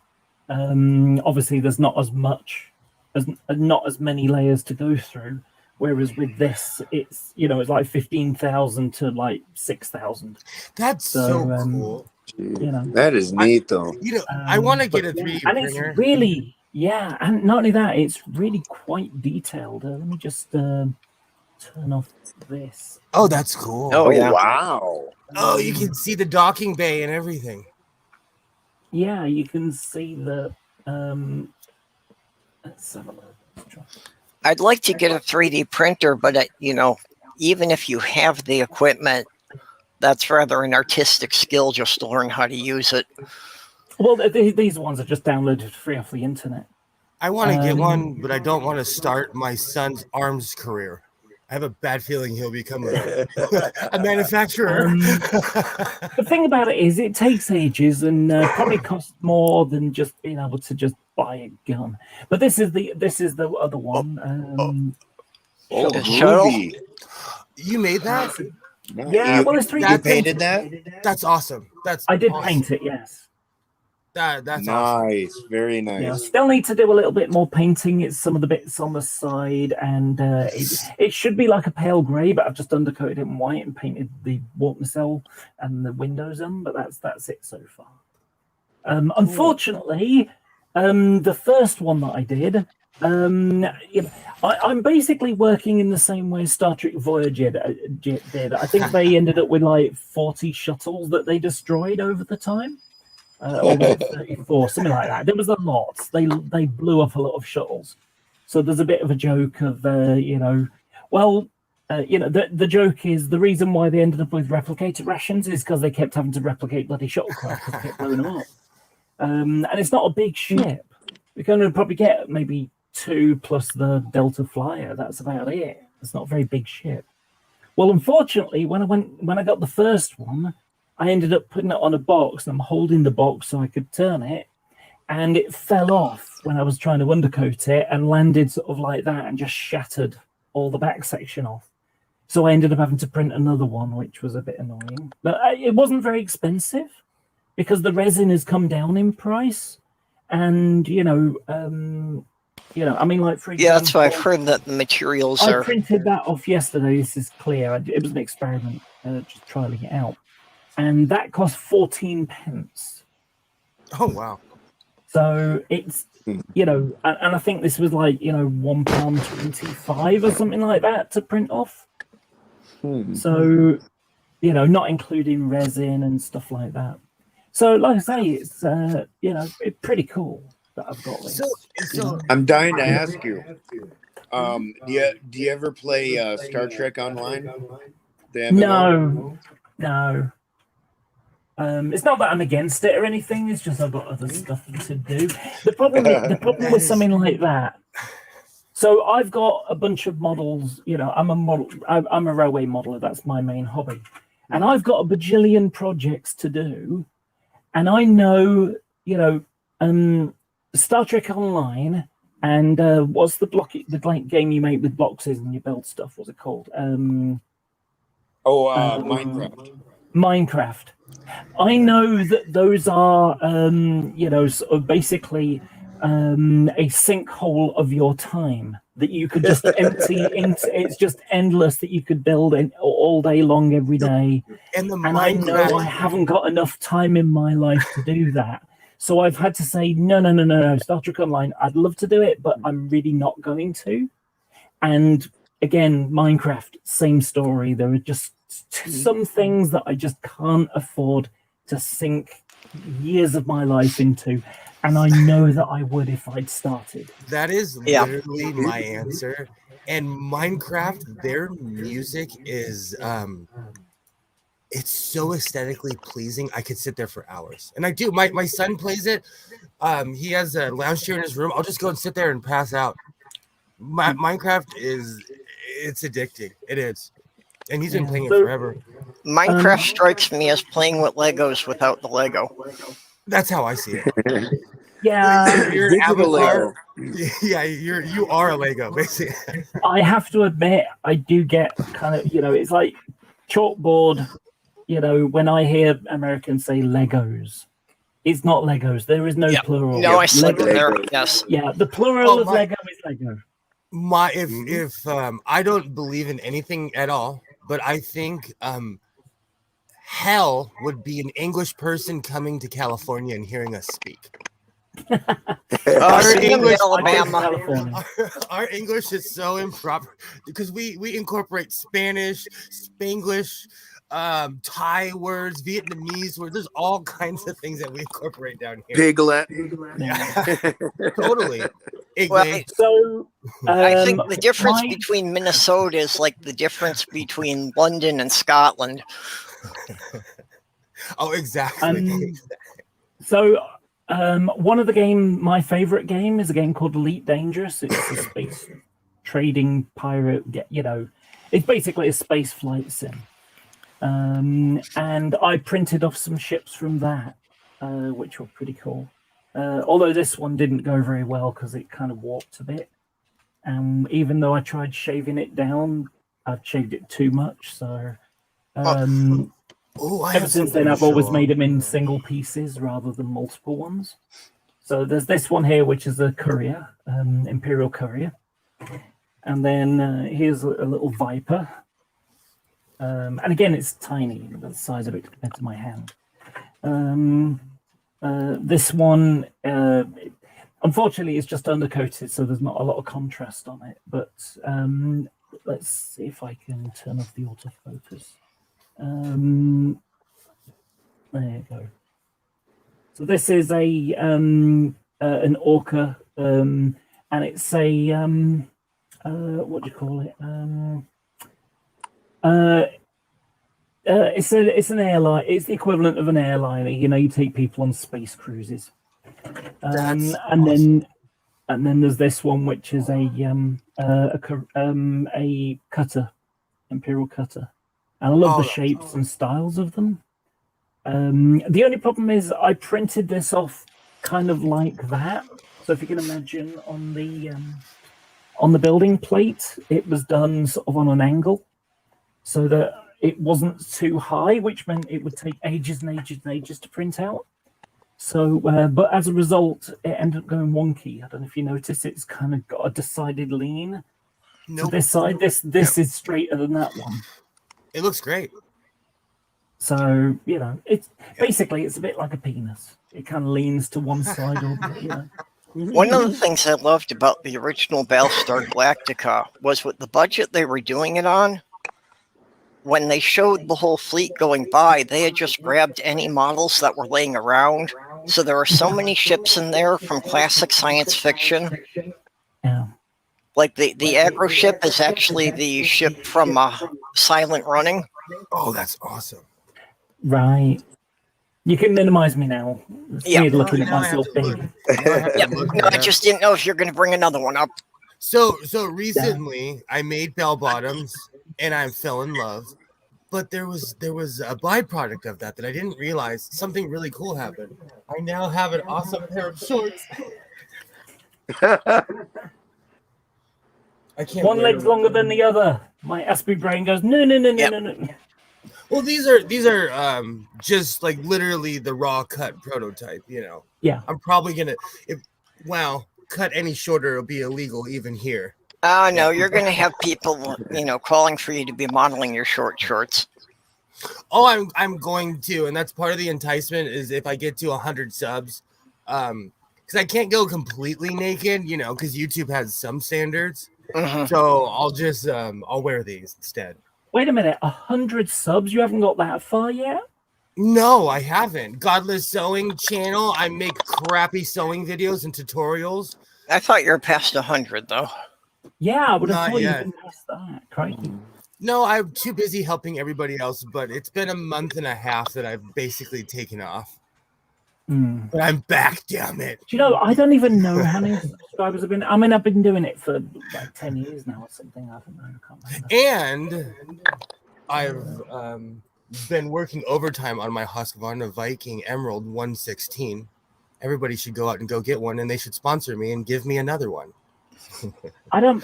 Speaker 3: Obviously, there's not as many layers to go through. Whereas with this, it's it's like 15,000 to like 6,000.
Speaker 6: That's so cool.
Speaker 7: That is neat, though.
Speaker 6: I want to get a
Speaker 3: but
Speaker 6: 3D
Speaker 3: and
Speaker 6: printer.
Speaker 3: it's really and not only that, it's really quite detailed. Let me just turn off this.
Speaker 6: Oh, that's cool.
Speaker 1: Oh, yeah.
Speaker 7: Wow!
Speaker 6: Oh, you can see the docking bay and everything.
Speaker 3: Yeah, you can see the. Let's have a look. Let's try.
Speaker 1: I'd like to get a 3D printer, but even if you have the equipment, that's rather an artistic skill just to learn how to use it.
Speaker 3: Well, these ones are just downloaded free off the internet.
Speaker 6: I want to get one, but I don't want to start my son's arms career. I have a bad feeling he'll become a manufacturer.
Speaker 3: The thing about it is, it takes ages and probably costs more than just being able to just buy a gun. But this is the other one.
Speaker 1: The shuttle?
Speaker 7: groovy.
Speaker 6: You made that?
Speaker 3: Yeah, well, it's 3D
Speaker 7: You painted
Speaker 3: printed.
Speaker 7: that?
Speaker 6: That's awesome.
Speaker 3: I did
Speaker 6: awesome.
Speaker 3: paint it, yes.
Speaker 6: That's awesome.
Speaker 7: Nice, very
Speaker 3: Yeah,
Speaker 7: nice.
Speaker 3: still need to do a little bit more painting. It's some of the bits on the side, and it should be like a pale grey, but I've just undercoated it in white and painted the warp nacelle and the windows on. But that's it so far. Unfortunately, the first one that I did, I'm basically working in the same way Star Trek Voyager did. I think they ended up with like 40 shuttles that they destroyed over the time. Or was it 34, something like that. There was a lot. They blew up a lot of shuttles. So there's a bit of a joke of, the joke is the reason why they ended up with replicator rations is because they kept having to replicate bloody shuttlecraft because they kept blowing them up. And it's not a big ship. We can only probably get maybe 2 plus the Delta Flyer. That's about it. It's not a very big ship. Well, unfortunately, when I got the first one, I ended up putting it on a box, and I'm holding the box so I could turn it, and it fell off when I was trying to undercoat it and landed sort of like that and just shattered all the back section off. So I ended up having to print another one, which was a bit annoying. But it wasn't very expensive because the resin has come down in price, and I mean, like for example,
Speaker 1: Yeah, that's why I've heard that the materials
Speaker 3: I
Speaker 1: are.
Speaker 3: printed that off yesterday. This is clear. It was an experiment, just trialing it out. And that cost 14 pence.
Speaker 6: Oh, wow.
Speaker 3: So it's, and I think this was like, £1.25 or something like that to print off. So, not including resin and stuff like that. So, like I say, it's, it's pretty cool that I've got this.
Speaker 6: So
Speaker 7: I'm dying to ask you. Do you ever play Star Trek Online? The MMO?
Speaker 3: No. It's not that I'm against it or anything. It's just I've got other stuff to do. The problem with something like that. So I've got a bunch of models. I'm a model. I'm a railway modeler. That's my main hobby, and I've got a bajillion projects to do. And I know, Star Trek Online And what's the game you make with boxes and you build stuff? What's it called?
Speaker 7: Minecraft.
Speaker 3: Minecraft. I know that those are, sort of basically a sinkhole of your time that you could just empty into. It's just endless that you could build in all day long, every day.
Speaker 6: And
Speaker 3: I know I haven't got enough time in my life to do that. So I've had to say, no, Star Trek Online, I'd love to do it, but I'm really not going to. And again, Minecraft, same story. There are just some things that I just can't afford to sink years of my life into. And I know that I would if I'd started.
Speaker 6: That is literally my answer. And Minecraft, their music is it's so aesthetically pleasing. I could sit there for hours. And I do. My son plays it. He has a lounge chair in his room. I'll just go and sit there and pass out. Minecraft it's addicting. It is. And he's been playing it forever.
Speaker 1: Minecraft strikes me as playing with Legos without the Lego.
Speaker 6: That's how I see it.
Speaker 3: Yeah,
Speaker 6: you're an
Speaker 7: Digital
Speaker 6: avatar.
Speaker 7: Lego.
Speaker 6: Yeah, you are a Lego, basically.
Speaker 3: I have to admit, I do get kind of, it's like chalkboard. When I hear Americans say Legos, it's not Legos. There is no plural.
Speaker 1: No, I slipped
Speaker 3: Lego.
Speaker 1: there. Yes.
Speaker 3: Yeah, the plural of Lego is Lego.
Speaker 6: If I don't believe in anything at all, but I think hell would be an English person coming to California and hearing us speak. Our English is so improper because we incorporate Spanish, Spanglish, Thai words, Vietnamese words. There's all kinds of things that we incorporate down here.
Speaker 7: Piglet.
Speaker 6: Yeah. Totally.
Speaker 1: Well,
Speaker 3: so
Speaker 1: I think the difference between Minnesota is like the difference between London and Scotland.
Speaker 6: Oh, exactly.
Speaker 3: One of my favorite game is a game called Elite Dangerous. It's a space trading pirate. It's basically a space flight sim. And I printed off some ships from that, which were pretty cool. Although this one didn't go very well because it kind of warped a bit. Even though I tried shaving it down, I've shaved it too much. So ever since then, I've always made them in single pieces rather than multiple ones. So there's this one here, which is a courier, Imperial courier. And then here's a little Viper. And again, it's tiny, the size of it compared to my hand. This one, unfortunately, is just undercoated, so there's not a lot of contrast on it. But let's see if I can turn off the autofocus. There you go. So this is an orca, and it's a what do you call it? It's an airline. It's the equivalent of an airliner. You take people on space cruises. And then there's this one, which is a cutter, Imperial cutter. And I love the shapes and styles of them. The only problem is I printed this off kind of like that. So if you can imagine on the building plate, it was done sort of on an angle, so that it wasn't too high, which meant it would take ages and ages and ages to print out. So, but as a result, it ended up going wonky. I don't know if you notice, it's kind of got a decided lean. Nope. To this side, this is straighter than that one.
Speaker 6: It looks great.
Speaker 3: So, it's basically, it's a bit like a penis. It kind of leans to one side or,
Speaker 1: One of the things I loved about the original Battlestar Galactica was with the budget they were doing it on. When they showed the whole fleet going by, they had just grabbed any models that were laying around. So there are so many ships in there from classic science fiction.
Speaker 3: Yeah.
Speaker 1: Like the aggro ship is actually the ship from Silent Running.
Speaker 6: Oh, that's awesome.
Speaker 3: Right. You can minimize me now. It's weird looking at myself big.
Speaker 1: No, I just didn't know if you're going to bring another one up.
Speaker 6: So recently I made bell bottoms and I fell in love, but there was a byproduct of that I didn't realize. Something really cool happened. I now have an awesome pair of shorts. I can't.
Speaker 3: One
Speaker 6: wear
Speaker 3: leg's
Speaker 6: it.
Speaker 3: longer than the
Speaker 6: I can't.
Speaker 3: One
Speaker 6: wear
Speaker 3: leg's
Speaker 6: it.
Speaker 3: longer than the other. My Aspie brain goes, no, no, no, no,
Speaker 1: Yep.
Speaker 3: no, no.
Speaker 6: Well, these are just like literally the raw cut prototype. You know.
Speaker 3: Yeah.
Speaker 6: I'm probably gonna cut any shorter, it'll be illegal even here.
Speaker 1: Oh no, you're gonna have people, calling for you to be modeling your short shorts.
Speaker 6: Oh, I'm going to, and that's part of the enticement is if I get to 100 subs, because I can't go completely naked, because YouTube has some standards.
Speaker 1: Mhm.
Speaker 6: So I'll just I'll wear these instead.
Speaker 3: Wait a minute, 100 subs? You haven't got that far yet?
Speaker 6: No, I haven't. Godless Sewing channel. I make crappy sewing videos and tutorials.
Speaker 1: I thought you were past 100 though.
Speaker 3: Yeah, I would have
Speaker 6: Not
Speaker 3: thought
Speaker 6: yet.
Speaker 3: you'd been past that. Crikey.
Speaker 6: No, I'm too busy helping everybody else, but it's been a month and a half that I've basically taken off.
Speaker 3: Hmm.
Speaker 6: But I'm back, damn it.
Speaker 3: Do you know, I don't even know how many subscribers have been. I mean, I've been doing it for like 10 years now or something. I don't know. I can't remember.
Speaker 6: And I've been working overtime on my Husqvarna Viking Emerald 116. Everybody should go out and go get one, and they should sponsor me and give me another one.
Speaker 3: I don't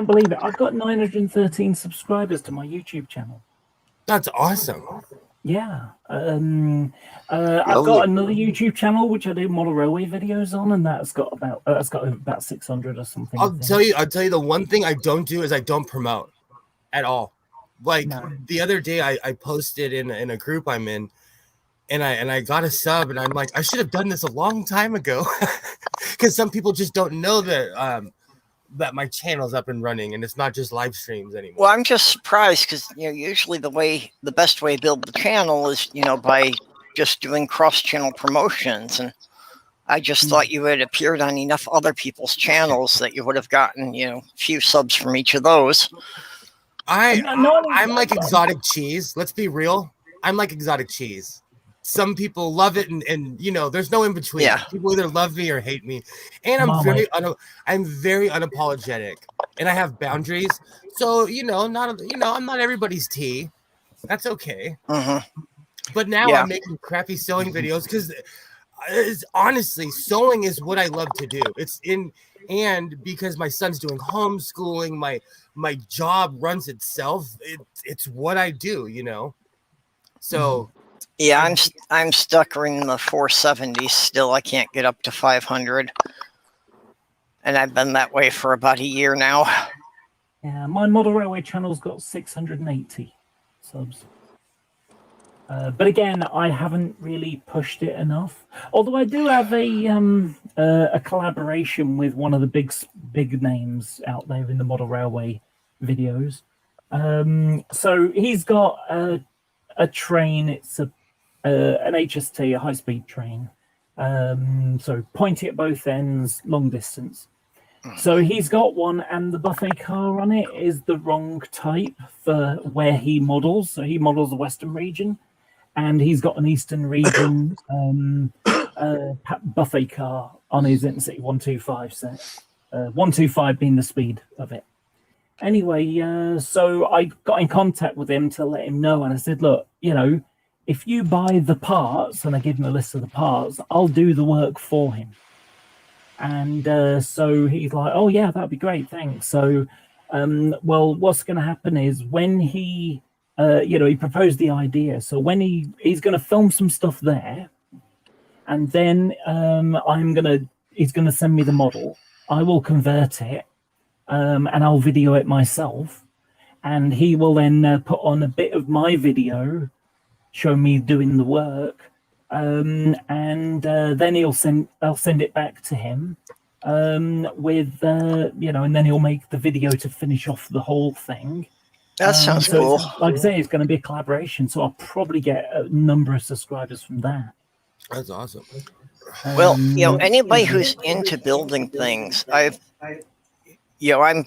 Speaker 3: believe it. I've got 913 subscribers to my YouTube channel.
Speaker 6: That's awesome.
Speaker 3: Yeah. I've got another YouTube channel which I do model railway videos on, and that's got about 600 or something.
Speaker 6: I'll tell you the one thing I don't do is I don't promote at all. Like the other day I posted in a group I'm in, and I got a sub, and I'm like, I should have done this a long time ago, because some people just don't know that my channel's up and running, and it's not just live streams anymore.
Speaker 1: Well, I'm just surprised because usually the best way to build the channel is by just doing cross-channel promotions, and I just thought you had appeared on enough other people's channels that you would have gotten a few subs from each of those.
Speaker 6: I'm like exotic cheese. Let's be real. I'm like exotic cheese. Some people love it, and there's no in between.
Speaker 1: Yeah.
Speaker 6: People either love me or hate me, and I'm very unapologetic, and I have boundaries. So I'm not everybody's tea. That's okay.
Speaker 1: Mm-hmm.
Speaker 6: But now I'm making crappy sewing videos because, honestly, sewing is what I love to do. And because my son's doing homeschooling, my job runs itself. It's what I do, So.
Speaker 1: Yeah, I'm stuck in the 470s still. I can't get up to 500, and I've been that way for about a year now.
Speaker 3: Yeah, my model railway channel's got 680 subs. But again, I haven't really pushed it enough. Although I do have a collaboration with one of the big names out there in the model railway videos. So he's got a train. It's an HST, a high-speed train. So pointy at both ends, long distance. So he's got one, and the buffet car on it is the wrong type for where he models. So he models the Western region, and he's got an Eastern region buffet car on his Intercity 125 set. 125 being the speed of it. Anyway, so I got in contact with him to let him know, and I said, look, if you buy the parts, and I give him a list of the parts, I'll do the work for him. And so he's like, oh yeah, that'd be great, thanks. So, well, what's going to happen is when he, he proposed the idea. So when he's going to film some stuff there, and then he's going to send me the model. I will convert it, and I'll video it myself. And he will then put on a bit of my video, show me doing the work, and then I'll send it back to him with and then he'll make the video to finish off the whole thing.
Speaker 1: That sounds
Speaker 3: so
Speaker 1: cool.
Speaker 3: Like I say, it's going to be a collaboration, so I'll probably get a number of subscribers from that.
Speaker 6: That's awesome.
Speaker 1: Well, anybody who's into building things, I'm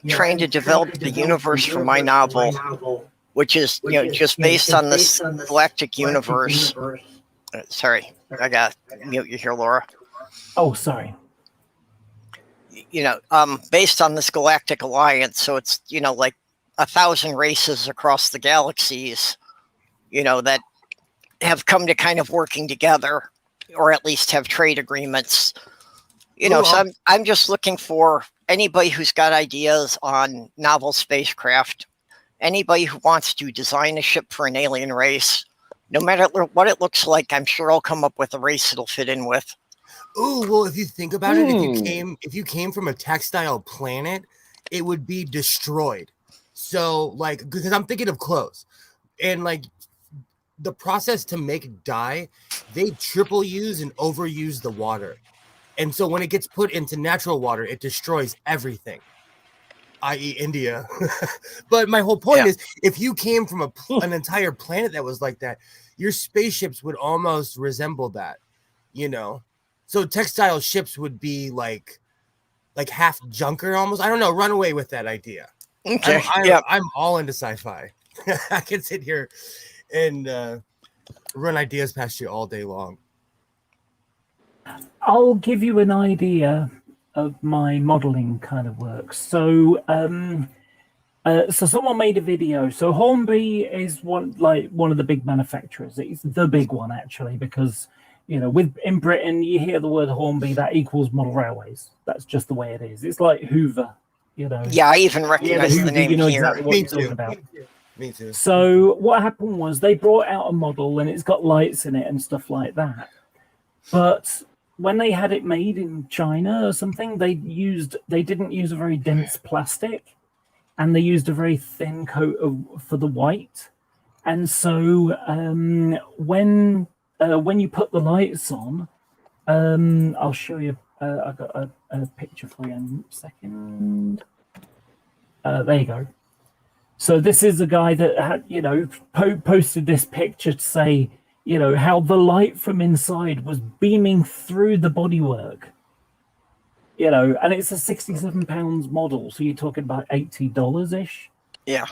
Speaker 1: trying to develop the universe for my novel, which is just based on this galactic universe. Sorry, I got mute you here, Laura.
Speaker 3: Oh, sorry.
Speaker 1: Based on this galactic alliance, so it's like 1,000 races across the galaxies, that have come to kind of working together, or at least have trade agreements, You know,
Speaker 6: Ooh,
Speaker 1: so I'm just looking for anybody who's got ideas on novel spacecraft, anybody who wants to design a ship for an alien race. No matter what it looks like, I'm sure I'll come up with a race it'll fit in with.
Speaker 6: Ooh, well, if you think about it, if you came from a textile planet, it would be destroyed. So, like, because I'm thinking of clothes, and like the process to make dye, they triple use and overuse the water, and so when it gets put into natural water, it destroys everything, i.e., India. But my whole point is, if you came from an entire planet that was like that, your spaceships would almost resemble that, you know. So textile ships would be like half junker almost. I don't know. Run away with that idea.
Speaker 1: Okay.
Speaker 6: I'm all into sci-fi. I can sit here and run ideas past you all day long.
Speaker 3: I'll give you an idea of my modeling kind of work. So, so someone made a video. So Hornby is one of the big manufacturers. It's the big one actually, because you know, in Britain, you hear the word Hornby, that equals model railways. That's just the way it is. It's like Hoover, you know.
Speaker 1: Yeah, I even recognize the name
Speaker 3: you know
Speaker 1: here.
Speaker 3: exactly what you're talking about.
Speaker 6: Me too.
Speaker 3: So what happened was they brought out a model and it's got lights in it and stuff like that. But when they had it made in China or something, they didn't use a very dense plastic, and they used a very thin coat for the white. And so when you put the lights on, I'll show you. I've got a picture for you in a second. There you go. So this is a guy that had, you know, posted this picture to say, you know, how the light from inside was beaming through the bodywork. You know, and it's a £67 model, so you're talking about $80-ish.
Speaker 1: Yeah.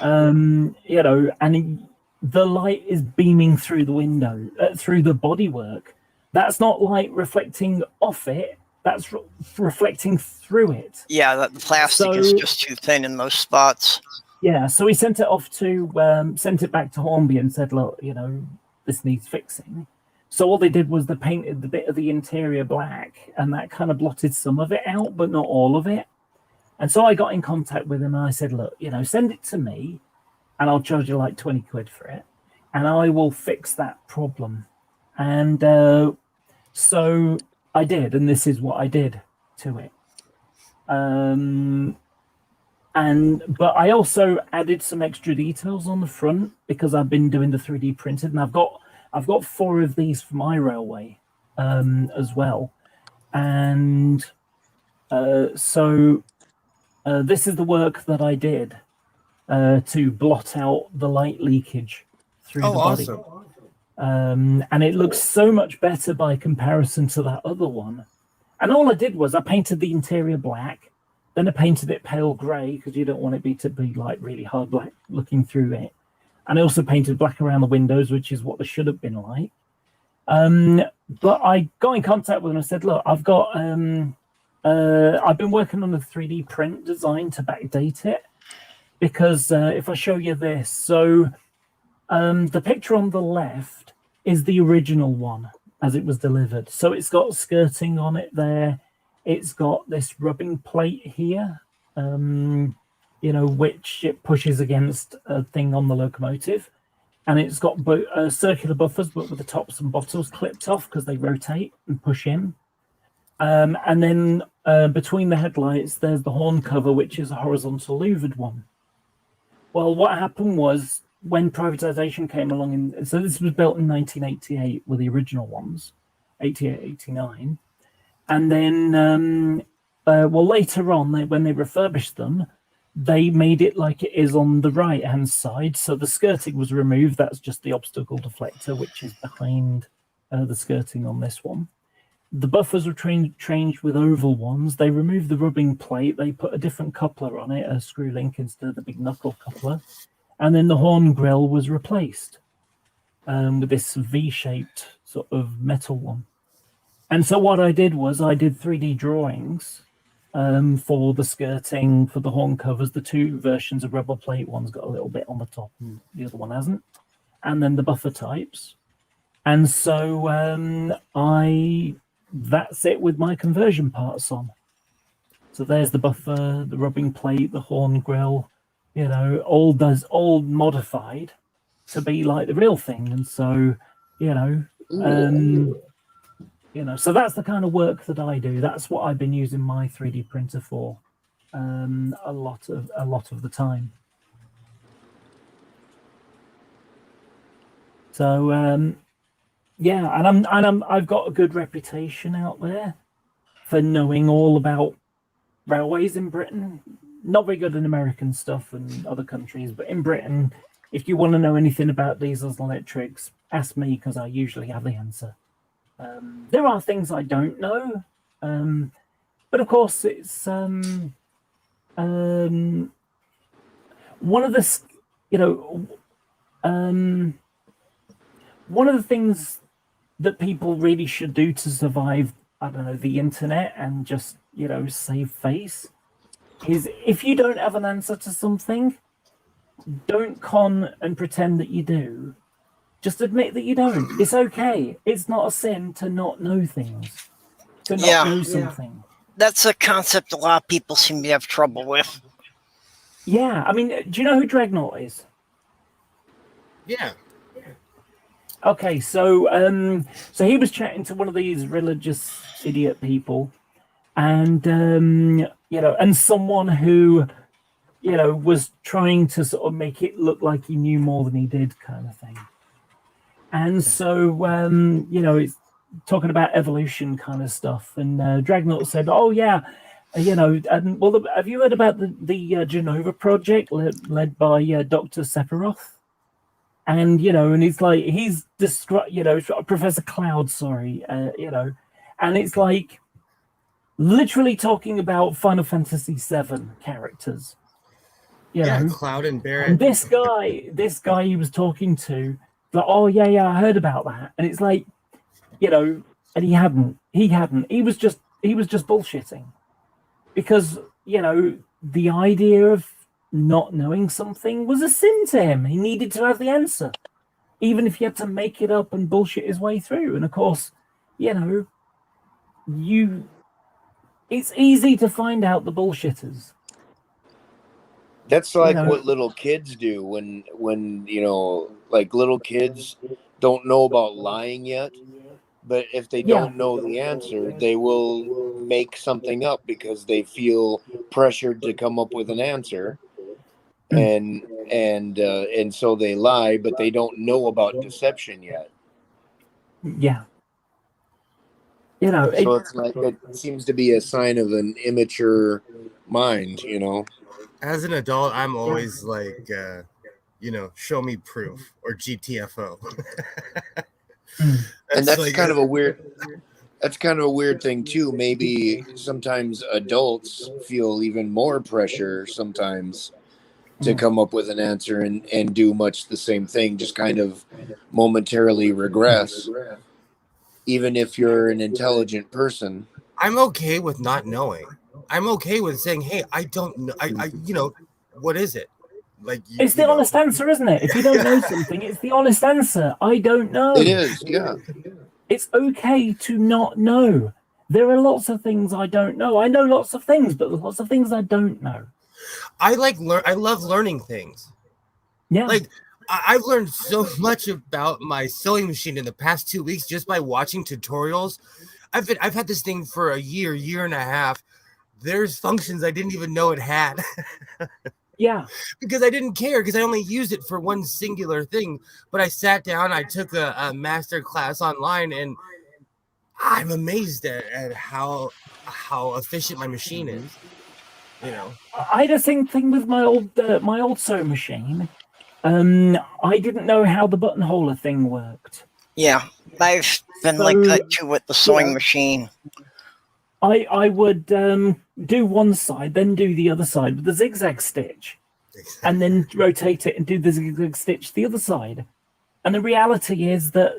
Speaker 3: You know, and the light is beaming through the window, through the bodywork. That's not light reflecting off it. That's reflecting through it.
Speaker 1: Yeah, the plastic is just too thin in those spots.
Speaker 3: Yeah, so he sent it off to sent it back to Hornby and said, look, you know, this needs fixing. So all they did was they painted the bit of the interior black, and that kind of blotted some of it out, but not all of it. And so I got in contact with him and I said, look, you know, send it to me and I'll charge you like 20 quid for it, and I will fix that problem. And so I did, and this is what I did to it. But I also added some extra details on the front because I've been doing the 3D printed, and I've got 4 of these for my railway as well. And so this is the work that I did to blot out the light leakage through the body.
Speaker 6: Awesome.
Speaker 3: And it looks so much better by comparison to that other one. And all I did was I painted the interior black, then I painted it pale grey because you don't want it to be like really hard black looking through it. And I also painted black around the windows, which is what they should have been like. But I got in contact with them and I said, look, I've been working on a 3D print design to backdate it, because if I show you this, so the picture on the left is the original one as it was delivered. So it's got skirting on it there. It's got this rubbing plate here, you know, which it pushes against a thing on the locomotive. And it's got circular buffers, but with the tops and bottoms clipped off because they rotate and push in. And then between the headlights, there's the horn cover, which is a horizontal louvered one. Well, what happened was when privatization came along, so this was built in 1988 with the original ones, 88, 89. And then, well, later on, when they refurbished them, they made it like it is on the right-hand side. So the skirting was removed. That's just the obstacle deflector, which is behind the skirting on this one. The buffers were changed with oval ones. They removed the rubbing plate. They put a different coupler on it, a screw link instead of the big knuckle coupler. And then the horn grille was replaced with this V-shaped sort of metal one. And so what I did was I did 3D drawings for the skirting, for the horn covers. The 2 versions of rubber plate, one's got a little bit on the top and the other one hasn't. And then the buffer types. And so I that's it with my conversion parts on. So there's the buffer, the rubbing plate, the horn grill, all modified to be like the real thing. And so, so that's the kind of work that I do. That's what I've been using my 3D printer for a lot of the time. So and I've got a good reputation out there for knowing all about railways in Britain. Not very good in American stuff and other countries, but in Britain, if you want to know anything about diesels and electrics, ask me, because I usually have the answer. There are things I don't know, but of course it's one of the one of the things that people really should do to survive, I don't know, the internet and just save face, is if you don't have an answer to something, don't con and pretend that you do. Just admit that you don't. It's okay. It's not a sin to not know things, to not know something.
Speaker 1: That's a concept a lot of people seem to have trouble with.
Speaker 3: Yeah, I mean, do you know who Dreadnought is?
Speaker 6: Yeah.
Speaker 3: Okay, so he was chatting to one of these religious idiot people, and and someone who was trying to sort of make it look like he knew more than he did, kind of thing. And so it's talking about evolution kind of stuff, and Dreadnought said, "Oh yeah, have you heard about the Genova project led by Dr. Sephiroth?" And and he's described, Professor Cloud, sorry, and it's like literally talking about Final Fantasy VII characters.
Speaker 6: Cloud and Barrett.
Speaker 3: And this guy he was talking to, like, oh yeah, I heard about that, and it's like, and he hadn't. He was just bullshitting, because the idea of not knowing something was a sin to him. He needed to have the answer, even if he had to make it up and bullshit his way through. And of course, it's easy to find out the bullshitters.
Speaker 7: That's like what little kids do when like little kids don't know about lying yet, but if they don't know the answer, they will make something up because they feel pressured to come up with an answer. And so they lie, but they don't know about deception yet.
Speaker 3: Yeah.
Speaker 7: So it's like, it seems to be a sign of an immature mind,
Speaker 6: As an adult, I'm always like, show me proof, or GTFO.
Speaker 7: And that's like, kind of a weird thing too. Maybe sometimes adults feel even more pressure sometimes to come up with an answer and do much the same thing, just kind of momentarily regress, even if you're an intelligent person.
Speaker 6: I'm okay with not knowing. I'm okay with saying, hey, I don't know. I what is it? Like,
Speaker 3: it's the honest answer, isn't it? If you don't know something, it's the honest answer. I don't know.
Speaker 7: It is, yeah.
Speaker 3: It's okay to not know. There are lots of things I don't know. I know lots of things, but there's lots of things I don't know.
Speaker 6: I love learning things.
Speaker 3: Yeah.
Speaker 6: Like, I've learned so much about my sewing machine in the past 2 weeks just by watching tutorials. I've had this thing for a year and a half. There's functions I didn't even know it had.
Speaker 3: Yeah.
Speaker 6: Because I didn't care, because I only used it for one singular thing. But I sat down, I took a master class online, and I'm amazed at how efficient my machine is.
Speaker 3: I had the same thing with my old sewing machine. I didn't know how the buttonholer thing worked.
Speaker 1: Yeah, I've been like that too with the sewing machine.
Speaker 3: I would do one side, then do the other side with the zigzag stitch, and then rotate it and do the zigzag stitch the other side. And the reality is that,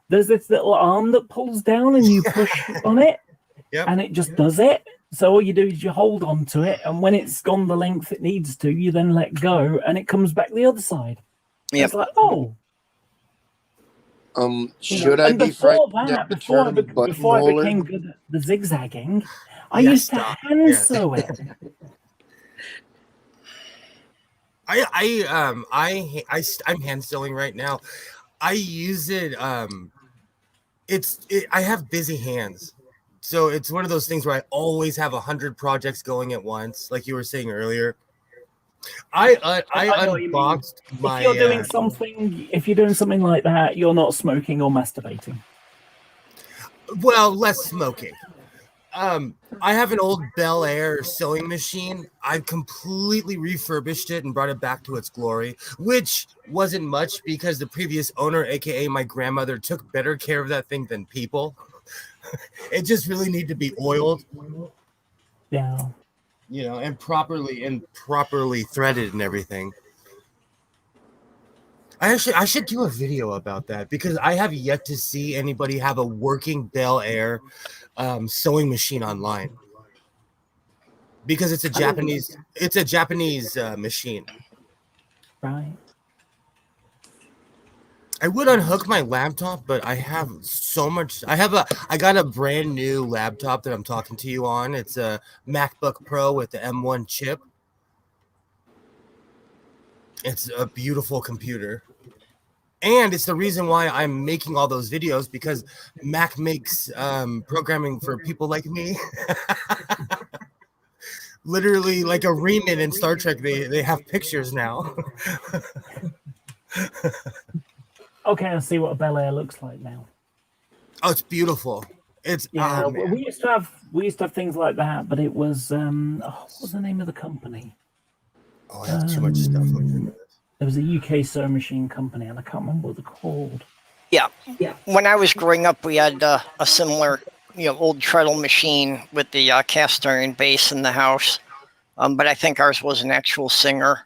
Speaker 3: there's this little arm that pulls down and you push on it, and it just does it. So all you do is you hold on to it, and when it's gone the length it needs to, you then let go, and it comes back the other side. It's like,
Speaker 7: Should I
Speaker 3: And
Speaker 7: be
Speaker 3: before
Speaker 7: frightened
Speaker 3: that,
Speaker 7: at the
Speaker 3: before
Speaker 7: term
Speaker 3: I
Speaker 7: buttonholer?
Speaker 3: became good at the zigzagging, I
Speaker 6: Yeah,
Speaker 3: used to
Speaker 6: stop.
Speaker 3: hand
Speaker 6: Yeah.
Speaker 3: sew it.
Speaker 6: I'm hand sewing right now. I use it. I have busy hands, so it's one of those things where I always have 100 projects going at once, like you were saying earlier. I
Speaker 3: know what you mean.
Speaker 6: unboxed my.
Speaker 3: If you're doing something like that, you're not smoking or masturbating.
Speaker 6: Well, less smoking. I have an old Bel Air sewing machine. I completely refurbished it and brought it back to its glory, which wasn't much because the previous owner, aka my grandmother, took better care of that thing than people. It just really needed to be oiled,
Speaker 3: Yeah.
Speaker 6: and properly threaded and everything. I should do a video about that because I have yet to see anybody have a working Bel Air sewing machine online. Because it's a Japanese machine.
Speaker 3: Right.
Speaker 6: I would unhook my laptop, but I have so much. I got a brand new laptop that I'm talking to you on. It's a MacBook Pro with the M1 chip. It's a beautiful computer. And it's the reason why I'm making all those videos, because Mac makes programming for people like me. Literally like a Riemann in Star Trek, they have pictures now.
Speaker 3: Okay, I see what a Bel Air looks like now.
Speaker 6: Oh, it's beautiful. It's
Speaker 3: we used to have things like that, but it was what was the name of the company?
Speaker 6: Oh, I have too much stuff.
Speaker 3: There was a UK sewing machine company, and I can't remember what they're called.
Speaker 1: Yeah. When I was growing up, we had a similar, old treadle machine with the cast iron base in the house. But I think ours was an actual Singer.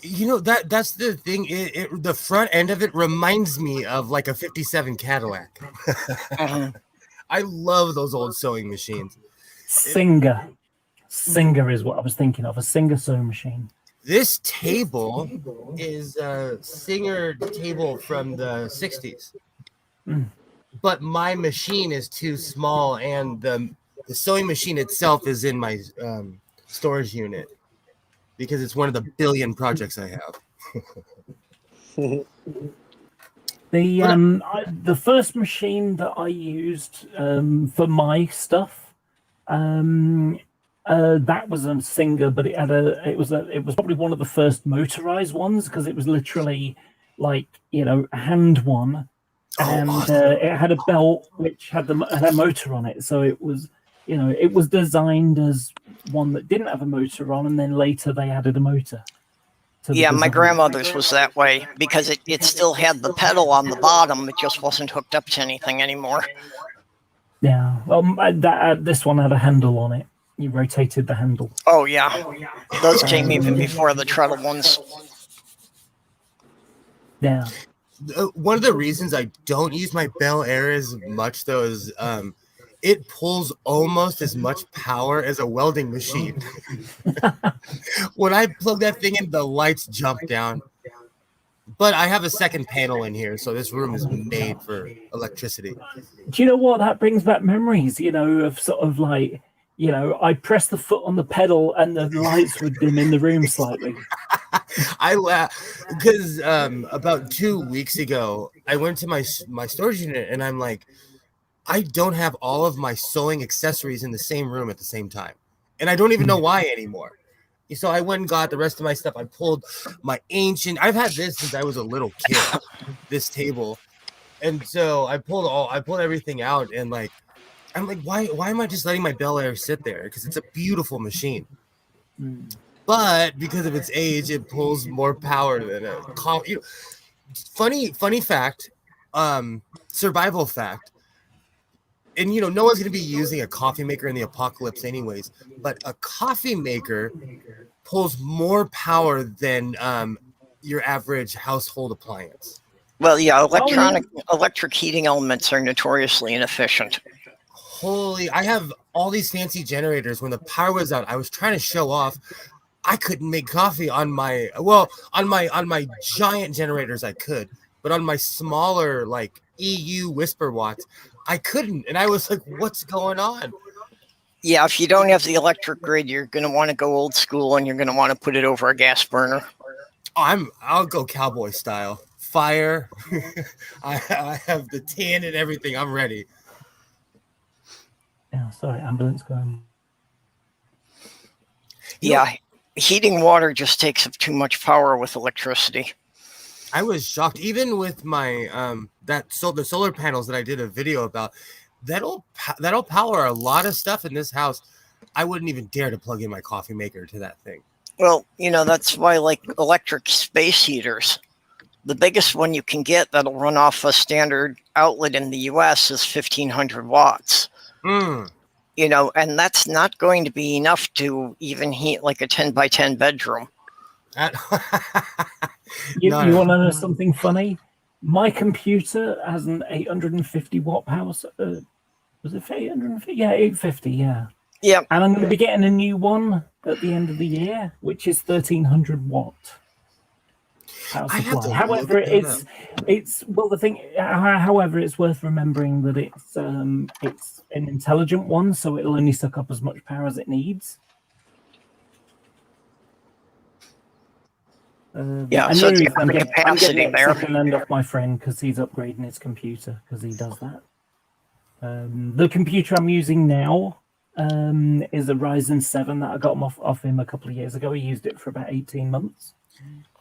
Speaker 6: That's the thing. The front end of it reminds me of like a 57 Cadillac. I love those old sewing machines.
Speaker 3: Singer is what I was thinking of, a Singer sewing machine.
Speaker 6: This table is a Singer table from the 60s. But my machine is too small, and the sewing machine itself is in my storage unit because it's one of the billion projects I have.
Speaker 3: The first machine that I used for my stuff, that was a Singer, but it was probably one of the first motorized ones, because it was literally like a hand one, and
Speaker 6: awesome.
Speaker 3: it had a belt which had a motor on it. So it was it was designed as one that didn't have a motor on, and then later they added a motor.
Speaker 1: Yeah, my grandmother's was that way because it still had the pedal on the bottom. It just wasn't hooked up to anything anymore.
Speaker 3: Yeah, well, this one had a handle on it. You rotated the handle.
Speaker 1: Oh yeah, those came even before the treadle ones.
Speaker 3: Yeah.
Speaker 6: One of the reasons I don't use my Bel Air as much, though, is it pulls almost as much power as a welding machine. When I plug that thing in, the lights jump down. But I have a second panel in here, so this room is made for electricity.
Speaker 3: Do you know what? That brings back memories, of sort of like, I pressed the foot on the pedal and the lights would dim in the room slightly.
Speaker 6: I laugh because about 2 weeks ago, I went to my storage unit and I'm like, I don't have all of my sewing accessories in the same room at the same time. And I don't even know why anymore. So I went and got the rest of my stuff. I pulled my I've had this since I was a little kid, this table. And so I pulled everything out, and like, I'm like, why am I just letting my Bel Air sit there? Because it's a beautiful machine. But because of its age, it pulls more power than a funny fact, survival fact. And no one's going to be using a coffee maker in the apocalypse anyways, but a coffee maker pulls more power than your average household appliance.
Speaker 1: Well, yeah, electric heating elements are notoriously inefficient.
Speaker 6: I have all these fancy generators. When the power was out, I was trying to show off. I couldn't make coffee on my giant generators. I could, but on my smaller like EU Whisper watts, I couldn't, and I was like, "What's going on?"
Speaker 1: Yeah, if you don't have the electric grid, you're going to want to go old school, and you're going to want to put it over a gas burner.
Speaker 6: I'll go cowboy style. Fire. I have the tin and everything. I'm ready.
Speaker 3: Yeah, sorry, ambulance going.
Speaker 1: Yeah, heating water just takes up too much power with electricity.
Speaker 6: I was shocked, even with my the solar panels that I did a video about. That'll power a lot of stuff in this house. I wouldn't even dare to plug in my coffee maker to that thing.
Speaker 1: Well, you know, that's why, like, electric space heaters, the biggest one you can get that'll run off a standard outlet in the US is 1,500 watts. You know, and that's not going to be enough to even heat like a 10 by 10 bedroom.
Speaker 3: You want to know something funny? My computer has an 850 watt power. Was it 850? Yeah, 850. Yeah.
Speaker 1: Yeah.
Speaker 3: And I'm going to be getting a new one at the end of the year, which is 1,300 watt power supply. However, however, it's worth remembering that it's an intelligent one, so it'll only suck up as much power as it needs.
Speaker 1: Yeah,
Speaker 3: and
Speaker 1: so
Speaker 3: the
Speaker 1: I'm getting there.
Speaker 3: Second-hand off my friend because he's upgrading his computer because he does that. The computer I'm using now is a Ryzen 7 that I got off him a couple of years ago. He used it for about 18 months.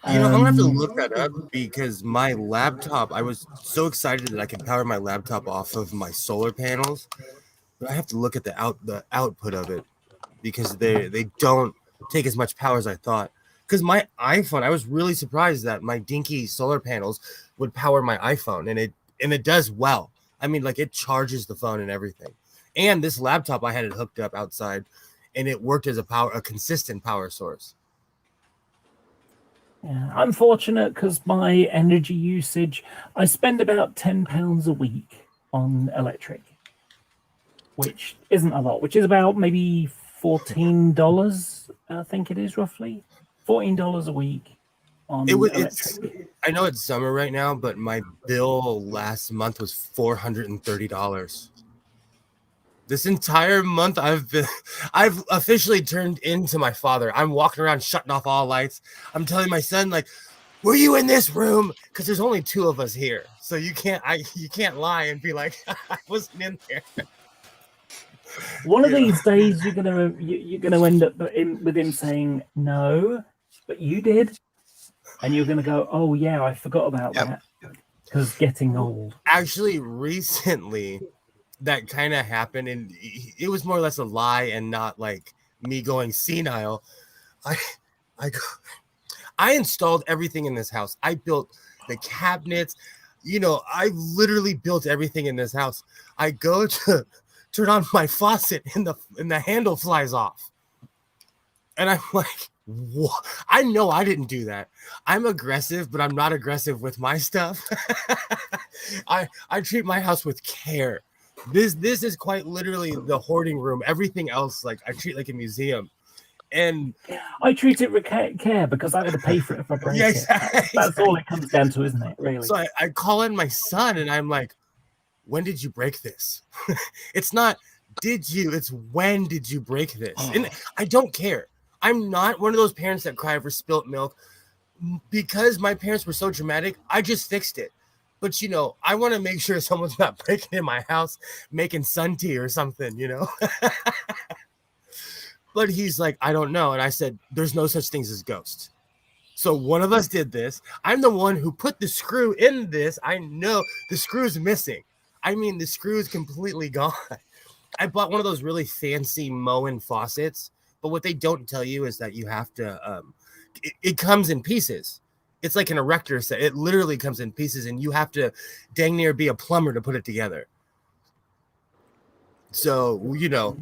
Speaker 6: You know, I'm gonna have to look that up because my laptop, I was so excited that I could power my laptop off of my solar panels, but I have to look at the output of it because they don't take as much power as I thought. Because my iPhone, I was really surprised that my dinky solar panels would power my iPhone, and it does well. I mean, like, it charges the phone and everything. And this laptop, I had it hooked up outside, and it worked as a consistent power source.
Speaker 3: Yeah, I'm fortunate because my energy usage, I spend about £10 a week on electric, which isn't a lot, which is about maybe $14, I think it is roughly. $14 a week on electric.
Speaker 6: I know it's summer right now, but my bill last month was $430. This entire month I've officially turned into my father. I'm walking around shutting off all lights. I'm telling my son, like, were you in this room? Because there's only 2 of us here. So you can't lie and be like, I wasn't in there.
Speaker 3: One of these days you're gonna end up with him saying no, but you did, and you're gonna go, oh yeah, I forgot about that because getting old. Actually,
Speaker 6: recently, that kind of happened, and it was more or less a lie and not like me going senile. I installed everything in this house. I built the cabinets. You know, I literally built everything in this house. I go to turn on my faucet and the handle flies off. And I'm like, what? I know I didn't do that. I'm aggressive, but I'm not aggressive with my stuff. I treat my house with care. This is quite literally the hoarding room. Everything else, like, I treat like a museum. And
Speaker 3: I treat it with care because I got to pay for it if I break it. That's all it comes down to, isn't it? Really.
Speaker 6: So I call in my son and I'm like, when did you break this? It's not did you, it's when did you break this? And I don't care. I'm not one of those parents that cry over spilt milk. Because my parents were so dramatic, I just fixed it. But, you know, I want to make sure someone's not breaking in my house making sun tea or something, you know. But he's like, I don't know. And I said, there's no such things as ghosts. So one of us did this. I'm the one who put the screw in this. I know the screw's missing. I mean, the screw is completely gone. I bought one of those really fancy Moen faucets. But what they don't tell you is that you have to, it comes in pieces. It's like an erector set. It literally comes in pieces, and you have to dang near be a plumber to put it together. So, you know.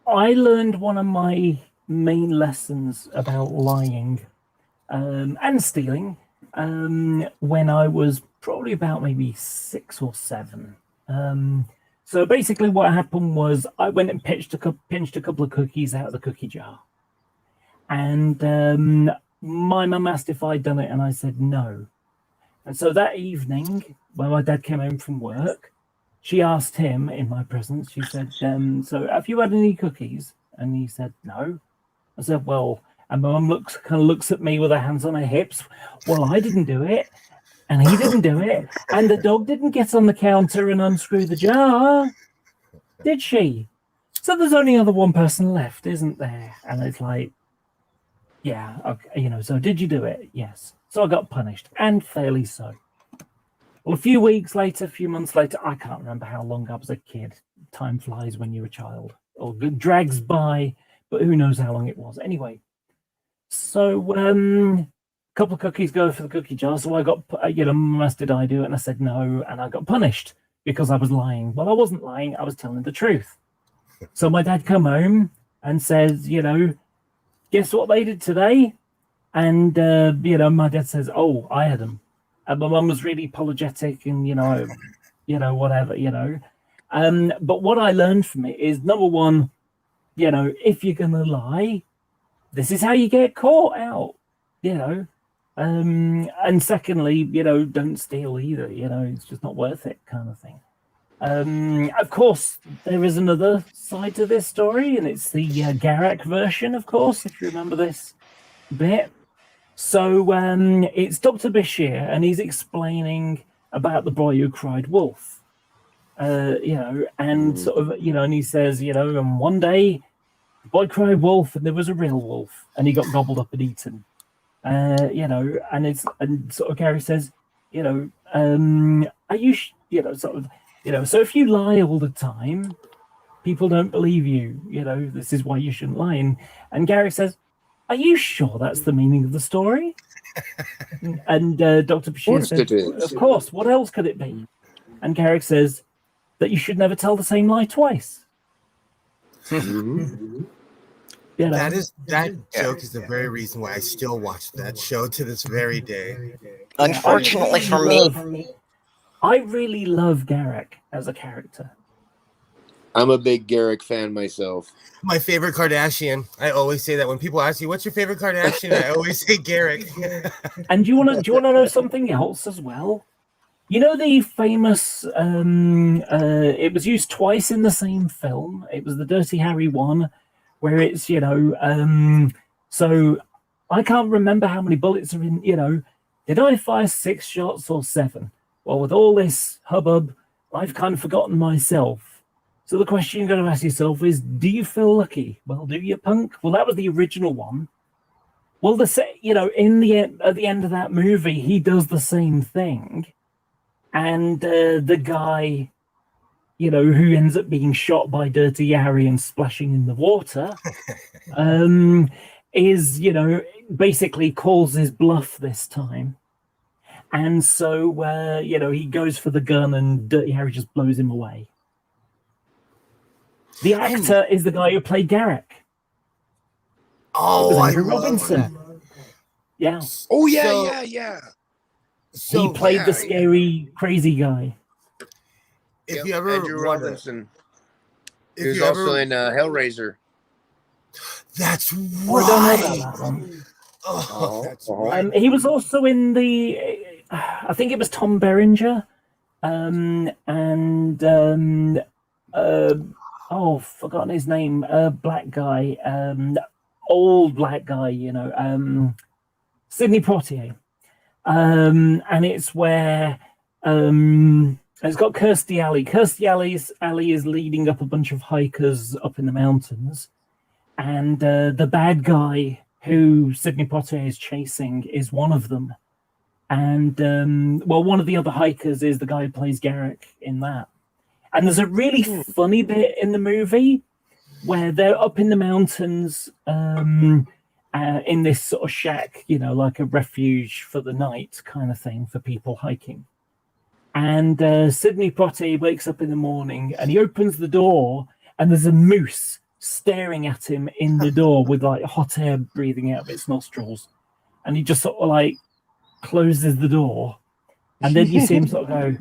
Speaker 3: I learned one of my main lessons about lying and stealing when I was probably about maybe 6 or 7. So basically what happened was I went and pinched a couple of cookies out of the cookie jar. And my mum asked if I'd done it, and I said no. And so that evening, when my dad came home from work, she asked him in my presence, she said, so have you had any cookies? And he said, no. I said, well, and my mum kind of looks at me with her hands on her hips. Well, I didn't do it. And he didn't do it. And the dog didn't get on the counter and unscrew the jar. Did she? So there's only other one person left, isn't there? And it's like, yeah, okay, so did you do it? Yes. So I got punished, and fairly so. Well, a few weeks later, a few months later, I can't remember how long I was a kid. Time flies when you're a child, or drags by, but who knows how long it was. Anyway, so a couple of cookies go for the cookie jar. So I got, Mum asked, did I do it? And I said no, and I got punished because I was lying. Well, I wasn't lying, I was telling the truth. So my dad come home and says, guess what they did today? And, my dad says, oh, I had them. And my mum was really apologetic and, whatever. But what I learned from it is, number one, if you're going to lie, this is how you get caught out, and secondly, don't steal either, it's just not worth it kind of thing. Of course, there is another side to this story, and it's the Garak version, of course, if you remember this bit. So it's Dr. Bashir, and he's explaining about the boy who cried wolf, and sort of, and he says, and one day the boy cried wolf, and there was a real wolf, and he got gobbled up and eaten, and sort of Gary says, are you, so if you lie all the time, people don't believe you, this is why you shouldn't lie. And Gary says, are you sure that's the meaning of the story? And Dr. Bashir says, of course, what else could it be? And Garrick says that you should never tell the same lie twice.
Speaker 6: That joke is the very reason why I still watch that show to this very day.
Speaker 1: Unfortunately for me,
Speaker 3: I really love Garrick as a character.
Speaker 7: I'm a big Garrick fan myself.
Speaker 6: My favorite Kardashian. I always say that when people ask you, what's your favorite Kardashian? I always say Garrick.
Speaker 3: And do you want to know something else as well? The famous, it was used twice in the same film. It was the Dirty Harry one, where it's, so I can't remember how many bullets are in, did I fire 6 shots or 7? Well, with all this hubbub, I've kind of forgotten myself. So the question you're going to ask yourself is, do you feel lucky? Well, do you, punk? Well, that was the original one. Well, at the end of that movie, he does the same thing. And the guy, who ends up being shot by Dirty Harry and splashing in the water, is, basically calls his bluff this time. And so, he goes for the gun and Dirty Harry just blows him away. The actor is the guy who played Garrick.
Speaker 6: Oh,
Speaker 3: Andrew Robinson. Yeah.
Speaker 7: Oh, yeah.
Speaker 6: So
Speaker 3: he played the scary, crazy guy.
Speaker 6: If you ever
Speaker 7: Andrew
Speaker 6: wonder,
Speaker 7: Robinson. He was also in Hellraiser.
Speaker 6: That's right.
Speaker 3: I don't know about that one.
Speaker 6: Oh, that's right.
Speaker 3: He was also in the, I think it was Tom Berenger, forgotten his name. Black guy, old black guy. Sidney Poitier, and it's where it's got Kirstie Alley. Kirstie Alley is leading up a bunch of hikers up in the mountains, and the bad guy who Sidney Poitier is chasing is one of them. And one of the other hikers is the guy who plays Garrick in that. And there's a really funny bit in the movie where they're up in the mountains in this sort of shack, like a refuge for the night kind of thing for people hiking. And Sidney Poitier wakes up in the morning and he opens the door and there's a moose staring at him in the door with like hot air breathing out of its nostrils. And he just sort of like closes the door. And then you see him sort of go,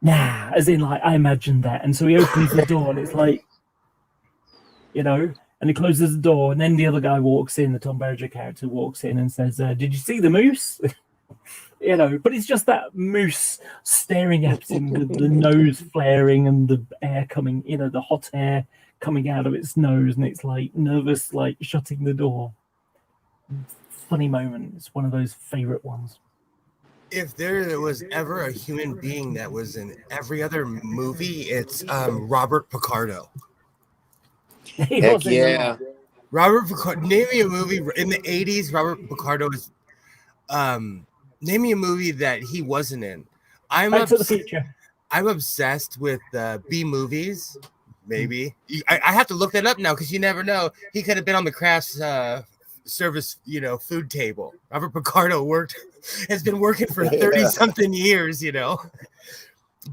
Speaker 3: nah, as in like, I imagined that. And so he opens the door and it's like, and he closes the door and then the other guy walks in, the Tom Berenger character walks in and says, did you see the moose? You know, but it's just that moose staring at him with the nose flaring and the air coming, you know, the hot air coming out of its nose, and it's like nervous, like shutting the door. Funny moment. It's one of those favorite ones.
Speaker 6: If there was ever a human being that was in every other movie, it's Robert Picardo.
Speaker 3: He
Speaker 7: Heck
Speaker 3: was in a
Speaker 7: yeah.
Speaker 3: lot.
Speaker 6: Robert Picardo. Name me a movie in the 80s. Robert Picardo is. Name me a movie that he wasn't in.
Speaker 3: Back to the Future.
Speaker 6: I'm obsessed with B movies. Maybe I have to look that up now because you never know. He could have been on the craft service, you know, food table. Robert Picardo has been working for 30-something years, you know.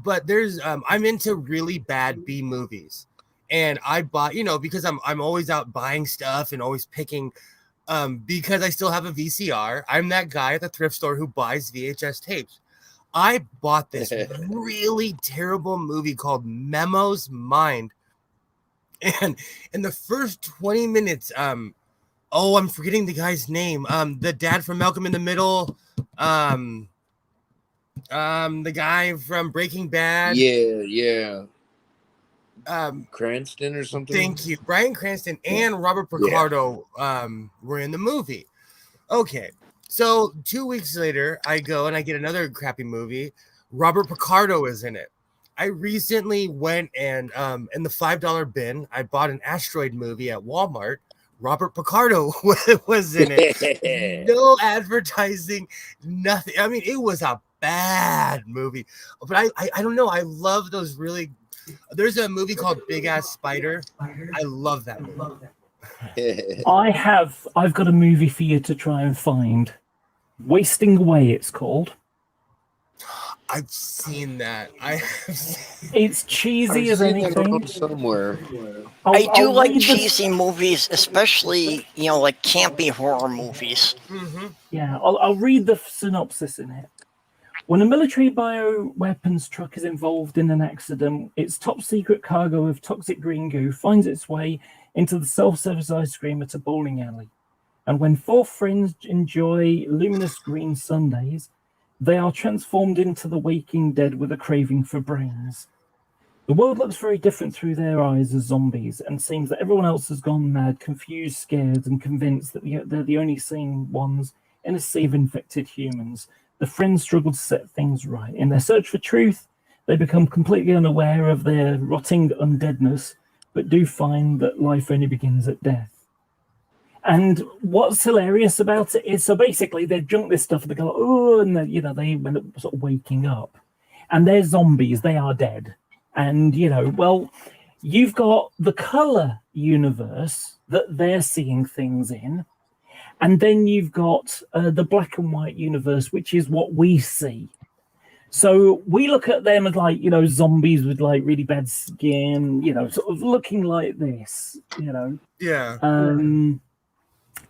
Speaker 6: But there's I'm into really bad B movies, and I bought, you know, because I'm always out buying stuff and always picking. Because I still have a VCR. I'm that guy at the thrift store who buys VHS tapes. I bought this really terrible movie called Memo's Mind. And in the first 20 minutes, I'm forgetting the guy's name. The dad from Malcolm in the Middle. The guy from Breaking Bad.
Speaker 7: Yeah. Cranston or something.
Speaker 6: Thank you. Bryan Cranston and Robert Picardo were in the movie. Okay. So 2 weeks later, I go and I get another crappy movie. Robert Picardo is in it. I recently went and in the $5 bin, I bought an asteroid movie at Walmart. Robert Picardo was in it. No advertising, nothing. I mean, it was a bad movie. But I don't know. I love those really. There's a movie called Big Ass Spider. I love that movie.
Speaker 3: I've got a movie for you to try and find. Wasting Away, it's called.
Speaker 6: I've seen that.
Speaker 3: It's cheesy as anything.
Speaker 7: Somewhere.
Speaker 1: I do like
Speaker 3: read
Speaker 1: cheesy movies, especially, you know, like campy horror movies.
Speaker 6: Mm-hmm.
Speaker 3: Yeah, I'll read the synopsis in it. When a military bioweapons truck is involved in an accident, its top secret cargo of toxic green goo finds its way into the self-service ice cream at a bowling alley. And when four friends enjoy luminous green sundaes, they are transformed into the waking dead with a craving for brains. The world looks very different through their eyes as zombies, and seems that everyone else has gone mad, confused, scared, and convinced that they're the only sane ones in a sea of infected humans. The friends struggle to set things right. In their search for truth, they become completely unaware of their rotting undeadness, but do find that life only begins at death. And what's hilarious about it is, so basically they've drunk this stuff and they go, oh, and they end up sort of waking up. And they're zombies, they are dead. And, you've got the color universe that they're seeing things in. And then you've got the black and white universe, which is what we see. So we look at them as like, zombies with like really bad skin, sort of looking like this,
Speaker 6: Yeah.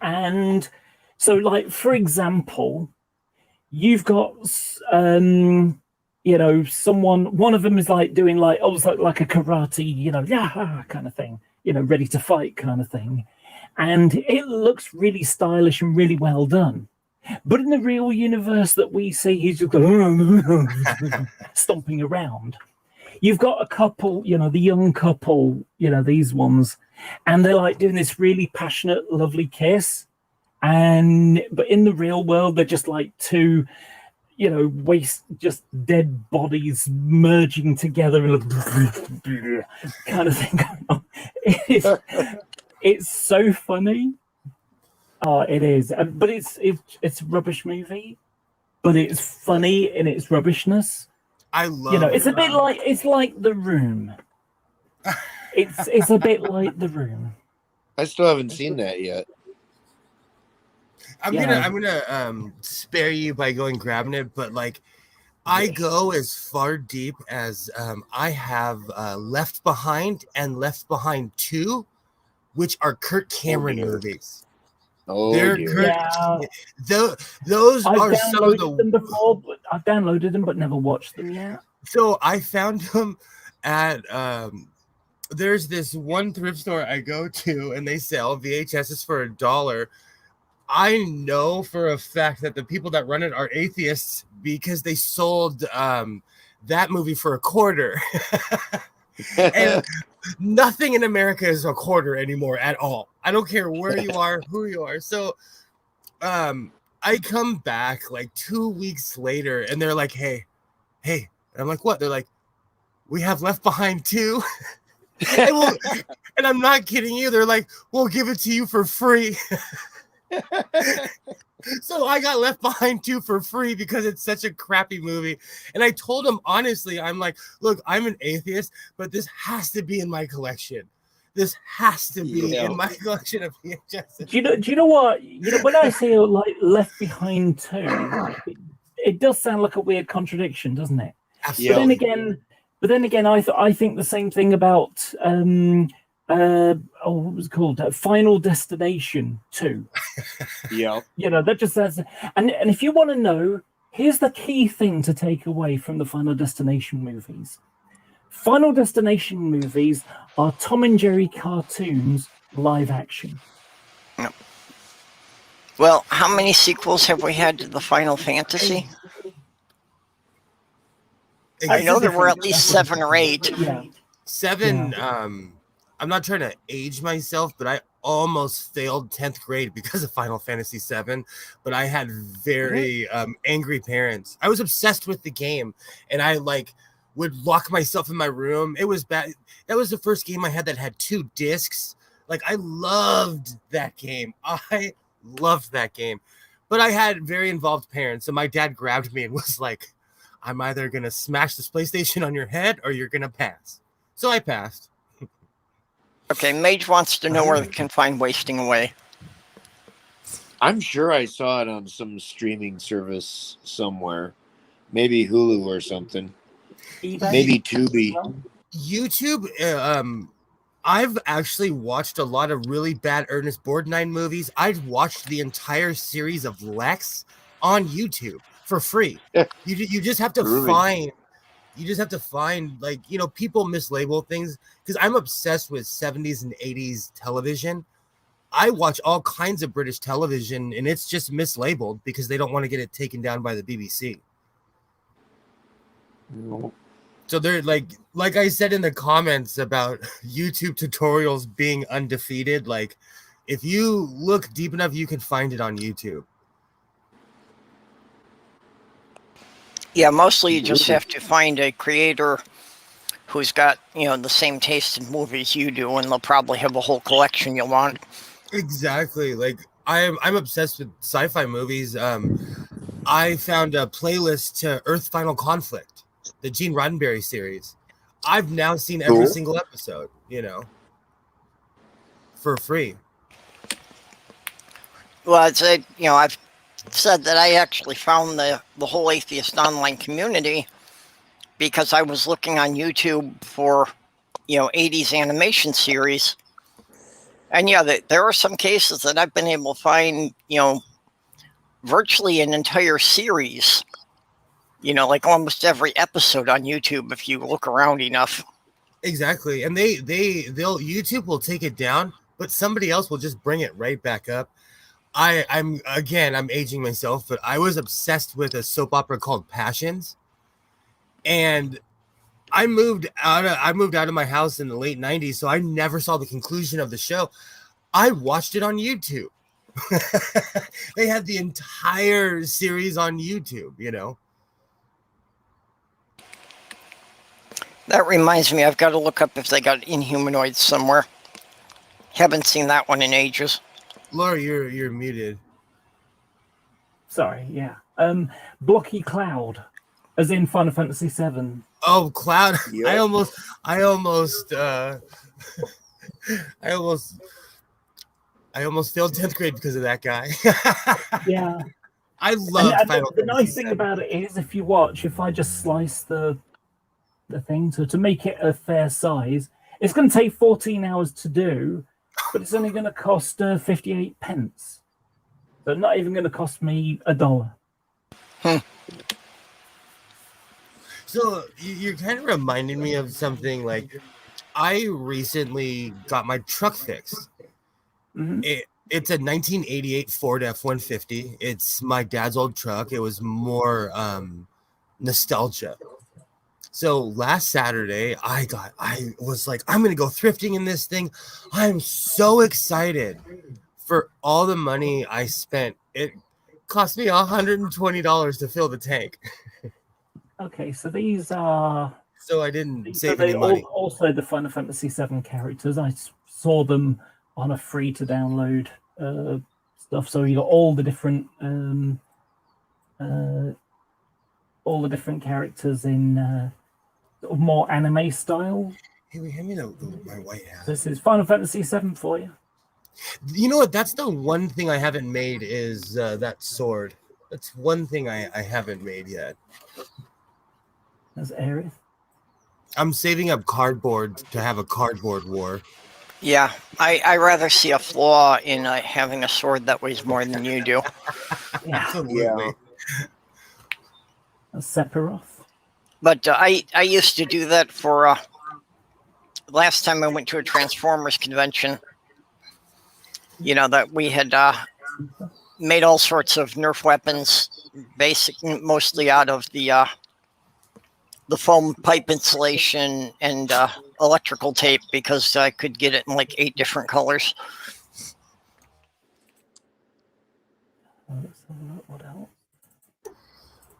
Speaker 3: And so, like, for example, you've got, someone, one of them is like doing like, like a karate, kind of thing, ready to fight kind of thing. And it looks really stylish and really well done. But in the real universe that we see, he's just going, stomping around. You've got a couple, the young couple, these ones, and they're like doing this really passionate, lovely kiss. But in the real world, they're just like two, just dead bodies merging together and kind of thing going on. It's so funny. Oh, it is. But it's a rubbish movie, but it's funny in its rubbishness.
Speaker 6: I love
Speaker 3: it's a bit like, it's like The Room. It's a bit like The Room.
Speaker 7: I still haven't seen that yet.
Speaker 6: I'm gonna spare you by going grabbing it, but like I go as far deep as I have Left Behind and Left Behind 2, which are Kirk Cameron movies.
Speaker 7: Oh,
Speaker 6: they're
Speaker 7: dear.
Speaker 6: Those
Speaker 3: I've
Speaker 6: are some of
Speaker 3: them before, but I've downloaded them but never watched them yet.
Speaker 6: So I found them at there's this one thrift store I go to, and they sell VHSs for $1. I know for a fact that the people that run it are atheists because they sold that movie for a quarter. And nothing in America is a quarter anymore at all. I don't care where you are, who you are. So I come back like 2 weeks later and they're like, hey. And I'm like, what? They're like, we have Left Behind 2. and I'm not kidding you. They're like, we'll give it to you for free. So I got Left Behind 2 for free because it's such a crappy movie. And I told them honestly, I'm like, look, I'm an atheist, but this has to be in my collection. This has to be in my collection of VHS.
Speaker 3: Do you know what? You know, when I say like Left Behind 2, it does sound like a weird contradiction, doesn't it?
Speaker 6: Absolutely.
Speaker 3: But then again, I think the same thing about what was it called? Final Destination 2.
Speaker 7: Yeah.
Speaker 3: You know, that just says, and if you want to know, here's the key thing to take away from the Final Destination movies. Final Destination movies are Tom and Jerry cartoons live action.
Speaker 1: Well, how many sequels have we had to the Final Fantasy? I know there were at least 7 or 8.
Speaker 3: Yeah.
Speaker 6: 7. I'm not trying to age myself, but I almost failed 10th grade because of Final Fantasy 7. But I had very angry parents. I was obsessed with the game, and I would lock myself in my room. It was bad. That was the first game I had that had 2 discs. Like, I loved that game. I loved that game. But I had very involved parents, so my dad grabbed me and was like, I'm either going to smash this PlayStation on your head or you're going to pass. So I passed.
Speaker 1: Okay, Mage wants to know where they can find Wasting Away.
Speaker 7: I'm sure I saw it on some streaming service somewhere. Maybe Hulu or something. Maybe Tubi.
Speaker 6: YouTube, I've actually watched a lot of really bad Ernest Borgnine movies. I've watched the entire series of Lex on YouTube for free. You just have to find people mislabel things, because I'm obsessed with 70s and 80s television. I watch all kinds of British television and it's just mislabeled because they don't want to get it taken down by the BBC. So they're like I said in the comments about YouTube tutorials being undefeated, like if you look deep enough, you can find it on YouTube.
Speaker 1: Yeah, mostly you just have to find a creator who's got, the same taste in movies you do, and they'll probably have a whole collection you'll want.
Speaker 6: Exactly. Like I'm obsessed with sci-fi movies. I found a playlist to Earth Final Conflict, the Gene Roddenberry series. I've now seen every single episode, for free.
Speaker 1: Well, I'd say, I've said that I actually found the whole atheist online community because I was looking on YouTube for, 80s animation series. And there are some cases that I've been able to find, virtually an entire series, like almost every episode on YouTube if you look around enough.
Speaker 6: Exactly. And YouTube will take it down, but somebody else will just bring it right back up. I'm aging myself, but I was obsessed with a soap opera called Passions. And I moved out of my house in the late 90s, so I never saw the conclusion of the show. I watched it on YouTube. They had the entire series on YouTube,
Speaker 1: That reminds me, I've got to look up if they got Inhumanoids somewhere. Haven't seen that one in ages.
Speaker 6: Laura, you're muted.
Speaker 3: Sorry, yeah. Blocky Cloud, as in Final Fantasy VII.
Speaker 6: Oh, Cloud!
Speaker 7: Yep.
Speaker 6: I almost failed 10th grade because of that guy.
Speaker 3: Yeah.
Speaker 6: I love Final
Speaker 3: the
Speaker 6: Fantasy
Speaker 3: nice thing
Speaker 6: VII.
Speaker 3: about it is, if I just slice the thing to make it a fair size, it's going to take 14 hours to do, but it's only going to cost 58 pence. So not even going to cost me $1.
Speaker 6: So you're kind of reminding me of something. Like, I recently got my truck fixed.
Speaker 3: Mm-hmm.
Speaker 6: It's a 1988 Ford F-150. It's my dad's old truck. It was more nostalgia. So last Saturday, I was like, I'm gonna go thrifting in this thing. I'm so excited for all the money I spent. It cost me $120 to fill the tank.
Speaker 3: Okay, so these are.
Speaker 6: So I didn't
Speaker 3: So
Speaker 6: save
Speaker 3: they
Speaker 6: any money.
Speaker 3: also the Final Fantasy VII characters. I saw them on a free to download stuff. So you got all the different characters in sort of more anime style.
Speaker 6: Hey, hand me my white hat.
Speaker 3: This is Final Fantasy VII for you.
Speaker 6: You know what? That's the one thing I haven't made is that sword. That's one thing I haven't made yet.
Speaker 3: That's Aerith.
Speaker 6: I'm saving up cardboard to have a cardboard war.
Speaker 1: Yeah, I rather see a flaw in having a sword that weighs more than you do.
Speaker 3: Yeah,
Speaker 6: Absolutely.
Speaker 3: that's Sephiroth.
Speaker 1: But I used to do that for last time I went to a Transformers convention. You know, that we had made all sorts of Nerf weapons, mostly out of the foam pipe insulation and electrical tape, because I could get it in like 8 different colors.
Speaker 3: What else?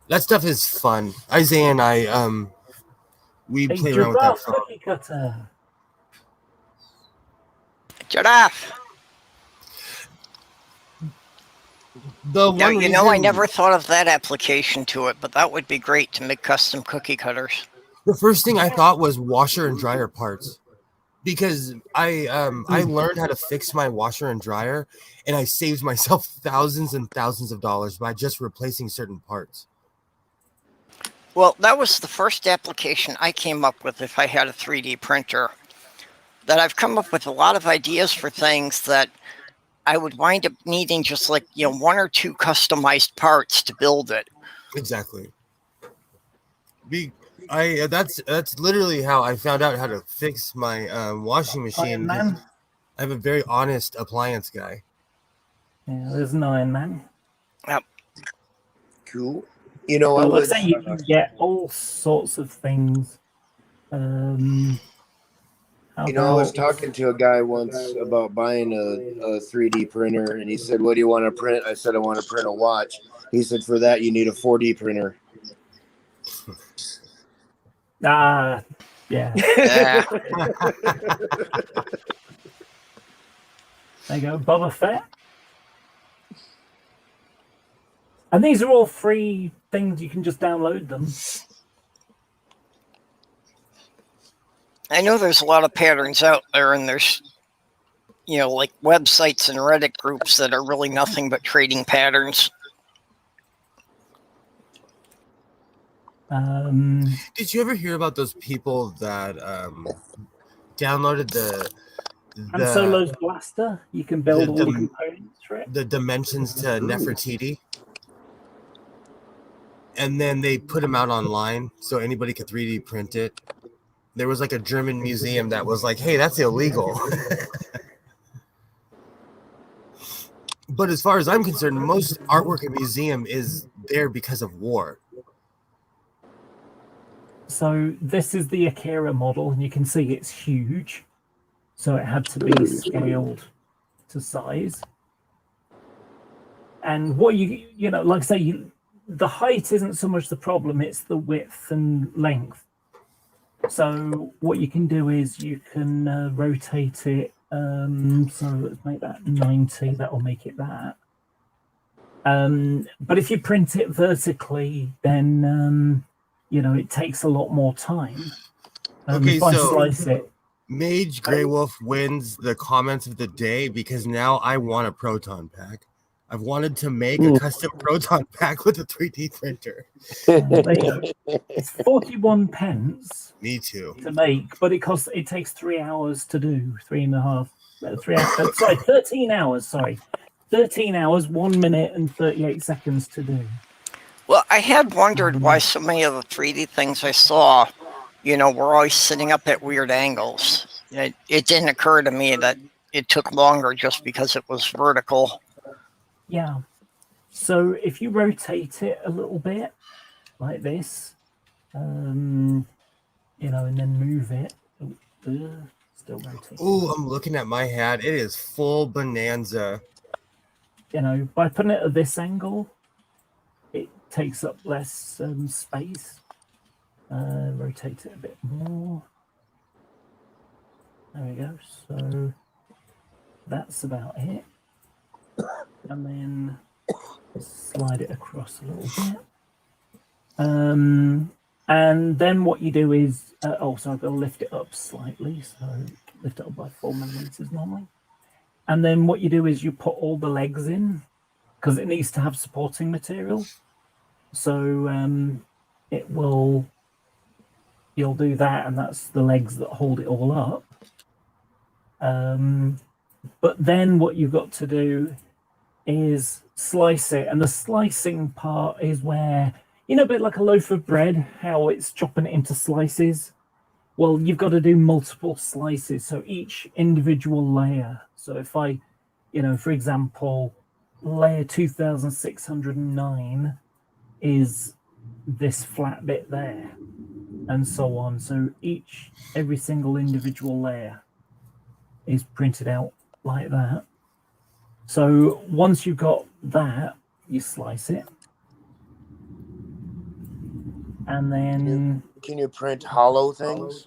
Speaker 6: That stuff is fun. Isaiah and I, we play around with that.
Speaker 3: Cookie cutter.
Speaker 1: Giraffe!
Speaker 6: The
Speaker 1: Now,
Speaker 6: one
Speaker 1: you know, I
Speaker 6: reason-
Speaker 1: never thought of that application to it, but that would be great to make custom cookie cutters.
Speaker 6: The first thing I thought was washer and dryer parts, because I learned how to fix my washer and dryer, and I saved myself thousands and thousands of dollars by just replacing certain parts.
Speaker 1: Well, that was the first application I came up with if I had a 3D printer. That I've come up with a lot of ideas for things that I would wind up needing just like, 1 or 2 customized parts to build it.
Speaker 6: Exactly. That's literally how I found out how to fix my washing machine.
Speaker 3: Man.
Speaker 6: I'm a very honest appliance guy.
Speaker 3: Yeah, there's an Iron Man.
Speaker 7: Cool. You know,
Speaker 3: Well, let's say you can get all sorts of things.
Speaker 7: You know, I was talking to a guy once about buying a 3D printer, and he said, "What do you want to print?" I said, "I want to print a watch." He said, "For that, you need a 4D printer."
Speaker 3: Yeah.
Speaker 1: Yeah.
Speaker 3: There you go, Boba Fett. And these are all free things. You can just download them.
Speaker 1: I know there's a lot of patterns out there, and there's, like websites and Reddit groups that are really nothing but trading patterns.
Speaker 6: Did you ever hear about those people that downloaded the
Speaker 3: Han Solo's blaster? You can build all the components for it.
Speaker 6: the dimensions to Nefertiti, and then they put them out online so anybody could 3D print it. There was like a German museum that was like, "Hey, that's illegal." But as far as I'm concerned, most artwork in a museum is there because of war.
Speaker 3: So this is the Akira model, and you can see it's huge. So it had to be scaled to size. And what like I say, the height isn't so much the problem, it's the width and length. So what you can do is you can rotate it. So let's make that 90. That will make it that. But if you print it vertically, then it takes a lot more time.
Speaker 6: Okay,
Speaker 3: if I
Speaker 6: so
Speaker 3: slice it,
Speaker 6: Mage Grey Wolf wins the comments of the day because now I want a proton pack. I've wanted to make a custom proton pack with a 3D printer.
Speaker 3: it's 41 pence.
Speaker 6: Me too.
Speaker 3: To make, but it takes 3 hours to do. 3.5. 3 hours. Sorry, 13 hours. Sorry, 13 hours, 1 minute and 38 seconds to do.
Speaker 1: Well, I had wondered why so many of the 3D things I saw, were always sitting up at weird angles. It didn't occur to me that it took longer just because it was vertical.
Speaker 3: Yeah. So if you rotate it a little bit like this, you know, and then move it. Still rotating.
Speaker 6: Ooh, I'm looking at my hat. It is full bonanza.
Speaker 3: You know, by putting it at this angle, it takes up less space. Rotate it a bit more. There we go. So that's about it. And then slide it across a little bit. And then what you do is, oh, so I've got to lift it up slightly. So lift it up by 4 millimeters normally. And then what you do is you put all the legs in because it needs to have supporting material. So it will, you'll do that, and that's the legs that hold it all up. But then what you've got to do is slice it, and the slicing part is where, you know, a bit like a loaf of bread, how it's chopping it into slices. Well, you've got to do multiple slices, so each individual layer. So if I, you know, for example, layer 2609 is this flat bit there, and so on. So every single individual layer is printed out like that. So once you've got that, you slice it. And then...
Speaker 7: Can you print hollow things?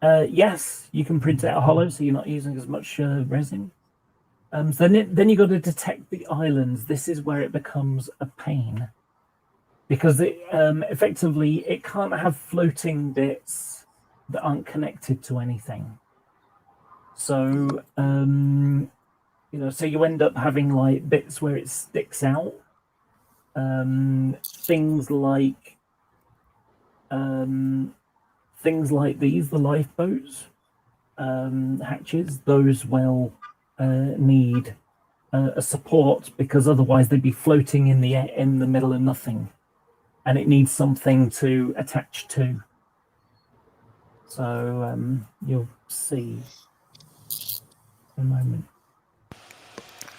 Speaker 3: Yes, you can print it out hollow, so you're not using as much resin. So then you've got to detect the islands. This is where it becomes a pain. Because it effectively, it can't have floating bits that aren't connected to anything. So, you know, so you end up having like bits where it sticks out. Things like these, the lifeboats, hatches, those will need a support because otherwise they'd be floating in the air, in the middle of nothing, and it needs something to attach to. So you'll see in a moment.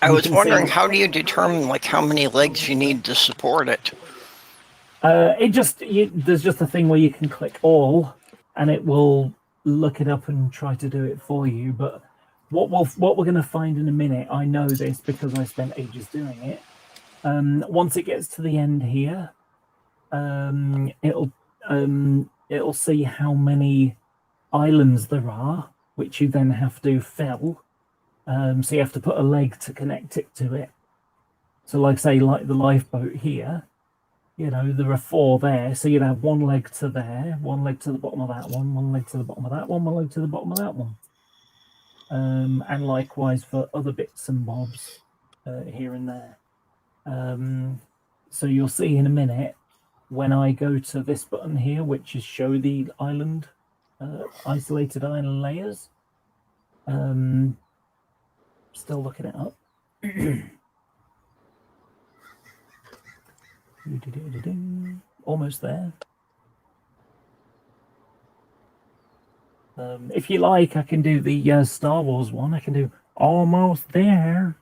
Speaker 1: I was wondering, how do you determine like how many legs you need to support it?
Speaker 3: There's just a thing where you can click all, and it will look it up and try to do it for you. But what we're going to find in a minute, I know this because I spent ages doing it. Once it gets to the end here, it'll see how many islands there are, which you then have to fill. So you have to put a leg to connect it to it. So like say, like the lifeboat here, you know, there are 4 there. So you'd have 1 leg to there, 1 leg to the bottom of that one leg to the bottom of that one leg to the bottom of that one. And likewise for other bits and bobs here and there. So you'll see in a minute when I go to this button here, which is show the island, isolated island layers. Still looking it up. Almost there. If you like, I can do the Star Wars one. I can do almost there.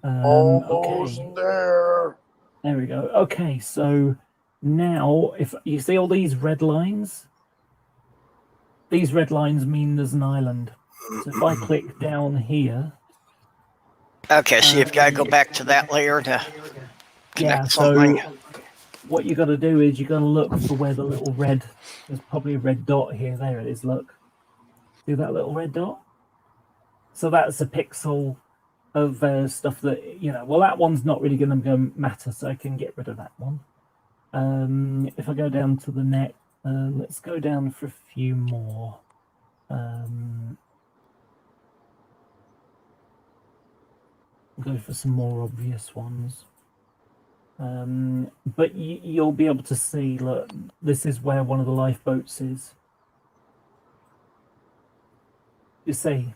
Speaker 7: Almost
Speaker 3: okay.
Speaker 7: there.
Speaker 3: There we go. Okay, so now if you see all these red lines, these red lines mean there's an island. So if I click down here.
Speaker 1: Okay, so you've got to go back to that layer to connect
Speaker 3: so
Speaker 1: something.
Speaker 3: What you got to do is you got to look for where the little red, there's probably a red dot here. There it is, look. See that little red dot? So that's a pixel of stuff that, you know, well, that one's not really going to matter, so I can get rid of that one. If I go down to the neck, let's go down for a few more. Go for some more obvious ones. But you'll be able to see, look, this is where one of the lifeboats is. You see?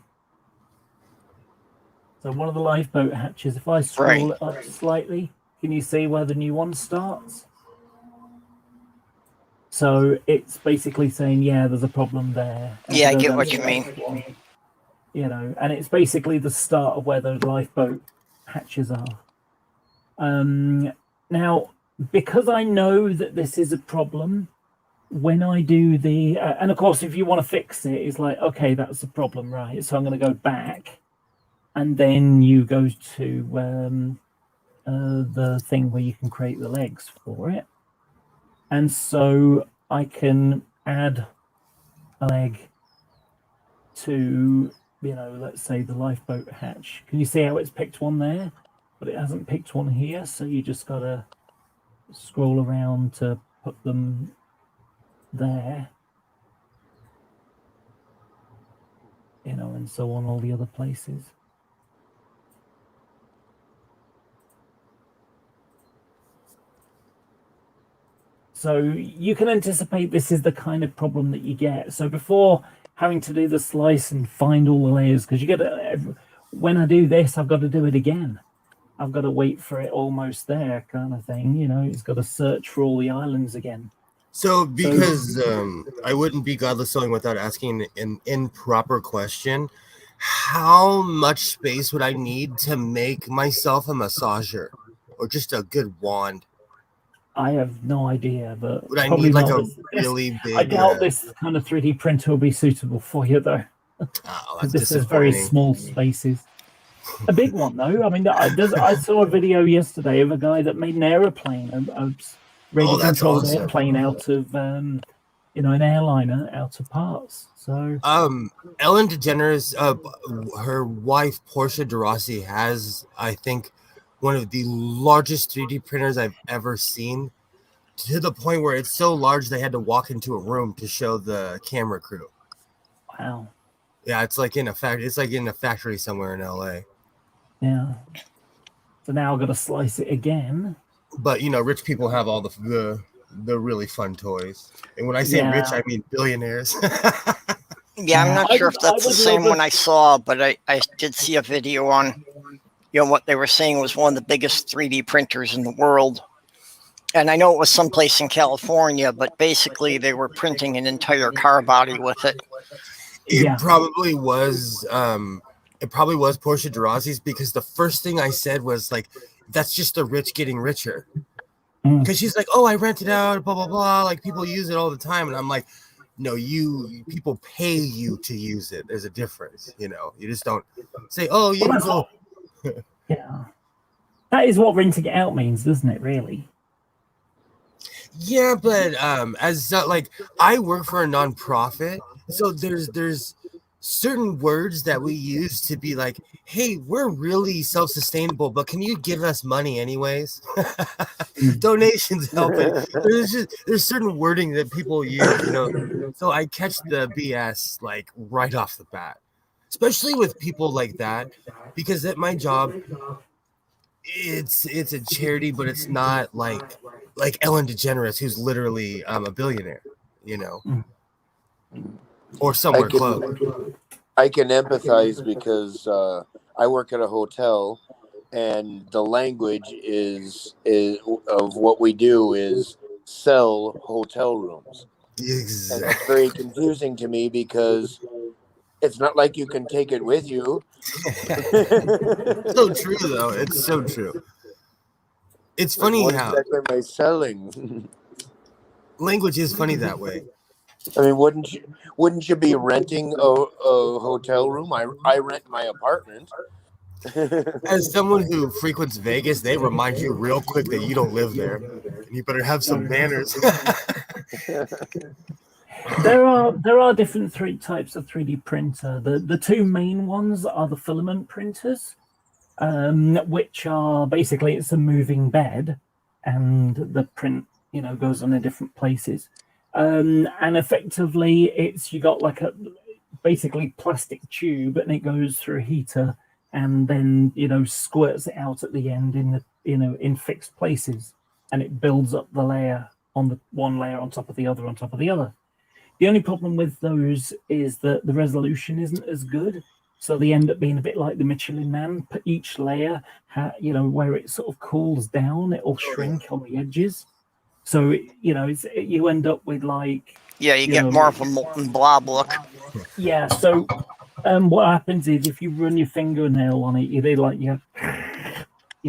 Speaker 3: So one of the lifeboat hatches, if I scroll it up slightly, can you see where the new one starts? So it's basically saying, yeah, there's a problem there. And
Speaker 1: Yeah, I
Speaker 3: go
Speaker 1: get
Speaker 3: down
Speaker 1: what
Speaker 3: to
Speaker 1: you
Speaker 3: the
Speaker 1: mean.
Speaker 3: next one, you know, and it's basically the start of where those lifeboat hatches are. Now, because I know that this is a problem, when I do the, and of course, if you want to fix it, it's like, okay, that's the problem, right? So I'm going to go back, and then you go to the thing where you can create the legs for it. And so I can add a leg to, you know, let's say the lifeboat hatch. Can you see how it's picked one there, but it hasn't picked one here? So you just got to scroll around to put them there, you know, and so on all the other places. So you can anticipate this is the kind of problem that you get. So before having to do the slice and find all the layers, because you get when I do this, I've got to do it again. I've got to wait for it almost there, kind of thing. You know, it's got to search for all the islands again.
Speaker 6: So because I wouldn't be godless sewing without asking an improper question, how much space would I need to make myself a massager or just a good wand?
Speaker 3: I have no idea, but
Speaker 6: Would I
Speaker 3: probably
Speaker 6: need like
Speaker 3: not
Speaker 6: a
Speaker 3: this-
Speaker 6: really big?
Speaker 3: I doubt this kind of 3D printer will be suitable for you, though.
Speaker 6: Oh,
Speaker 3: Because
Speaker 6: that's
Speaker 3: this is very
Speaker 6: disappointing.
Speaker 3: small spaces. A big one, though. I mean, I saw a video yesterday of a guy that made an aeroplane, a radio
Speaker 6: that's
Speaker 3: controlled
Speaker 6: awesome.
Speaker 3: airplane out of, you know, an airliner out of parts. So
Speaker 6: Ellen DeGeneres, her wife Portia de Rossi has, I think, one of the largest 3D printers I've ever seen. To the point where it's so large they had to walk into a room to show the camera crew.
Speaker 3: wow,
Speaker 6: Yeah, it's like in a factory. It's like in a factory somewhere in LA.
Speaker 3: yeah. So now I've got to slice it again.
Speaker 6: But you know, rich people have all the really fun toys. And when I say rich, I mean billionaires.
Speaker 1: Yeah, I'm not
Speaker 3: I
Speaker 1: sure
Speaker 3: would-
Speaker 1: if
Speaker 3: I
Speaker 1: that's the
Speaker 3: would
Speaker 1: same
Speaker 3: love
Speaker 1: one I saw, but I did see a video on, you know, what they were saying was one of the biggest 3D printers in the world. And I know it was someplace in California, but basically they were printing an entire car body with it.
Speaker 6: It probably was. It probably was Portia de Rossi's, because the first thing I said was like, "That's just the rich getting richer." Because she's like, "Oh, I rent it out, blah blah blah. Like people use it all the time," and I'm like, "No, people pay you to use it. There's a difference, you know. You just don't say, oh, you can go."
Speaker 3: Yeah, that is what renting it out means, doesn't it? Really.
Speaker 6: Yeah, but as like I work for a nonprofit, so there's certain words that we use to be like, hey, we're really self-sustainable, but can you give us money anyways? Donations help it. There's certain wording that people use, you know. So I catch the BS like right off the bat, especially with people like that, because at my job, it's a charity, but it's not like Ellen DeGeneres, who's literally a billionaire, you know, or somewhere close.
Speaker 7: I can empathize because I work at a hotel, and the language is of what we do is sell hotel rooms.
Speaker 6: Exactly.
Speaker 7: And that's very confusing to me because it's not like you can take it with you.
Speaker 6: So true, though. It's so true. It's funny
Speaker 7: what
Speaker 6: how
Speaker 7: exactly am I selling?
Speaker 6: Language is funny that way.
Speaker 7: I mean, wouldn't you be renting a hotel room? I rent my apartment.
Speaker 6: As someone who frequents Vegas, they remind you real quick that you don't live there, and you better have some manners.
Speaker 3: There are different types of 3D printer. The two main ones are the filament printers, which are basically it's a moving bed, and the print goes on in different places, and effectively it's you got like a basically plastic tube, and it goes through a heater, and then squirts it out at the end in the in fixed places, and it builds up the layer on the one layer on top of the other on top of the other. The only problem with those is that the resolution isn't as good, so they end up being a bit like the Michelin Man. Each layer, where it sort of cools down, it will shrink on the edges. So you end up with like
Speaker 1: Yeah, you get more of a molten blob look.
Speaker 3: yeah. So what happens is if you run your fingernail on it,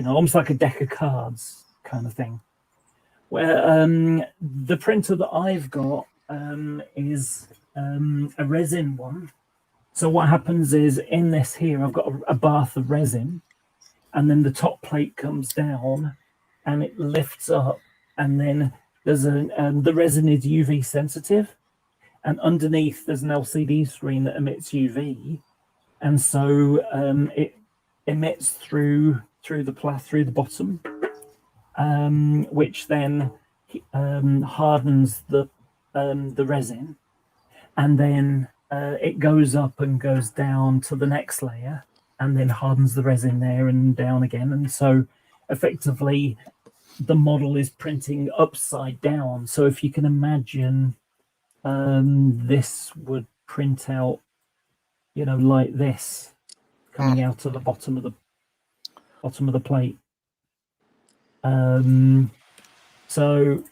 Speaker 3: almost like a deck of cards kind of thing. Where the printer that I've got is a resin one. So what happens is in this here, I've got a bath of resin, and then the top plate comes down, and it lifts up, and then there's the resin is UV sensitive, and underneath there's an LCD screen that emits UV, and so it emits through the bottom, which then hardens the resin, and then it goes up and goes down to the next layer, and then hardens the resin there and down again, and so effectively the model is printing upside down. So if you can imagine, this would print out, like this, coming out of the bottom of the plate. So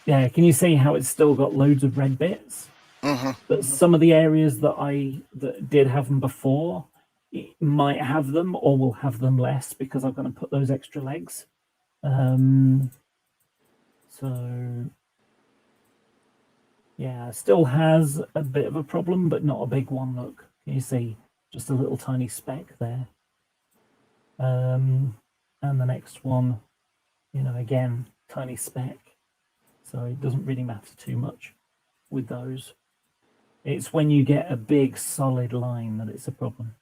Speaker 3: yeah, can you see how it's still got loads of red bits?
Speaker 1: Mm-hmm.
Speaker 3: But some of the areas that did have them before, it might have them or will have them less because I'm going to put those extra legs. So yeah, still has a bit of a problem, but not a big one. Look, can you see just a little tiny speck there? And the next one, again, tiny speck. So it doesn't really matter too much with those. It's when you get a big solid line that it's a problem.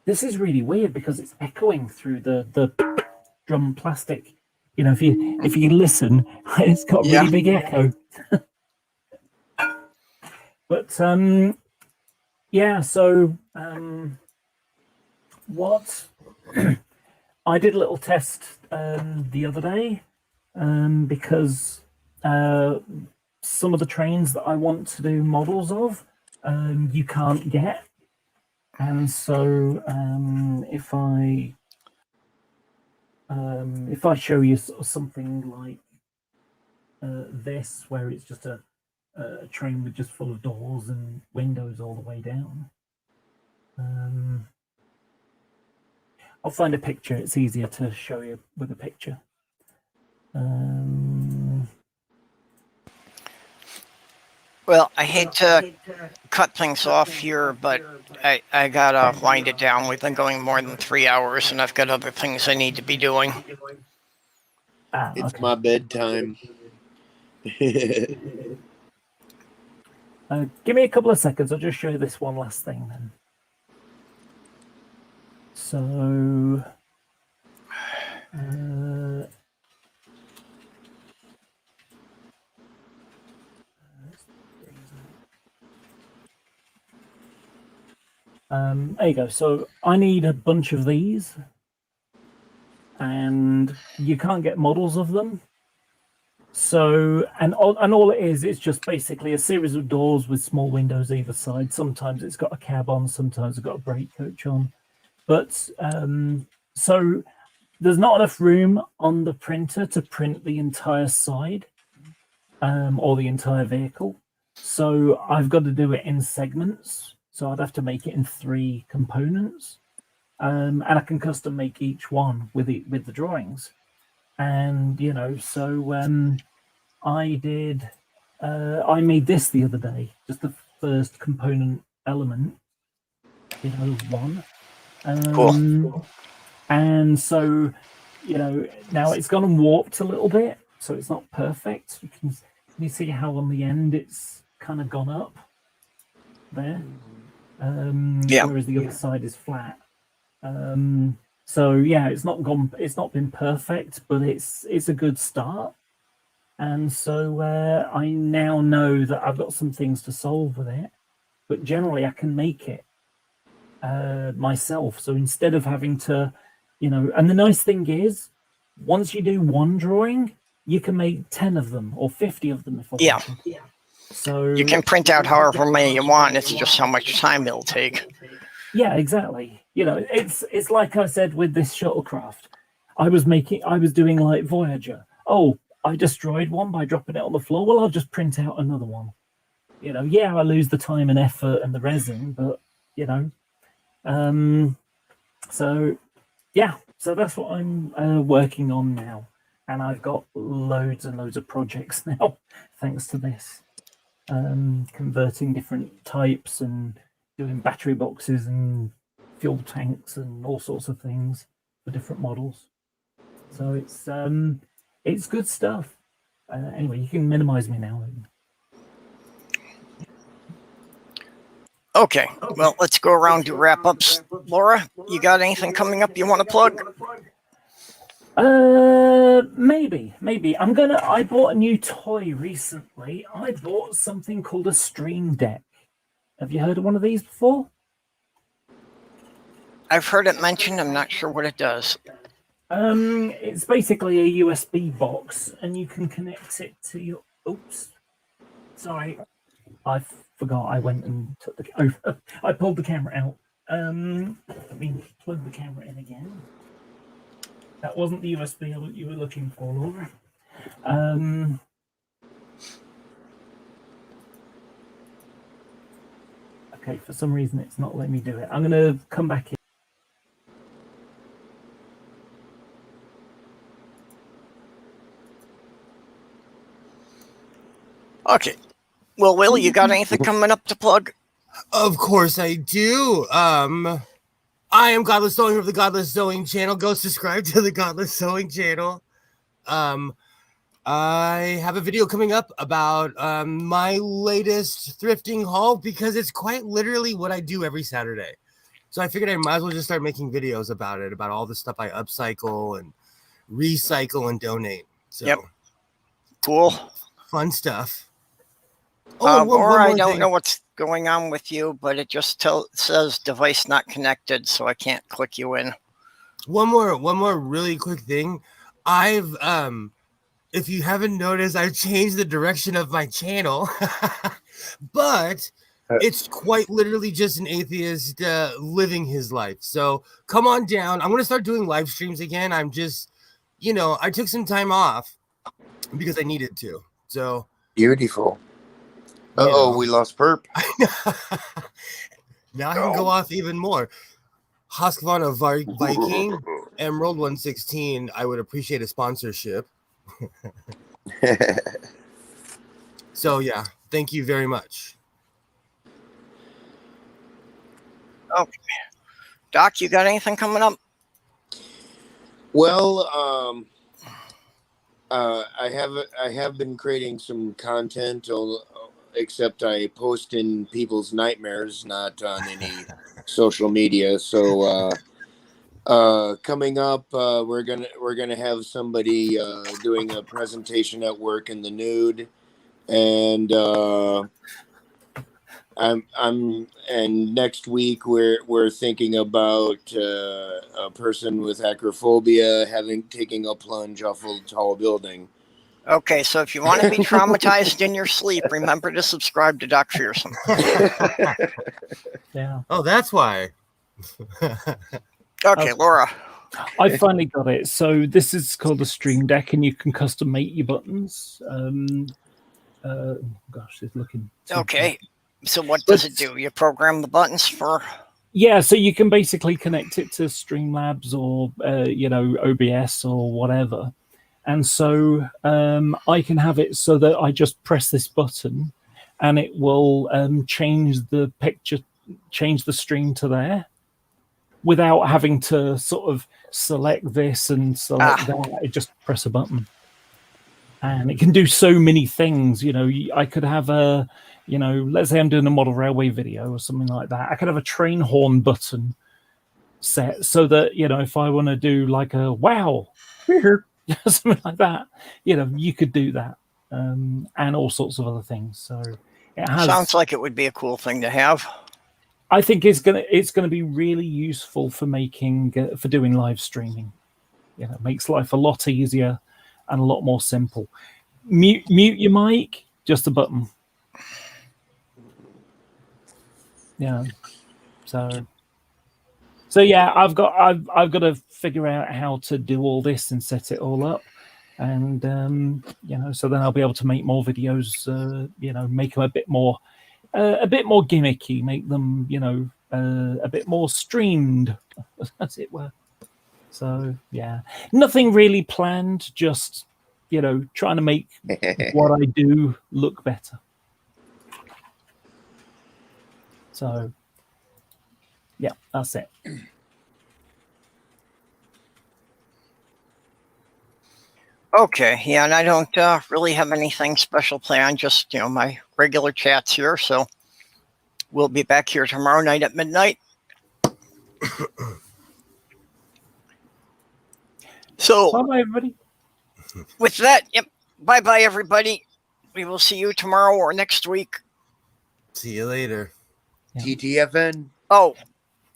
Speaker 3: This is really weird because it's echoing through the drum plastic. If you listen, it's got a really big echo. But yeah, so what I did a little test the other day because some of the trains that I want to do models of, you can't get. And so if I show you sort of something like this, where it's just a train with just full of doors and windows all the way down. I'll find a picture. It's easier to show you with a picture.
Speaker 1: Well, I hate to cut things off here, but I gotta wind it down. We've been going more than 3 hours, and I've got other things I need to be doing.
Speaker 7: It's my bedtime.
Speaker 3: Give me a couple of seconds. I'll just show you this one last thing then. So, there you go. So I need a bunch of these, and you can't get models of them. So, and all it is, it's just basically a series of doors with small windows either side. Sometimes it's got a cab on, sometimes it's got a brake coach on. But so there's not enough room on the printer to print the entire side or the entire vehicle. So I've got to do it in segments. So I'd have to make it in 3 components. And I can custom make each one with the drawings. And, so I made this the other day, just the first component element, one.
Speaker 1: Cool.
Speaker 3: And so, now it's gone and warped a little bit, so it's not perfect. Can you see how on the end it's kind of gone up there? Whereas the other side is flat. So yeah, it's not been perfect, but it's a good start. And so I now know that I've got some things to solve with it, but generally I can make it myself. So instead of having to, and the nice thing is, once you do one drawing, you can make 10 of them or 50 of them if I want to. Yeah. So
Speaker 1: you can print out however many you want. It's just how much time it'll take.
Speaker 3: Yeah, exactly. It's like I said with this shuttlecraft. I was doing like Voyager. Oh, I destroyed one by dropping it on the floor. Well, I'll just print out another one. You know, yeah, I lose the time and effort and the resin, but you know, so yeah, so that's what I'm working on now, and I've got loads and loads of projects now, thanks to this. Converting different types and doing battery boxes and fuel tanks and all sorts of things for different models. So it's good stuff. Anyway, you can minimize me now.
Speaker 1: Okay, well, let's go around to wrap ups. Laura, you got anything coming up you want to plug?
Speaker 3: Maybe. I bought a new toy recently. I bought something called a Stream Deck. Have you heard of one of these before?
Speaker 1: I've heard it mentioned. I'm not sure what it does.
Speaker 3: It's basically a USB box, and you can connect it to your. Oops, sorry, I forgot. I went and took the. I pulled the camera out. Let me plug the camera in again. That wasn't the USB you were looking for, Laura. Okay, for some reason it's not letting me do it. I'm going to come back in.
Speaker 1: Okay. Well, Will, you got anything coming up to plug?
Speaker 6: Of course I do. I am Godless Sewing of the Godless Sewing channel. Go subscribe to the Godless Sewing channel. I have a video coming up about my latest thrifting haul because it's quite literally what I do every Saturday. So I figured I might as well just start making videos about it, about all the stuff I upcycle and recycle and donate. So
Speaker 1: Yep. Cool.
Speaker 6: Fun stuff.
Speaker 1: Laura, I don't
Speaker 6: thing.
Speaker 1: know what's going on with you, but it just says device not connected, so I can't click you in.
Speaker 6: One more really quick thing. I've if you haven't noticed, I've changed the direction of my channel, but it's quite literally just an atheist living his life. So come on down. I'm going to start doing live streams again. I'm just, I took some time off because I needed to. So
Speaker 7: Beautiful. Uh-oh, we lost Perp.
Speaker 6: Now I can go off even more. Husqvarna Viking, Emerald 116. I would appreciate a sponsorship. So yeah, thank you very much.
Speaker 1: Okay. Doc, you got anything coming up?
Speaker 7: Well, I have been creating some content, except I post in people's nightmares, not on any social media. So coming up, we're gonna have somebody doing a presentation at work in the nude, and and next week we're thinking about a person with acrophobia taking a plunge off a tall building.
Speaker 1: Okay, so if you want to be traumatized in your sleep, remember to subscribe to Doc Fearsome.
Speaker 3: Yeah.
Speaker 6: Oh, that's why.
Speaker 1: Okay, Laura.
Speaker 3: I finally got it. So this is called a Stream Deck, and you can custom make your buttons. Gosh, it's looking.
Speaker 1: Okay, so what does it do? You program the buttons for?
Speaker 3: Yeah, so you can basically connect it to Streamlabs or OBS or whatever, and so I can have it so that I just press this button, and it will change the picture, change the stream to there, without having to sort of select this and select that. I just press a button. And it can do so many things. I could have a, let's say I'm doing a model railway video or something like that. I could have a train horn button set so that, if I want to do like a wow, something like that, you could do that. And all sorts of other things. So it
Speaker 1: Sounds like it would be a cool thing to have.
Speaker 3: I think it's gonna be really useful for for doing live streaming. It makes life a lot easier and a lot more simple. Mute your mic, just a button. Yeah. So yeah, I've got to figure out how to do all this and set it all up. And so then I'll be able to make more videos. Make them a bit more gimmicky, make them a bit more streamed, as it were. So yeah, nothing really planned. Just trying to make what I do look better. So yeah, that's it.
Speaker 1: Okay, yeah, and I don't really have anything special planned, just, my regular chats here. So we'll be back here tomorrow night at midnight. So
Speaker 3: Bye-bye, everybody.
Speaker 1: With that, yep, bye-bye, everybody. We will see you tomorrow or next week.
Speaker 6: See you later.
Speaker 3: Yeah.
Speaker 7: TTFN.
Speaker 1: Oh,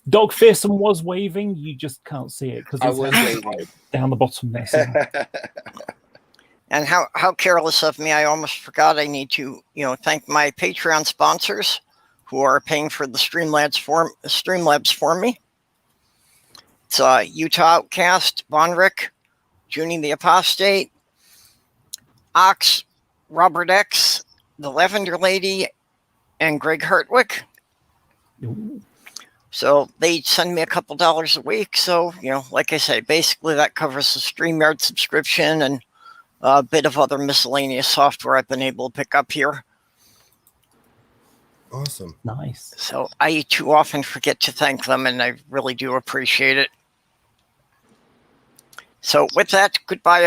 Speaker 3: Dog Fearsome was waving. You just can't see it because
Speaker 7: I
Speaker 3: his
Speaker 7: was
Speaker 3: hand's
Speaker 7: waving.
Speaker 3: right down the bottom there. So.
Speaker 1: and how careless of me. I almost forgot I need to, thank my Patreon sponsors who are paying for the Streamlabs for me. It's Utah Outcast, Bonrick, Junie the Apostate, Ox, Robert X, the Lavender Lady, and Greg Hartwick.
Speaker 3: Ooh.
Speaker 1: So they send me a couple dollars a week. So, like I say, basically that covers the StreamYard subscription and a bit of other miscellaneous software I've been able to pick up here.
Speaker 6: Awesome.
Speaker 3: Nice.
Speaker 1: So I too often forget to thank them, and I really do appreciate it. So with that, goodbye.